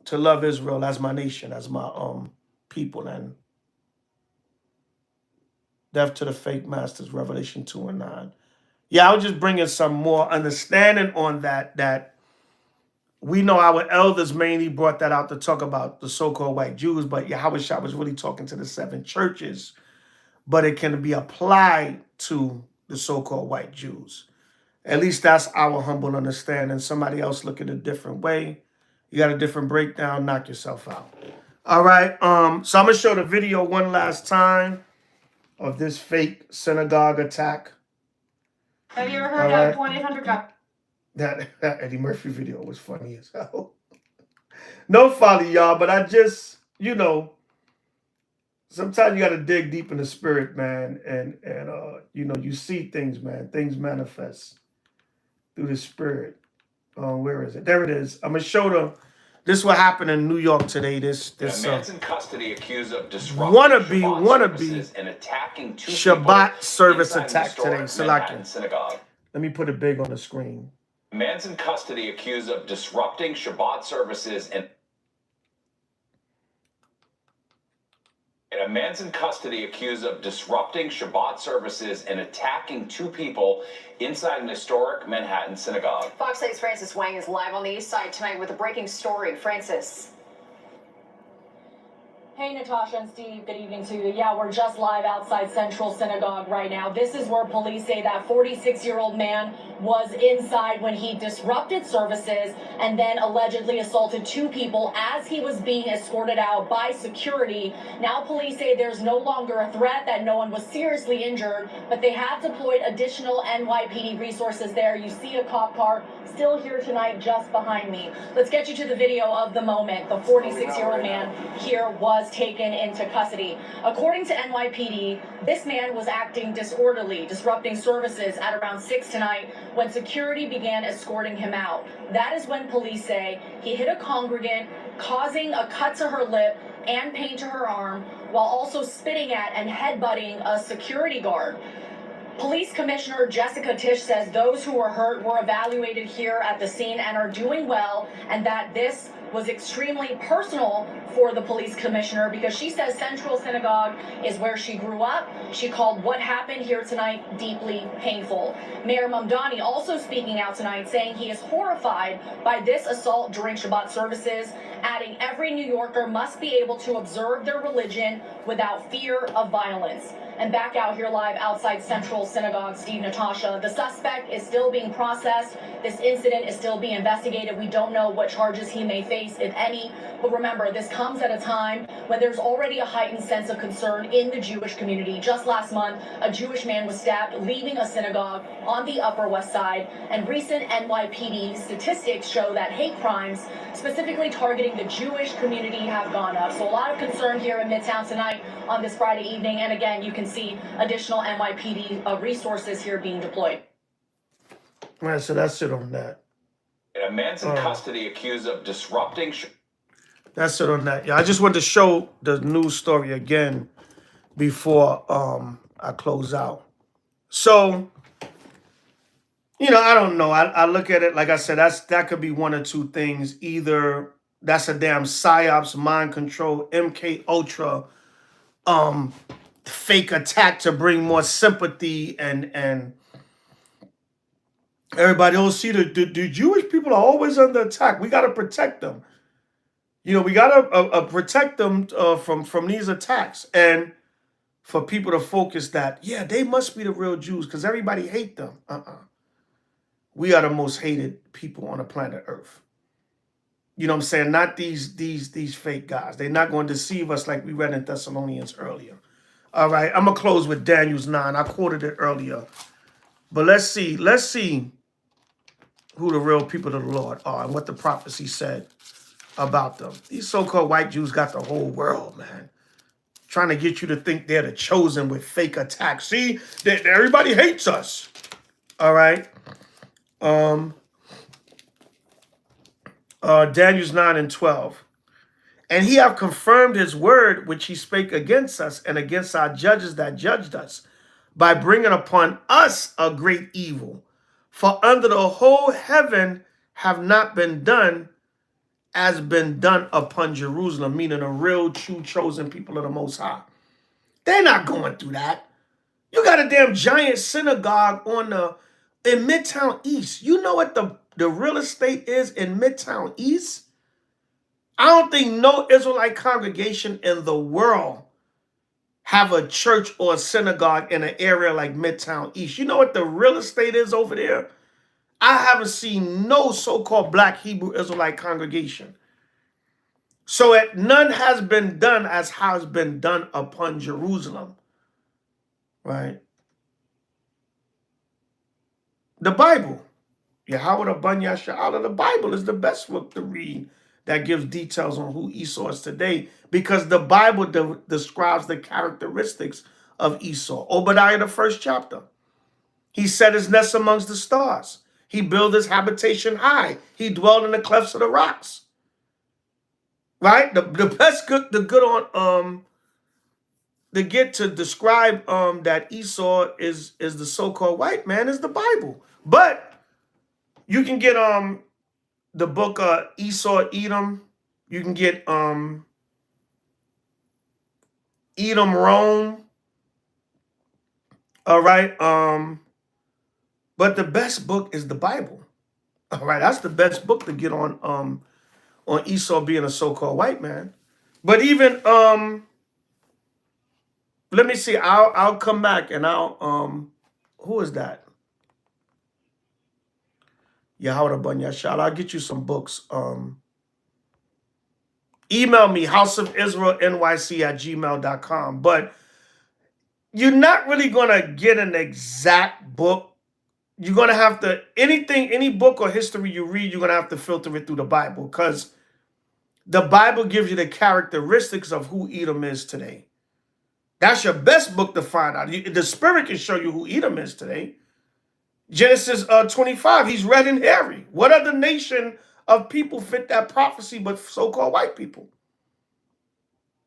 to love Israel as my nation, as my people, and death to the fake masters, Revelation 2 and 9. Yeah, I was just bringing some more understanding on that we know our elders mainly brought that out to talk about the so-called white Jews, but Yahushua was really talking to the 7 churches, but it can be applied to the so-called white Jews. At least that's our humble understanding. Somebody else look at it a different way. You got a different breakdown, knock yourself out. All right, so I'm gonna show the video one last time of this fake synagogue attack. Have you ever heard of 1-800 drop? That Eddie Murphy video was funny as hell. No folly, y'all, but I just, sometimes you got to dig deep in the spirit, man, and you see things, man. Things manifest through the spirit. Where is it? There it is. I'm gonna show this is what happened in New York today. This a man's in custody accused of disrupting wannabe services and attacking 2 Shabbat service inside attack today. Manhattan Synagogue. Let me put it big on the screen. A man's in custody accused of disrupting Shabbat services and a man's in custody accused of disrupting Shabbat services and attacking 2 people inside an historic Manhattan synagogue. Fox 8's Francis Wang is live on the east side tonight with a breaking story. Francis. Hey, Natasha and Steve, good evening to you. Yeah, we're just live outside Central Synagogue right now. This is where police say that 46-year-old man was inside when he disrupted services and then allegedly assaulted 2 people as he was being escorted out by security. Now police say there's no longer a threat, that no one was seriously injured, but they have deployed additional NYPD resources there. You see a cop car still here tonight just behind me. Let's get you to the video of the moment. The 46-year-old man here was taken into custody. According to NYPD, this man was acting disorderly, disrupting services at around 6 tonight when security began escorting him out. That is when police say he hit a congregant, causing a cut to her lip and pain to her arm, while also spitting at and headbutting a security guard. Police Commissioner Jessica Tisch says those who were hurt were evaluated here at the scene and are doing well, and that this was extremely personal for the police commissioner because she says Central Synagogue is where she grew up. She called what happened here tonight deeply painful. Mayor Mamdani also speaking out tonight, saying he is horrified by this assault during Shabbat services, adding every New Yorker must be able to observe their religion without fear of violence. And back out here live outside Central Synagogue, Steve, Natasha, the suspect is still being processed. This incident is still being investigated. We don't know what charges he may face, if any. But remember, this comes at a time when there's already a heightened sense of concern in the Jewish community. Just last month, a Jewish man was stabbed leaving a synagogue on the Upper West Side. And recent NYPD statistics show that hate crimes, specifically targeting the Jewish community, have gone up. So a lot of concern here in Midtown tonight on this Friday evening. And again, you can see additional NYPD resources here being deployed. All right, so that's it on that. A man's in custody accused of disrupting. That's it on that. Yeah, I just wanted to show the news story again before I close out. So, I don't know. I look at it, like I said, that could be one or two things. Either that's a damn psyops, mind control, MK Ultra, fake attack to bring more sympathy and everybody else see the Jewish people are always under attack. We got to protect them. We got to protect them from these attacks, and for people to focus that, yeah, they must be the real Jews because everybody hate them. We are the most hated people on the planet Earth. You know what I'm saying? Not these fake guys. They're not going to deceive us like we read in Thessalonians earlier. All right, I'm going to close with Daniel's 9. I quoted it earlier. But let's see who the real people of the Lord are and what the prophecy said about them. These so-called white Jews got the whole world, man. trying to get you to think they're the chosen with fake attacks. See, that everybody hates us. All right. Daniel's 9 and 12. And he have confirmed his word, which he spake against us and against our judges that judged us, by bringing upon us a great evil. For under the whole heaven have not been done as been done upon Jerusalem, meaning a real, true, chosen people of the Most High. They're not going through that. You got a damn giant synagogue in Midtown East. You know what the real estate is in Midtown East? I don't think no Israelite congregation in the world have a church or a synagogue in an area like Midtown East. You know what the real estate is over there? I haven't seen no so-called Black Hebrew Israelite congregation. So none has been done as has been done upon Jerusalem. Right? The Bible. Yahweh Abanya Sha'ala. The Bible is the best book to read that gives details on who Esau is today, because the Bible describes the characteristics of Esau. Obadiah, the 1st chapter. He set his nest amongst the stars. He built his habitation high. He dwelled in the clefts of the rocks. Right? The best good, the good on to get to describe that Esau is the so-called white man is the Bible. But you can get the book Esau Edom. You can get Edom Rome. All right. But the best book is the Bible. All right, that's the best book to get on Esau being a so-called white man. But even let me see. I'll come back and I'll who is that? Yahweh Abanya Sha'ala. I'll get you some books. Email me, houseofisraelnyc@gmail.com. But you're not really gonna get an exact book. You're gonna have to any book or history you read, you're gonna have to filter it through the Bible, because the Bible gives you the characteristics of who Edom is today. That's your best book to find out. The Spirit can show you who Edom is today. Genesis 25, he's red and hairy. What other nation of people fit that prophecy but so-called white people?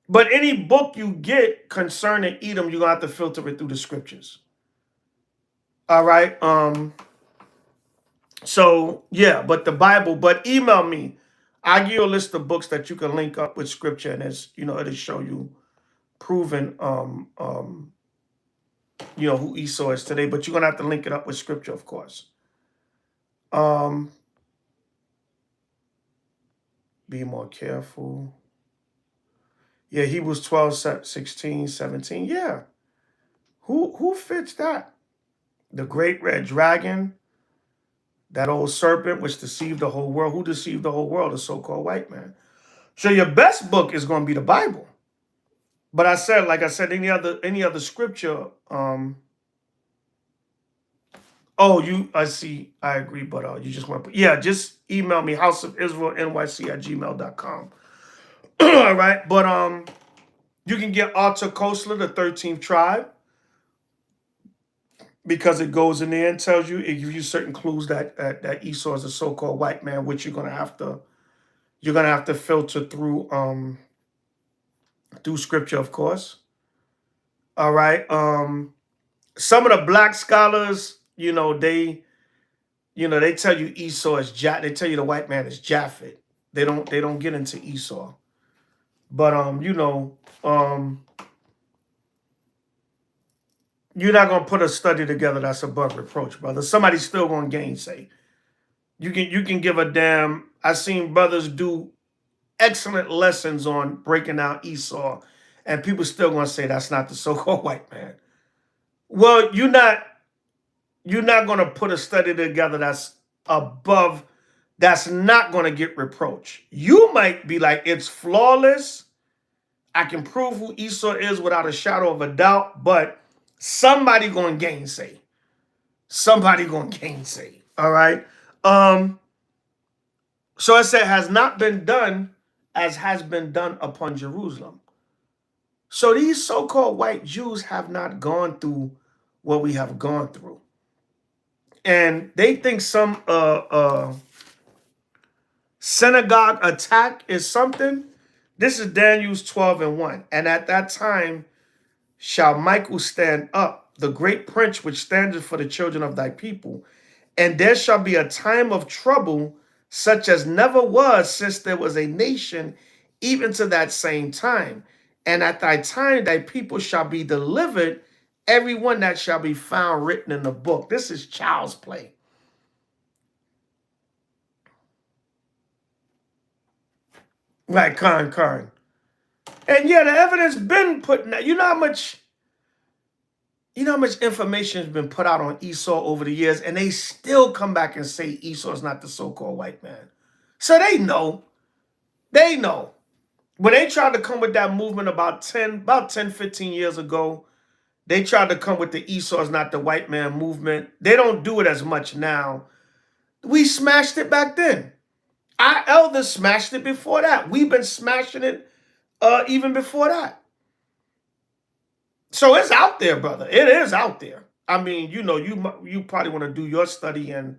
But any book you get concerning Edom, you're going to have to filter it through the scriptures. All right? So, yeah, but the Bible, but email me. I'll give you a list of books that you can link up with scripture, and it'll show you proven who Esau is today, but you're gonna have to link it up with scripture, of course. Be more careful. Yeah, Hebrews 12, 16, 17. Yeah. Who fits that? The great red dragon, that old serpent which deceived the whole world. Who deceived the whole world? The so-called white man. So your best book is going to be the Bible. But like I said, any other scripture, I see, I agree, but you just want to just email me, houseofisraelnyc@gmail.com. All right, but you can get Arthur Koestler, the 13th tribe, because it goes in there and tells you, it gives you certain clues that Esau is a so-called white man, which you're gonna have to filter through scripture, of course. All right. Some of the black scholars, they tell you Esau is they tell you the white man is Japhet. They don't get into Esau. But you're not gonna put a study together that's above reproach, brother. Somebody's still gonna gainsay. You can give a damn. I've seen brothers do excellent lessons on breaking out Esau, and people still gonna say that's not the so-called white man. Well, you're not gonna put a study together that's above, that's not gonna get reproach. You might be like, it's flawless. I can prove who Esau is without a shadow of a doubt, but somebody gonna gainsay. Somebody gonna gainsay. All right. So it said, has not been done as has been done upon Jerusalem. So these so-called white Jews have not gone through what we have gone through. And they think some synagogue attack is something. This is Daniel's 12:1. And at that time shall Michael stand up, the great prince which standeth for the children of thy people. And there shall be a time of trouble, such as never was since there was a nation, even to that same time. And at thy time thy people shall be delivered, every one that shall be found written in the book. This is child's play. Right, Khan. And yeah, the evidence been put in that. You know how much information has been put out on Esau over the years, and they still come back and say Esau is not the so-called white man. So they know. They know. When they tried to come with that movement about 10, 15 years ago, they tried to come with the Esau is not the white man movement. They don't do it as much now. We smashed it back then. Our elders smashed it before that. We've been smashing it even before that. So it's out there, brother. It is out there. I mean, you probably want to do your study, and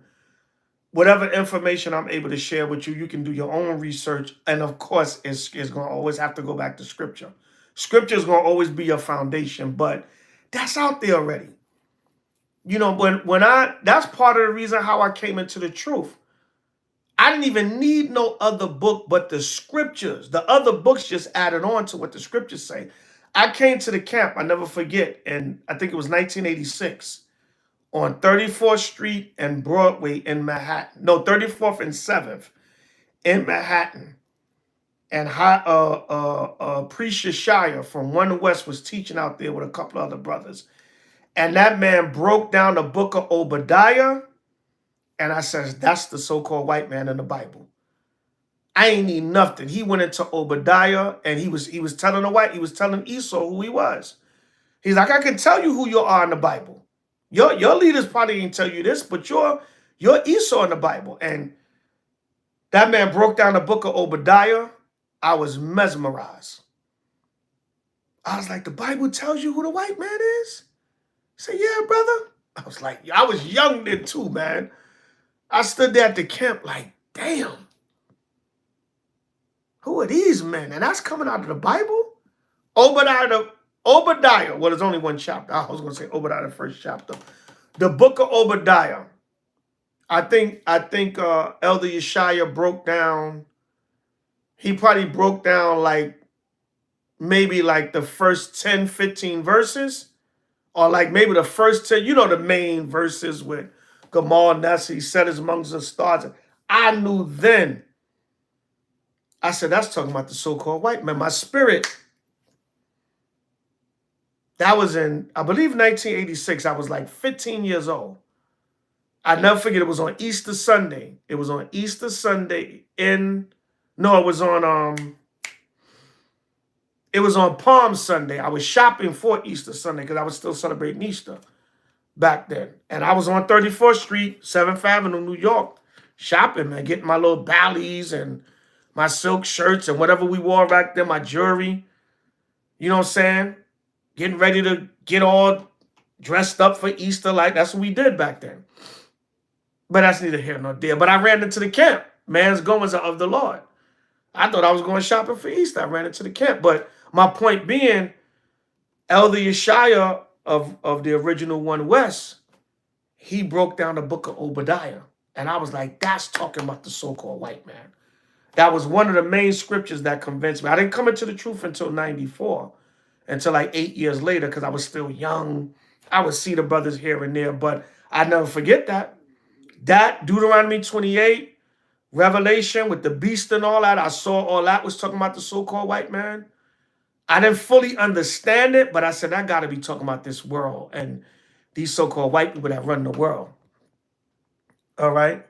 whatever information I'm able to share with you, you can do your own research. And of course, it's going to always have to go back to scripture. Scripture is going to always be your foundation, but that's out there already. That's part of the reason how I came into the truth. I didn't even need no other book but the scriptures. The other books just added on to what the scriptures say. I came to the camp, I never forget, and I think it was 1986, on 34th Street and Broadway in Manhattan. No, 34th and 7th in Manhattan. And Priest Shire from One West was teaching out there with a couple other brothers. And that man broke down the book of Obadiah. And I says, that's the so-called white man in the Bible. I ain't need nothing. He went into Obadiah, and he was telling Esau who he was. He's like, I can tell you who you are in the Bible. Your leaders probably didn't tell you this, but you're Esau in the Bible. And that man broke down the book of Obadiah. I was mesmerized. I was like, the Bible tells you who the white man is? He said, yeah, brother. I was like, I was young then too, man. I stood there at the camp like, damn. Who are these men? And that's coming out of the Bible? Obadiah, well, there's only one chapter. I was going to say Obadiah, the first chapter. The book of Obadiah. I think Elder Yeshaya broke down, he probably broke down maybe the first 10, 15 verses, or maybe the first 10, the main verses with Gamal Nessie, set us amongst the stars. I knew then. I said, that's talking about the so-called white man. My spirit, that was in, I believe, 1986. I was 15 years old. I never forget, it was on Easter Sunday. It was on Easter Sunday it was on Palm Sunday. I was shopping for Easter Sunday because I was still celebrating Easter back then. And I was on 34th Street, 7th Avenue, New York, shopping, man, getting my little ballies and my silk shirts and whatever we wore back then, my jewelry. You know what I'm saying? Getting ready to get all dressed up for Easter. That's what we did back then. But that's neither here nor there. But I ran into the camp. Man's goings are of the Lord. I thought I was going shopping for Easter. I ran into the camp. But my point being, Elder Yeshaya of the original One West, he broke down the book of Obadiah. And I was like, that's talking about the so-called white man. That was one of the main scriptures that convinced me. I didn't come into the truth until 94, until 8 years later, because I was still young. I would see the brothers here and there, but I never forget that. That, Deuteronomy 28, Revelation with the beast and all that, I saw all that was talking about the so-called white man. I didn't fully understand it, but I said, I got to be talking about this world and these so-called white people that run the world. All right?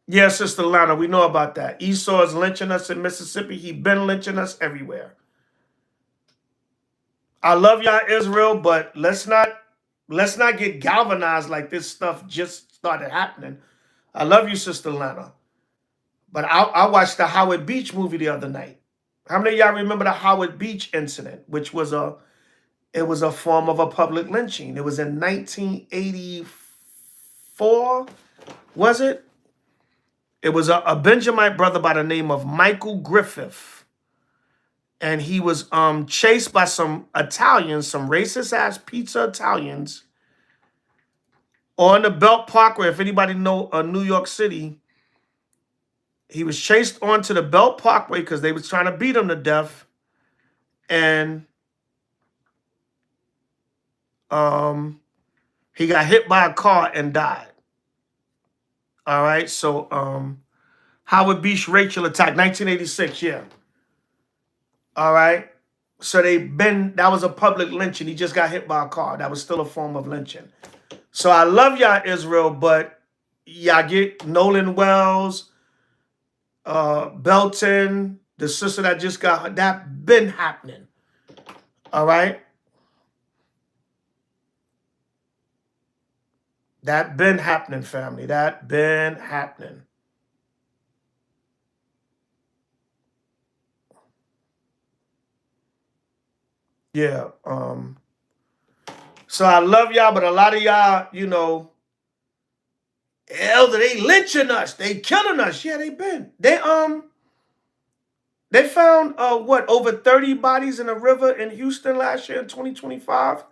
Yeah, Sister Lana, we know about that. Esau is lynching us in Mississippi. He been lynching us everywhere. I love y'all, Israel, but let's not get galvanized like this stuff just started happening. I love you, Sister Lana. But I watched the Howard Beach movie the other night. How many of y'all remember the Howard Beach incident, which was a form of a public lynching? It was in 1984, was it? It was a Benjamite brother by the name of Michael Griffith. And he was chased by some Italians, some racist ass pizza Italians on the Belt Parkway. If anybody know New York City, he was chased onto the Belt Parkway because they was trying to beat him to death. And he got hit by a car and died. All right, so Howard Beach racial attack, 1986, yeah. All right, so that was a public lynching. He just got hit by a car. That was still a form of lynching. So I love y'all, Israel, but y'all get Nolan Wells, Belton, the sister that just got, that been happening. All right. That been happening, family. That been happening. Yeah. So I love y'all, but a lot of y'all, you know, Elder, they lynching us. They killing us. Yeah, they been. They found over 30 bodies in a river in Houston last year in 2025.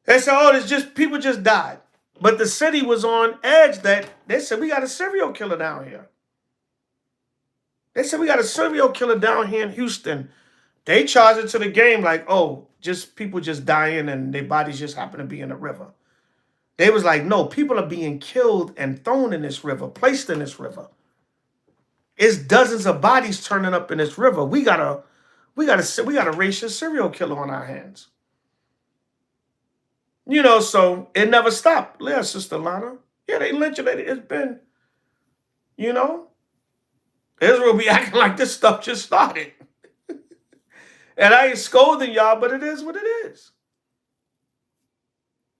They said, oh, it's just people just died. But the city was on edge that they said we got a serial killer down here. They said we got a serial killer down here in Houston. They charged it to the game like, oh, just people just dying and their bodies just happen to be in the river. They was like, no, people are being killed and thrown in this river, placed in this river. It's dozens of bodies turning up in this river. We got a racist serial killer on our hands. You know, so it never stopped. Yeah, Sister Lana. Yeah, they lynching it. It's been, you know, Israel be acting like this stuff just started. And I ain't scolding y'all, but it is what it is.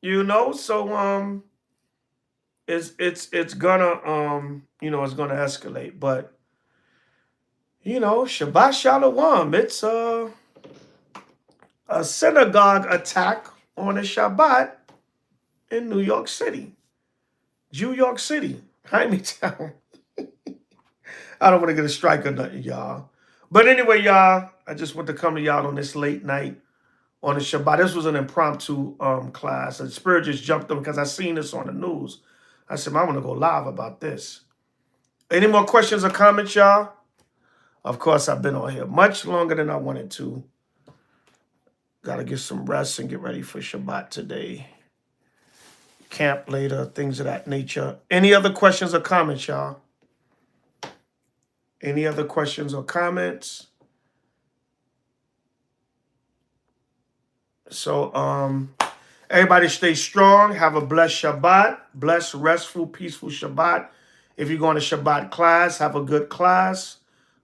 You know, so it's gonna you know, it's gonna escalate. But you know, Shabbat Shalom. It's a synagogue attack on a Shabbat in New York City. New York City. I mean, I don't want to get a strike or nothing, y'all. But anyway, y'all, I just want to come to y'all on this late night on the Shabbat. This was an impromptu class. The Spirit just jumped on because I seen this on the news. I said, I want to go live about this. Any more questions or comments, y'all? Of course, I've been on here much longer than I wanted to. Got to get some rest and get ready for Shabbat today. Camp later, things of that nature. Any other questions or comments, y'all? Any other questions or comments? So, everybody stay strong. Have a blessed Shabbat. Blessed, restful, peaceful Shabbat. If you're going to Shabbat class, have a good class.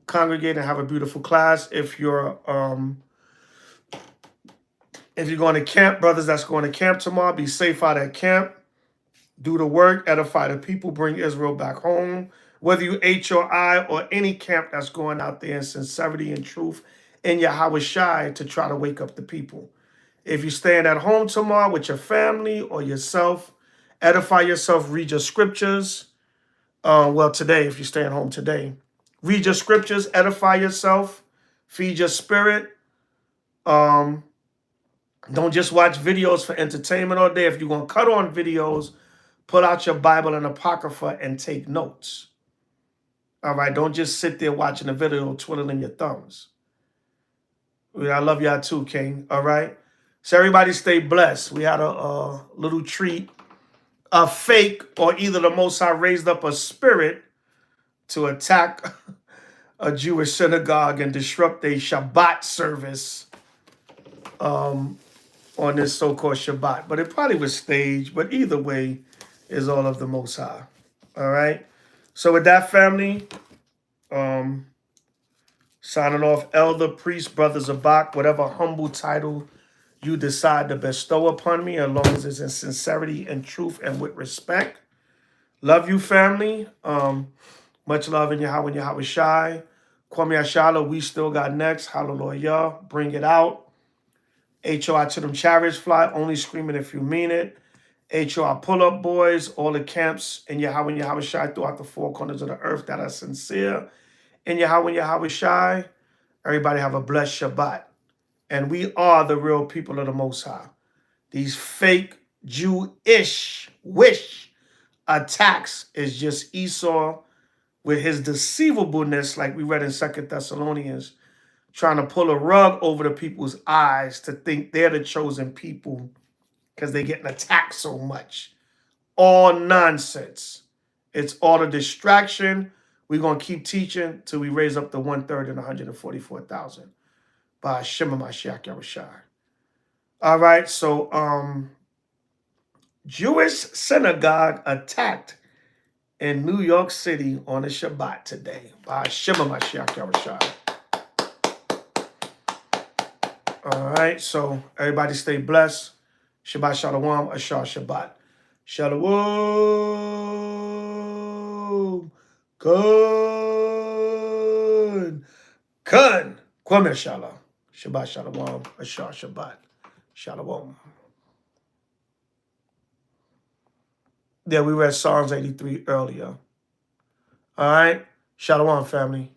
Congregate and have a beautiful class. If you're going to camp, brothers that's going to camp tomorrow, be safe out at camp. Do the work, edify the people, bring Israel back home. Whether you H.O.I or any camp that's going out there in sincerity and truth in H.O.I to try to wake up the people. If you're staying at home tomorrow with your family or yourself, edify yourself, read your scriptures. Well, today, if you're staying home today, read your scriptures, edify yourself, feed your spirit. Don't just watch videos for entertainment all day. If you're going to cut on videos, pull out your Bible and Apocrypha and take notes. All right, don't just sit there watching a video twiddling your thumbs. I love y'all too, King. All right. So everybody stay blessed. We had a little treat, a fake, or either the Most High raised up a spirit to attack a Jewish synagogue and disrupt a Shabbat service on this so-called Shabbat. But it probably was staged. But either way, is all of the Most High. All right. So with that, family, signing off, elder, priest, brothers of Bach, whatever humble title you decide to bestow upon me, as long as it's in sincerity and truth and with respect. Love you, family. Much love in Yahweh and Yahweh Shai. Kwame Ashala, we still got next. Hallelujah. Bring it out. H.O.I to them chariots fly. Only screaming if you mean it. H.O.I pull-up boys. All the camps in Yahweh and Yahweh Shai throughout the four corners of the earth that are sincere. In Yahweh and Yahweh Shai. Everybody have a blessed Shabbat. And we are the real people of the Most High. These fake Jewish wish attacks is just Esau with his deceivableness, like we read in 2 Thessalonians, trying to pull a rug over the people's eyes to think they're the chosen people because they're getting attacked so much. All nonsense. It's all a distraction. We're going to keep teaching till we raise up the 1/3 and 144,000. By Shema Mashiach Yahushua. All right, so Jewish synagogue attacked in New York City on a Shabbat today. By Shema Mashiach Yahushua. All right, so everybody stay blessed. Shabbat Shalom, Ashar Shabbat. Shalom. Kun. Kun. Kwame Shalom. Shabbat Shalom, Ashar Shabbat. Shalom. Yeah, we read Psalms 83 earlier. All right. Shalom, family.